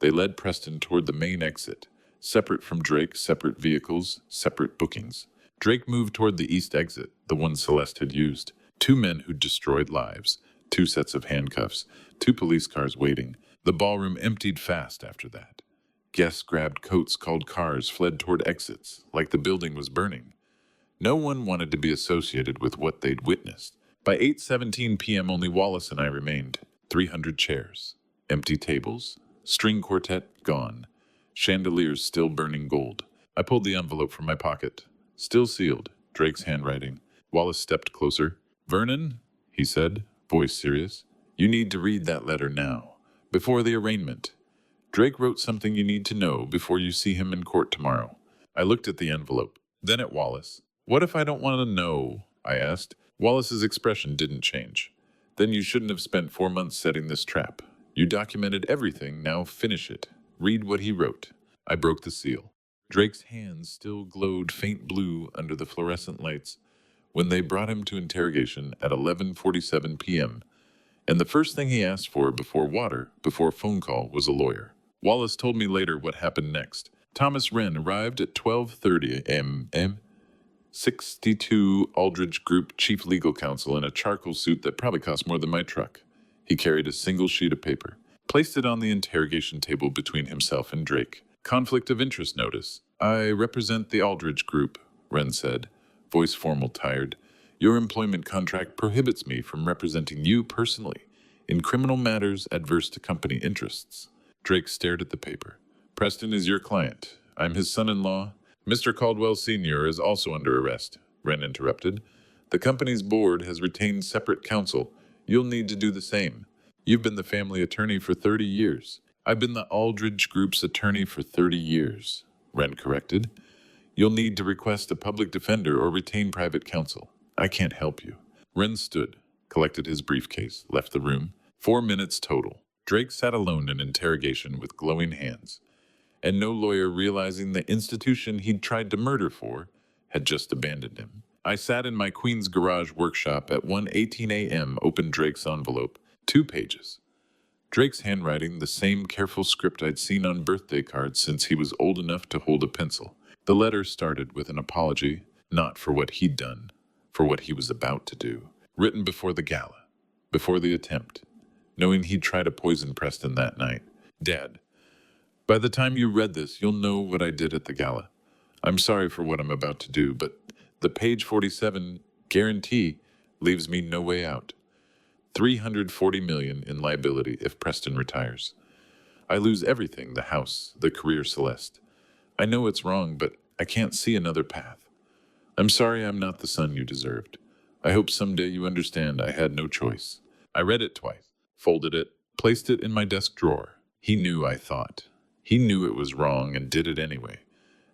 They led Preston toward the main exit. Separate from Drake, separate vehicles, separate bookings. Drake moved toward the east exit, the one Celeste had used. 2 men who'd destroyed lives. 2 sets of handcuffs. 2 police cars waiting. The ballroom emptied fast after that. Guests grabbed coats, called cars, fled toward exits, like the building was burning. No one wanted to be associated with what they'd witnessed. By 8:17 p.m. only Wallace and I remained. 300 chairs. Empty tables. String quartet gone. Chandeliers still burning gold. I pulled the envelope from my pocket. Still sealed. Drake's handwriting. Wallace stepped closer. "Vernon," he said, voice serious, "you need to read that letter now. Before the arraignment. Drake wrote something you need to know before you see him in court tomorrow." I looked at the envelope, then at Wallace. "What if I don't want to know?" I asked. Wallace's expression didn't change. "Then you shouldn't have spent 4 months setting this trap. You documented everything, now finish it. Read what he wrote." I broke the seal. Drake's hands still glowed faint blue under the fluorescent lights when they brought him to interrogation at 11:47 p.m. And the first thing he asked for before water, before phone call, was a lawyer. Wallace told me later what happened next. Thomas Wren arrived at 12:30 a.m. 62 Aldridge Group chief legal counsel in a charcoal suit that probably cost more than my truck. He carried a single sheet of paper, placed it on the interrogation table between himself and Drake. Conflict of interest notice. I represent the Aldridge Group, Wren said, voice formal, tired. Your employment contract prohibits me from representing you personally in criminal matters adverse to company interests. Drake stared at the paper. Preston is your client. I'm his son-in-law. Mr. Caldwell Sr. is also under arrest, Wren interrupted. The company's board has retained separate counsel. You'll need to do the same. You've been the family attorney for 30 years. I've been the Aldridge Group's attorney for 30 years, Wren corrected. You'll need to request a public defender or retain private counsel. I can't help you. Wren stood, collected his briefcase, left the room. 4 minutes total. Drake sat alone in interrogation with glowing hands, and no lawyer, realizing the institution he'd tried to murder for had just abandoned him. I sat in my Queens garage workshop at 1:18 a.m., opened Drake's envelope. 2 pages. Drake's handwriting, the same careful script I'd seen on birthday cards since he was old enough to hold a pencil. The letter started with an apology, not for what he'd done, for what he was about to do. Written before the gala, before the attempt, knowing he'd try to poison Preston that night. Dad, by the time you read this, you'll know what I did at the gala. I'm sorry for what I'm about to do, but the page 47 guarantee leaves me no way out. $340 million in liability if Preston retires. I lose everything, the house, the career, Celeste. I know it's wrong, but I can't see another path. I'm sorry I'm not the son you deserved. I hope someday you understand I had no choice. I read it twice, folded it, placed it in my desk drawer. He knew, I thought. He knew it was wrong and did it anyway.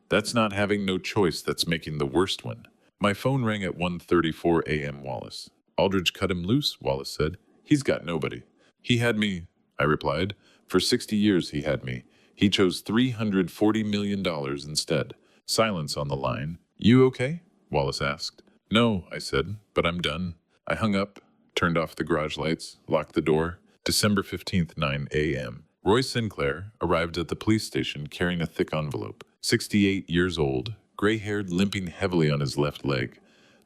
That's not having no choice, that's making the worst one. My phone rang at 1:34 a.m. Wallace. Aldridge cut him loose, Wallace said. He's got nobody. He had me, I replied. For 60 years he had me. He chose $340 million instead. Silence on the line. You okay? Wallace asked. No, I said, but I'm done. I hung up, turned off the garage lights, locked the door. December 15th, 9 a.m. Roy Sinclair arrived at the police station carrying a thick envelope. 68 years old, gray-haired, limping heavily on his left leg.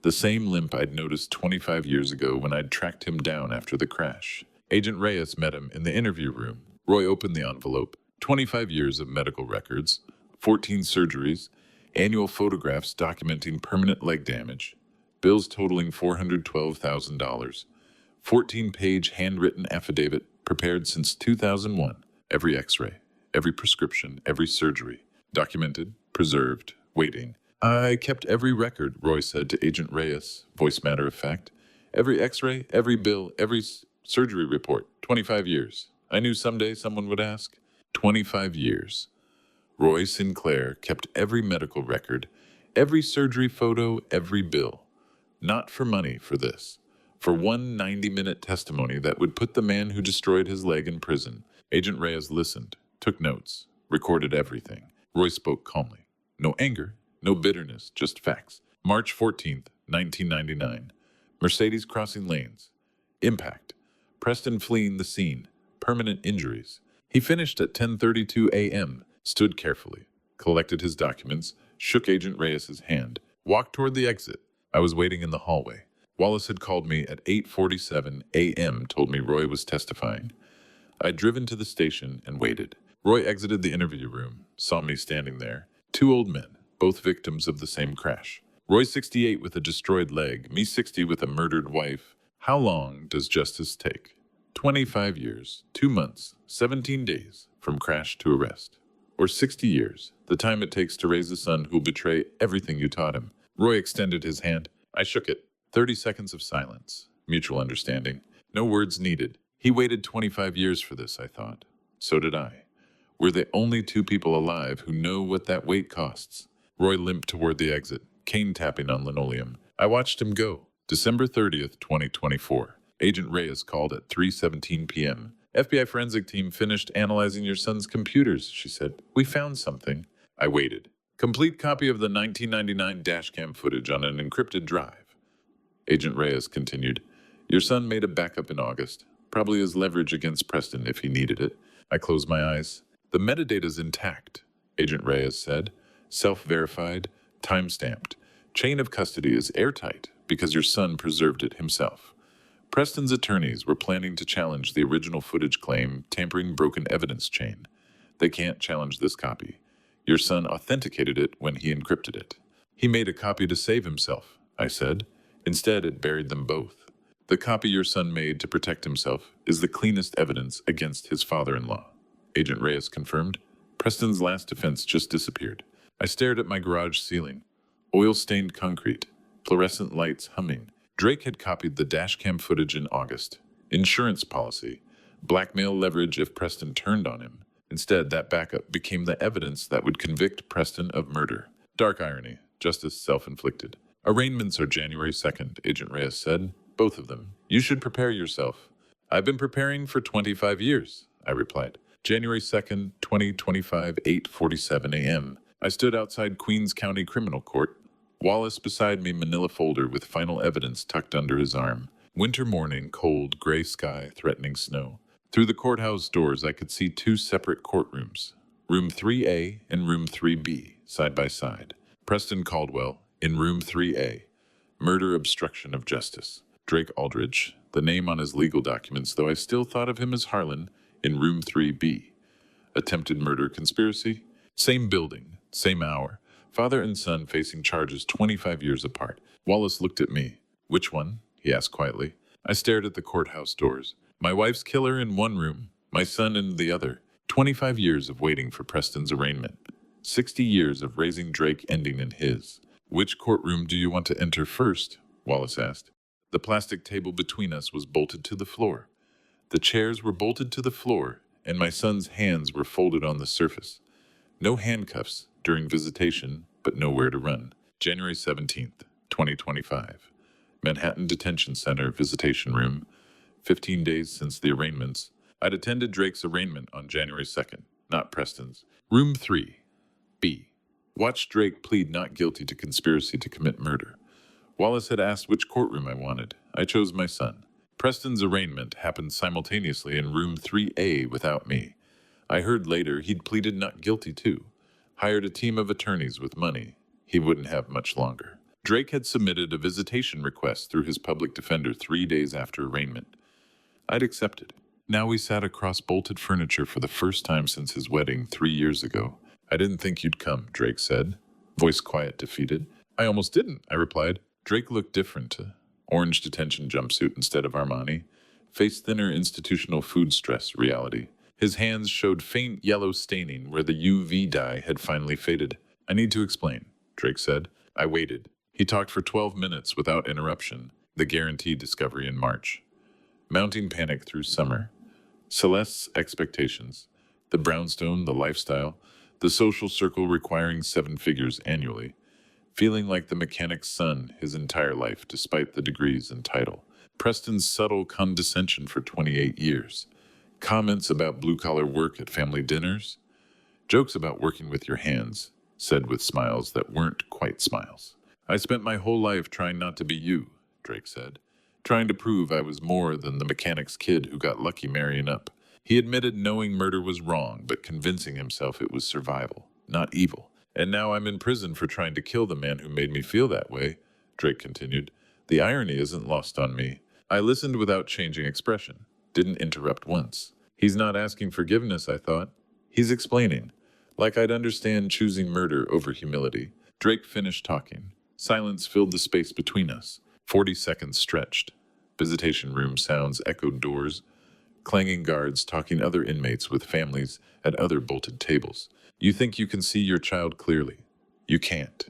The same limp I'd noticed 25 years ago when I'd tracked him down after the crash. Agent Reyes met him in the interview room. Roy opened the envelope. 25 years of medical records, 14 surgeries, annual photographs documenting permanent leg damage, bills totaling $412,000, 14-page handwritten affidavit prepared since 2001, every x-ray, every prescription, every surgery, documented, preserved, waiting. I kept every record, Roy said to Agent Reyes, voice matter of fact. Every x-ray, every bill, every surgery report. 25 years. I knew someday someone would ask. 25 years. Roy Sinclair kept every medical record, every surgery photo, every bill. Not for money, for this. For one 90-minute testimony that would put the man who destroyed his leg in prison. Agent Reyes listened, took notes, recorded everything. Roy spoke calmly. No anger. No bitterness, just facts. March 14th, 1999. Mercedes crossing lanes. Impact. Preston fleeing the scene. Permanent injuries. He finished at 10:32 a.m., stood carefully, collected his documents, shook Agent Reyes's hand, walked toward the exit. I was waiting in the hallway. Wallace had called me at 8:47 a.m., told me Roy was testifying. I'd driven to the station and waited. Roy exited the interview room, saw me standing there. 2 old men, both victims of the same crash. Roy 68 with a destroyed leg, me 60 with a murdered wife. How long does justice take? 25 years, 2 months, 17 days from crash to arrest. Or 60 years, the time it takes to raise a son who'll betray everything you taught him. Roy extended his hand. I shook it. 30 seconds of silence. Mutual understanding. No words needed. He waited 25 years for this, I thought. So did I. We're the only 2 people alive who know what that wait costs. Roy limped toward the exit, cane tapping on linoleum. I watched him go. December 30th, 2024. Agent Reyes called at 3:17 p.m. FBI forensic team finished analyzing your son's computers, she said. We found something. I waited. Complete copy of the 1999 dashcam footage on an encrypted drive. Agent Reyes continued. Your son made a backup in August, probably as leverage against Preston if he needed it. I closed my eyes. The metadata's intact, Agent Reyes said. Self-verified, time-stamped. Chain of custody is airtight because your son preserved it himself. Preston's attorneys were planning to challenge the original footage claim, tampering broken evidence chain. They can't challenge this copy. Your son authenticated it when he encrypted it. He made a copy to save himself, I said. Instead, it buried them both. The copy your son made to protect himself is the cleanest evidence against his father-in-law. Agent Reyes confirmed. Preston's last defense just disappeared. I stared at my garage ceiling. Oil-stained concrete, fluorescent lights humming. Drake had copied the dashcam footage in August. Insurance policy. Blackmail leverage if Preston turned on him. Instead, that backup became the evidence that would convict Preston of murder. Dark irony. Justice self-inflicted. Arraignments are January 2nd, Agent Reyes said. Both of them. You should prepare yourself. I've been preparing for 25 years, I replied. January 2nd, 2025, 8:47 a.m. I stood outside Queens County Criminal Court. Wallace beside me, manila folder with final evidence tucked under his arm. Winter morning, cold, gray sky, threatening snow. Through the courthouse doors, I could see two separate courtrooms. Room 3A and Room 3B, side by side. Preston Caldwell, in Room 3A. Murder obstruction of justice. Drake Aldridge, the name on his legal documents, though I still thought of him as Harlan, in Room 3B. Attempted murder conspiracy? Same building, same hour. Father and son facing charges 25 years apart. Wallace looked at me. Which one? He asked quietly. I stared at the courthouse doors. My wife's killer in one room, my son in the other. 25 years of waiting for Preston's arraignment. 60 years of raising Drake ending in his. Which courtroom do you want to enter first? Wallace asked. The plastic table between us was bolted to the floor. The chairs were bolted to the floor, and my son's hands were folded on the surface. No handcuffs during visitation, but nowhere to run. January 17th, 2025. Manhattan Detention Center Visitation Room. 15 days since the arraignments. I'd attended Drake's arraignment on January 2nd, not Preston's. Room 3. B. Watched Drake plead not guilty to conspiracy to commit murder. Wallace had asked which courtroom I wanted. I chose my son. Preston's arraignment happened simultaneously in Room 3A without me. I heard later he'd pleaded not guilty too. Hired a team of attorneys with money. He wouldn't have much longer. Drake had submitted a visitation request through his public defender 3 days after arraignment. I'd accepted. Now we sat across bolted furniture for the first time since his wedding 3 years ago. I didn't think you'd come, Drake said, voice quiet, defeated. I almost didn't, I replied. Drake looked different. Orange detention jumpsuit instead of Armani. Face thinner institutional food stress reality. His hands showed faint yellow staining where the UV dye had finally faded. I need to explain, Drake said. I waited. He talked for 12 minutes without interruption. The guaranteed discovery in March. Mounting panic through summer. Celeste's expectations. The brownstone, the lifestyle. The social circle requiring 7 figures annually. Feeling like the mechanic's son his entire life despite the degrees and title. Preston's subtle condescension for 28 years. Comments about blue-collar work at family dinners. Jokes about working with your hands, said with smiles that weren't quite smiles. I spent my whole life trying not to be you, Drake said. Trying to prove I was more than the mechanic's kid who got lucky marrying up. He admitted knowing murder was wrong, but convincing himself it was survival, not evil. And now I'm in prison for trying to kill the man who made me feel that way, Drake continued. The irony isn't lost on me. I listened without changing expression. Didn't interrupt once. He's not asking forgiveness, I thought. He's explaining. Like I'd understand choosing murder over humility. Drake finished talking. Silence filled the space between us. 40 seconds stretched. Visitation room sounds echoed doors. Clanging guards talking other inmates with families at other bolted tables. You think you can see your child clearly. You can't.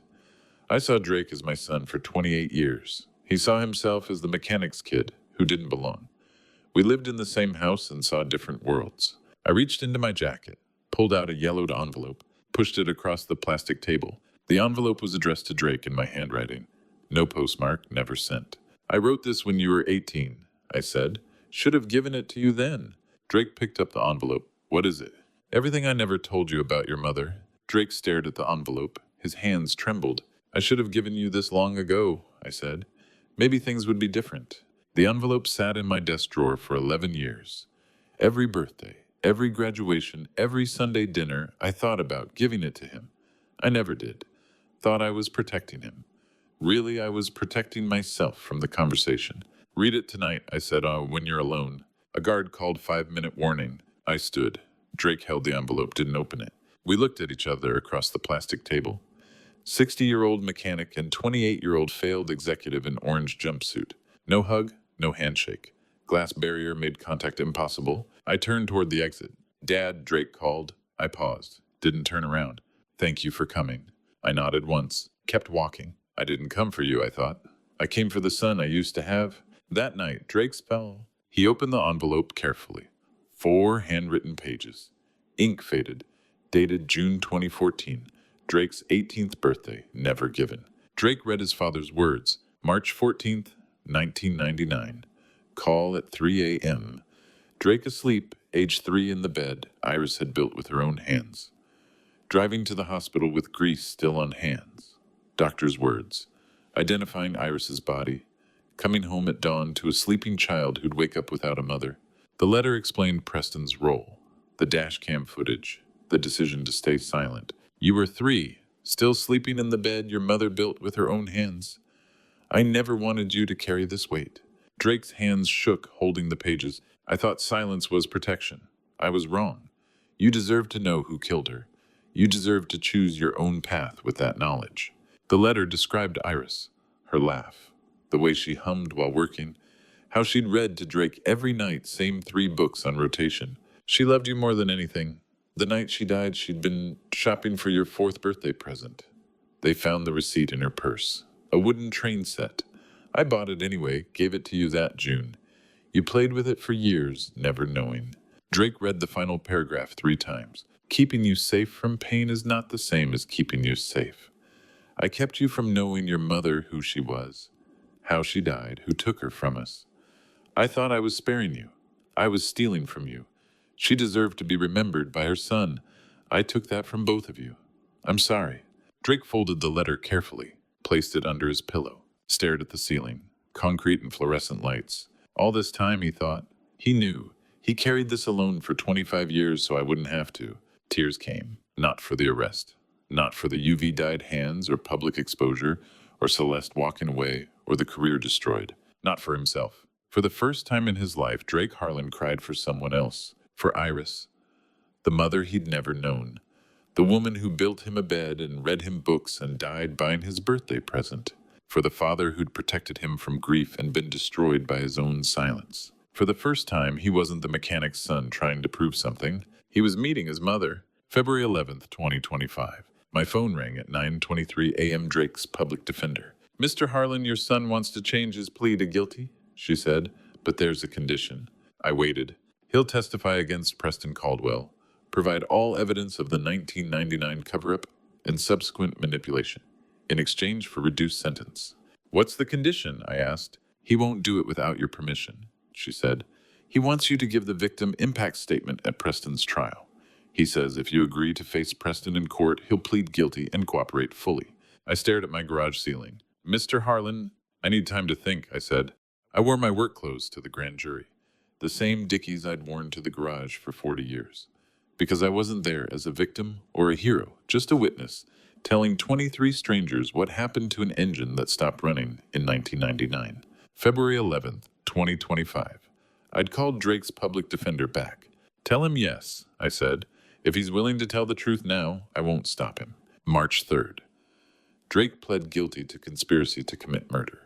I saw Drake as my son for 28 years. He saw himself as the mechanic's kid who didn't belong. We lived in the same house and saw different worlds. I reached into my jacket, pulled out a yellowed envelope, pushed it across the plastic table. The envelope was addressed to Drake in my handwriting. No postmark, never sent. I wrote this when you were 18, I said. Should have given it to you then. Drake picked up the envelope. What is it? Everything I never told you about your mother. Drake stared at the envelope. His hands trembled. I should have given you this long ago, I said. Maybe things would be different. The envelope sat in my desk drawer for 11 years. Every birthday, every graduation, every Sunday dinner, I thought about giving it to him. I never did. Thought I was protecting him. Really, I was protecting myself from the conversation. Read it tonight, I said, when you're alone. A guard called 5-minute warning. I stood. Drake held the envelope, didn't open it. We looked at each other across the plastic table. 60-year-old mechanic and 28-year-old failed executive in orange jumpsuit. No hug, no handshake. Glass barrier made contact impossible. I turned toward the exit. Dad, Drake called. I paused. Didn't turn around. Thank you for coming. I nodded once. Kept walking. I didn't come for you, I thought. I came for the son I used to have. That night, Drake fell. He opened the envelope carefully. 4 handwritten pages. Ink faded. Dated June 2014. Drake's 18th birthday, never given. Drake read his father's words. March 14th, 1999. Call at 3 a.m. Drake asleep, age 3 in the bed Iris had built with her own hands. Driving to the hospital with grease still on hands. Doctor's words. Identifying Iris's body. Coming home at dawn to a sleeping child who'd wake up without a mother. The letter explained Preston's role. The dash cam footage. The decision to stay silent. You were 3, still sleeping in the bed your mother built with her own hands. I never wanted you to carry this weight. Drake's hands shook, holding the pages. I thought silence was protection. I was wrong. You deserve to know who killed her. You deserve to choose your own path with that knowledge. The letter described Iris, her laugh, the way she hummed while working, how she'd read to Drake every night, same 3 books on rotation. She loved you more than anything. The night she died, she'd been shopping for your 4th birthday present. They found the receipt in her purse, a wooden train set. I bought it anyway, gave it to you that June. You played with it for years, never knowing. Drake read the final paragraph 3 times. Keeping you safe from pain is not the same as keeping you safe. I kept you from knowing your mother, who she was, how she died, who took her from us. I thought I was sparing you. I was stealing from you. She deserved to be remembered by her son. I took that from both of you. I'm sorry. Drake folded the letter carefully, placed it under his pillow, stared at the ceiling, concrete and fluorescent lights. All this time, he thought. He knew. He carried this alone for 25 years so I wouldn't have to. Tears came. Not for the arrest. Not for the UV-dyed hands or public exposure or Celeste walking away or the career destroyed. Not for himself. For the first time in his life, Drake Harlan cried for someone else. For Iris, the mother he'd never known, the woman who built him a bed and read him books and died buying his birthday present, for the father who'd protected him from grief and been destroyed by his own silence. For the first time, he wasn't the mechanic's son trying to prove something. He was meeting his mother. February 11th, 2025. My phone rang at 9:23 a.m. Drake's public defender. Mr. Harlan, your son wants to change his plea to guilty, she said, but there's a condition. I waited. He'll testify against Preston Caldwell, provide all evidence of the 1999 cover-up and subsequent manipulation, in exchange for reduced sentence. What's the condition? I asked. He won't do it without your permission, she said. He wants you to give the victim impact statement at Preston's trial. He says if you agree to face Preston in court, he'll plead guilty and cooperate fully. I stared at my garage ceiling. Mr. Harlan, I need time to think, I said. I wore my work clothes to the grand jury. The same Dickies I'd worn to the garage for 40 years. Because I wasn't there as a victim or a hero, just a witness, telling 23 strangers what happened to an engine that stopped running in 1999. February 11th, 2025. I'd called Drake's public defender back. Tell him yes, I said. If he's willing to tell the truth now, I won't stop him. March 3rd. Drake pled guilty to conspiracy to commit murder.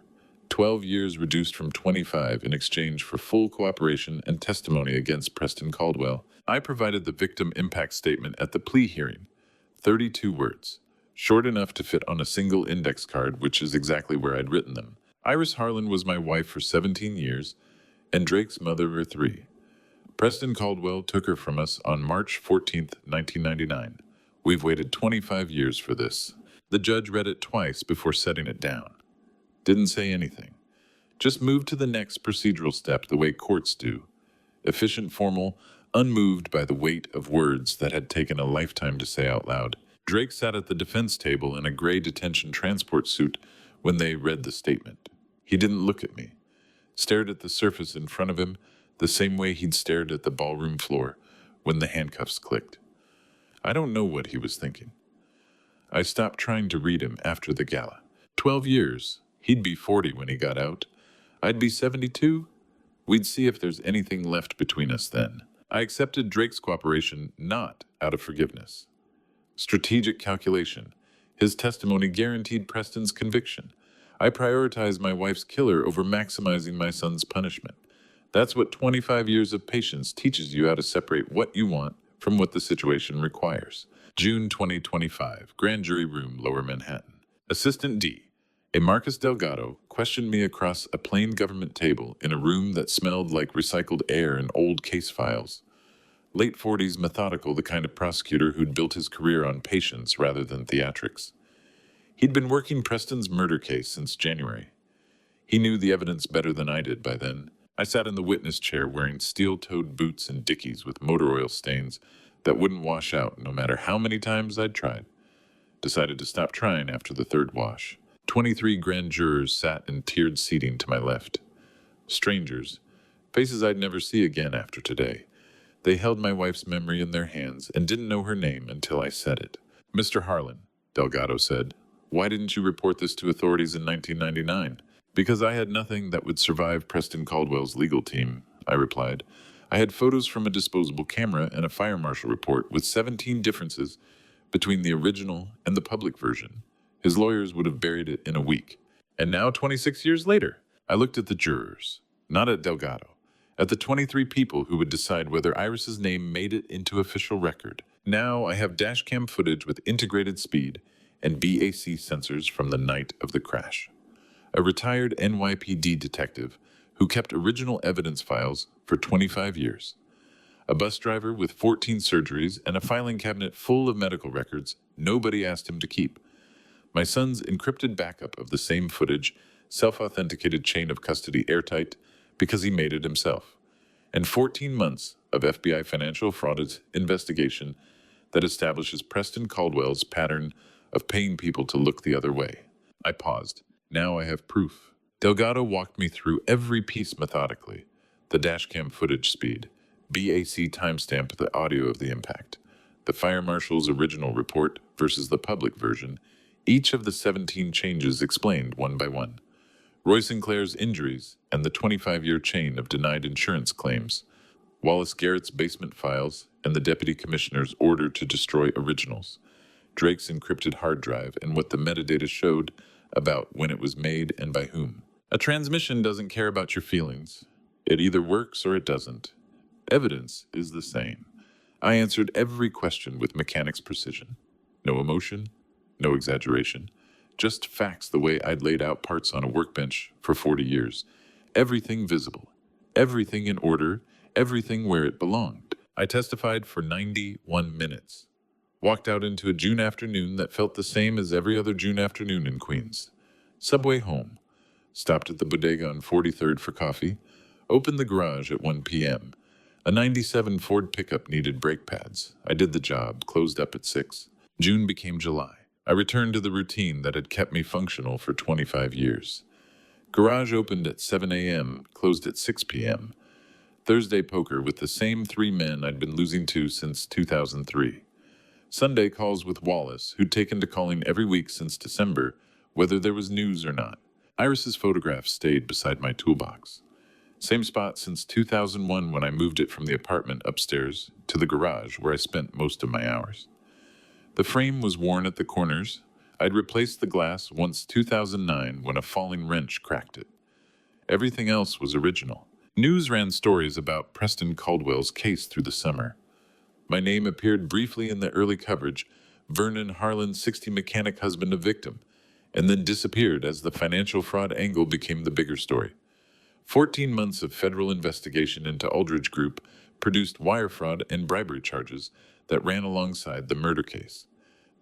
12 years reduced from 25 in exchange for full cooperation and testimony against Preston Caldwell. I provided the victim impact statement at the plea hearing. 32 words. Short enough to fit on a single index card, which is exactly where I'd written them. Iris Harlan was my wife for 17 years, and Drake's mother for 3. Preston Caldwell took her from us on March 14th, 1999. We've waited 25 years for this. The judge read it twice before setting it down. Didn't say anything. Just moved to the next procedural step the way courts do. Efficient, formal, unmoved by the weight of words that had taken a lifetime to say out loud. Drake sat at the defense table in a gray detention transport suit when they read the statement. He didn't look at me. Stared at the surface in front of him the same way he'd stared at the ballroom floor when the handcuffs clicked. I don't know what he was thinking. I stopped trying to read him after the gala. 12 years. He'd be 40 when he got out. I'd be 72. We'd see if there's anything left between us then. I accepted Drake's cooperation not out of forgiveness. Strategic calculation. His testimony guaranteed Preston's conviction. I prioritized my wife's killer over maximizing my son's punishment. That's what 25 years of patience teaches you, how to separate what you want from what the situation requires. June 2025, Grand Jury Room, Lower Manhattan. Assistant D, a Marcus Delgado, questioned me across a plain government table in a room that smelled like recycled air and old case files. Late 40s, methodical, the kind of prosecutor who'd built his career on patience rather than theatrics. He'd been working Preston's murder case since January. He knew the evidence better than I did by then. I sat in the witness chair wearing steel-toed boots and dickies with motor oil stains that wouldn't wash out no matter how many times I'd tried. Decided to stop trying after the third wash. 23 grand jurors sat in tiered seating to my left. Strangers, faces I'd never see again after today. They held my wife's memory in their hands and didn't know her name until I said it. Mr. Harlan, Delgado said, why didn't you report this to authorities in 1999? Because I had nothing that would survive Preston Caldwell's legal team, I replied. I had photos from a disposable camera and a fire marshal report with 17 differences between the original and the public version. His lawyers would have buried it in a week. And now, 26 years later, I looked at the jurors, not at Delgado, at the 23 people who would decide whether Iris's name made it into official record. Now I have dashcam footage with integrated speed and BAC sensors from the night of the crash. A retired NYPD detective who kept original evidence files for 25 years. A bus driver with 14 surgeries and a filing cabinet full of medical records nobody asked him to keep. My son's encrypted backup of the same footage, self-authenticated chain of custody airtight because he made it himself. And 14 months of FBI financial fraud investigation that establishes Preston Caldwell's pattern of paying people to look the other way. I paused. Now I have proof. Delgado walked me through every piece methodically. The dashcam footage speed, BAC timestamp the audio of the impact, the fire marshal's original report versus the public version, each of the 17 changes explained one by one. Roy Sinclair's injuries and the 25-year chain of denied insurance claims, Wallace Garrett's basement files and the deputy commissioner's order to destroy originals, Drake's encrypted hard drive and what the metadata showed about when it was made and by whom. A transmission doesn't care about your feelings. It either works or it doesn't. Evidence is the same. I answered every question with mechanic's precision. No emotion, no exaggeration. Just facts the way I'd laid out parts on a workbench for 40 years. Everything visible, everything in order, everything where it belonged. I testified for 91 minutes. Walked out into a June afternoon that felt the same as every other June afternoon in Queens. Subway home. Stopped at the bodega on 43rd for coffee. Opened the garage at 1 p.m. A 97 Ford pickup needed brake pads. I did the job, closed up at 6. June became July. I returned to the routine that had kept me functional for 25 years. Garage opened at 7 a.m., closed at 6 p.m. Thursday poker with the same 3 men I'd been losing to since 2003. Sunday calls with Wallace, who'd taken to calling every week since December, whether there was news or not. Iris's photograph stayed beside my toolbox. Same spot since 2001 when I moved it from the apartment upstairs to the garage where I spent most of my hours. The frame was worn at the corners. I'd replaced the glass once 2009 when a falling wrench cracked it. Everything else was original. News ran stories about Preston Caldwell's case through the summer. My name appeared briefly in the early coverage, Vernon Harlan, 60 mechanic husband of victim, and then disappeared as the financial fraud angle became the bigger story. 14 months of federal investigation into Aldridge Group produced wire fraud and bribery charges that ran alongside the murder case.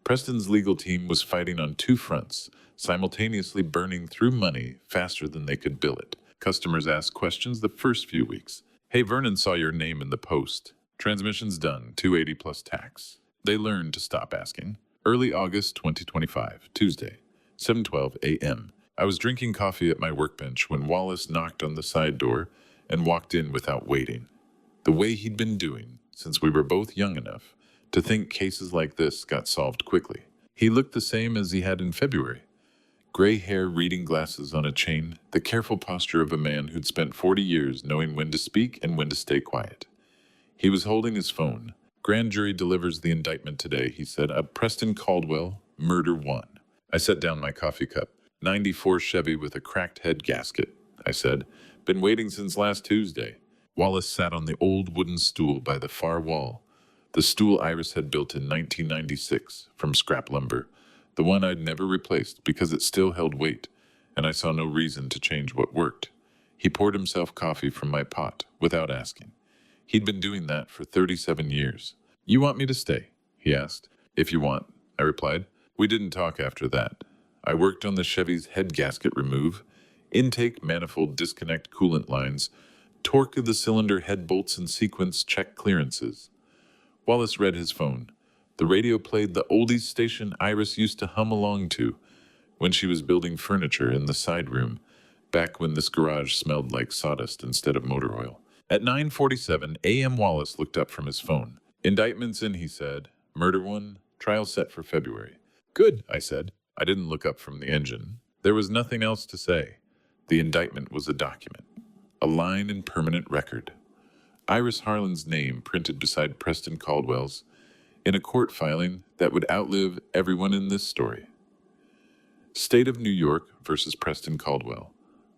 Preston's legal team was fighting on 2 fronts, simultaneously burning through money faster than they could bill it. Customers asked questions the first few weeks. Hey, Vernon saw your name in the post. Transmissions done, 280 plus tax. They learned to stop asking. Early August 2025, Tuesday, 7:12 a.m. I was drinking coffee at my workbench when Wallace knocked on the side door and walked in without waiting. The way he'd been doing since we were both young enough to think cases like this got solved quickly. He looked the same as he had in February. Gray hair, reading glasses on a chain, the careful posture of a man who'd spent 40 years knowing when to speak and when to stay quiet. He was holding his phone. Grand jury delivers the indictment today, he said. Preston Caldwell, murder one. I set down my coffee cup. 94 Chevy with a cracked head gasket, I said. Been waiting since last Tuesday. Wallace sat on the old wooden stool by the far wall. The stool Iris had built in 1996 from scrap lumber. The one I'd never replaced because it still held weight, and I saw no reason to change what worked. He poured himself coffee from my pot without asking. He'd been doing that for 37 years. You want me to stay? He asked. If you want, I replied. We didn't talk after that. I worked on the Chevy's head gasket remove, intake manifold disconnect coolant lines, torque of the cylinder head bolts and sequence check clearances. Wallace read his phone. The radio played the oldies station Iris used to hum along to when she was building furniture in the side room, back when this garage smelled like sawdust instead of motor oil. At 9:47 a.m. Wallace looked up from his phone. Indictments in, he said. Murder one, trial set for February. Good, I said. I didn't look up from the engine. There was nothing else to say. The indictment was a document, a line in permanent record. Iris Harlan's name printed beside Preston Caldwell's in a court filing that would outlive everyone in this story. State of New York versus Preston Caldwell.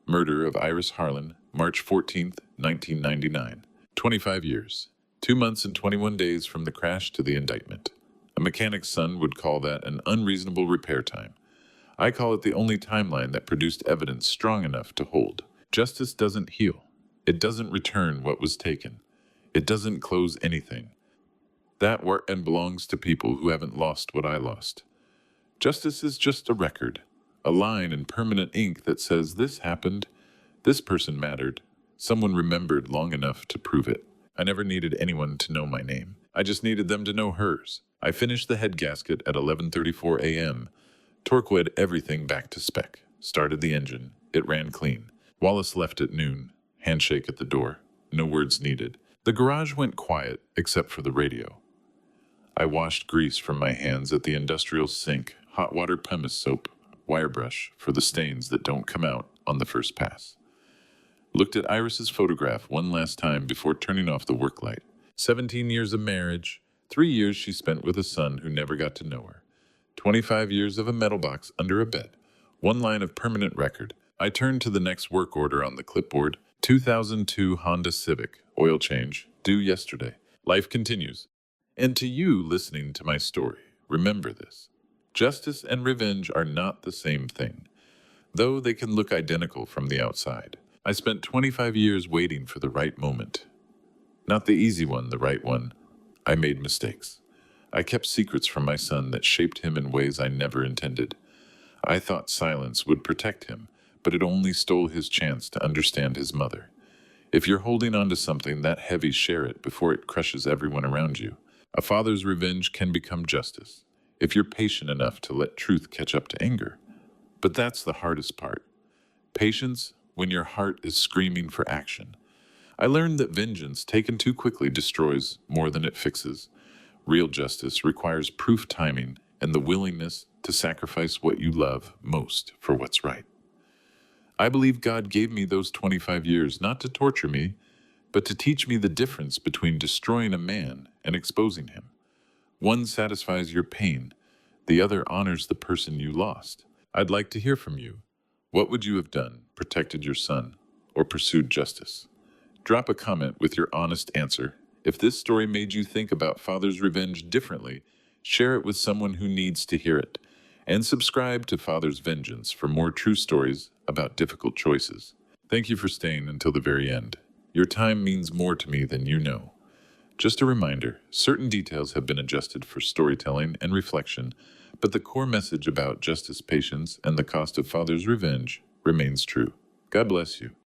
Murder of Iris Harlan, March 14th, 1999. 25 years. 2 months and 21 days from the crash to the indictment. A mechanic's son would call that an unreasonable repair time. I call it the only timeline that produced evidence strong enough to hold. Justice doesn't heal. It doesn't return what was taken. It doesn't close anything. That work and belongs to people who haven't lost what I lost. Justice is just a record, a line in permanent ink that says this happened, this person mattered, someone remembered long enough to prove it. I never needed anyone to know my name. I just needed them to know hers. I finished the head gasket at 11:34 a.m. Torqued everything back to spec. Started the engine. It ran clean. Wallace left at noon. Handshake at the door. No words needed. The garage went quiet except for the radio. I washed grease from my hands at the industrial sink, hot water pumice soap, wire brush for the stains that don't come out on the first pass. Looked at Iris's photograph one last time before turning off the work light. 17 years of marriage, 3 years she spent with a son who never got to know her. 25 years of a metal box under a bed. One line of permanent record. I turned to the next work order on the clipboard. 2002 Honda Civic, oil change, due yesterday. Life continues. And to you listening to my story, remember this. Justice and revenge are not the same thing, though they can look identical from the outside. I spent 25 years waiting for the right moment. Not the easy one, the right one. I made mistakes. I kept secrets from my son that shaped him in ways I never intended. I thought silence would protect him, but it only stole his chance to understand his mother. If you're holding on to something that heavy, share it before it crushes everyone around you. A father's revenge can become justice, if you're patient enough to let truth catch up to anger. But that's the hardest part. Patience when your heart is screaming for action. I learned that vengeance taken too quickly destroys more than it fixes. Real justice requires proof timing and the willingness to sacrifice what you love most for what's right. I believe God gave me those 25 years not to torture me, but to teach me the difference between destroying a man and exposing him. One satisfies your pain, the other honors the person you lost. I'd like to hear from you. What would you have done, protected your son, or pursued justice? Drop a comment with your honest answer. If this story made you think about father's revenge differently, share it with someone who needs to hear it. And subscribe to Father's Vengeance for more true stories about difficult choices. Thank you for staying until the very end. Your time means more to me than you know. Just a reminder, certain details have been adjusted for storytelling and reflection, but the core message about justice, patience, and the cost of father's revenge remains true. God bless you.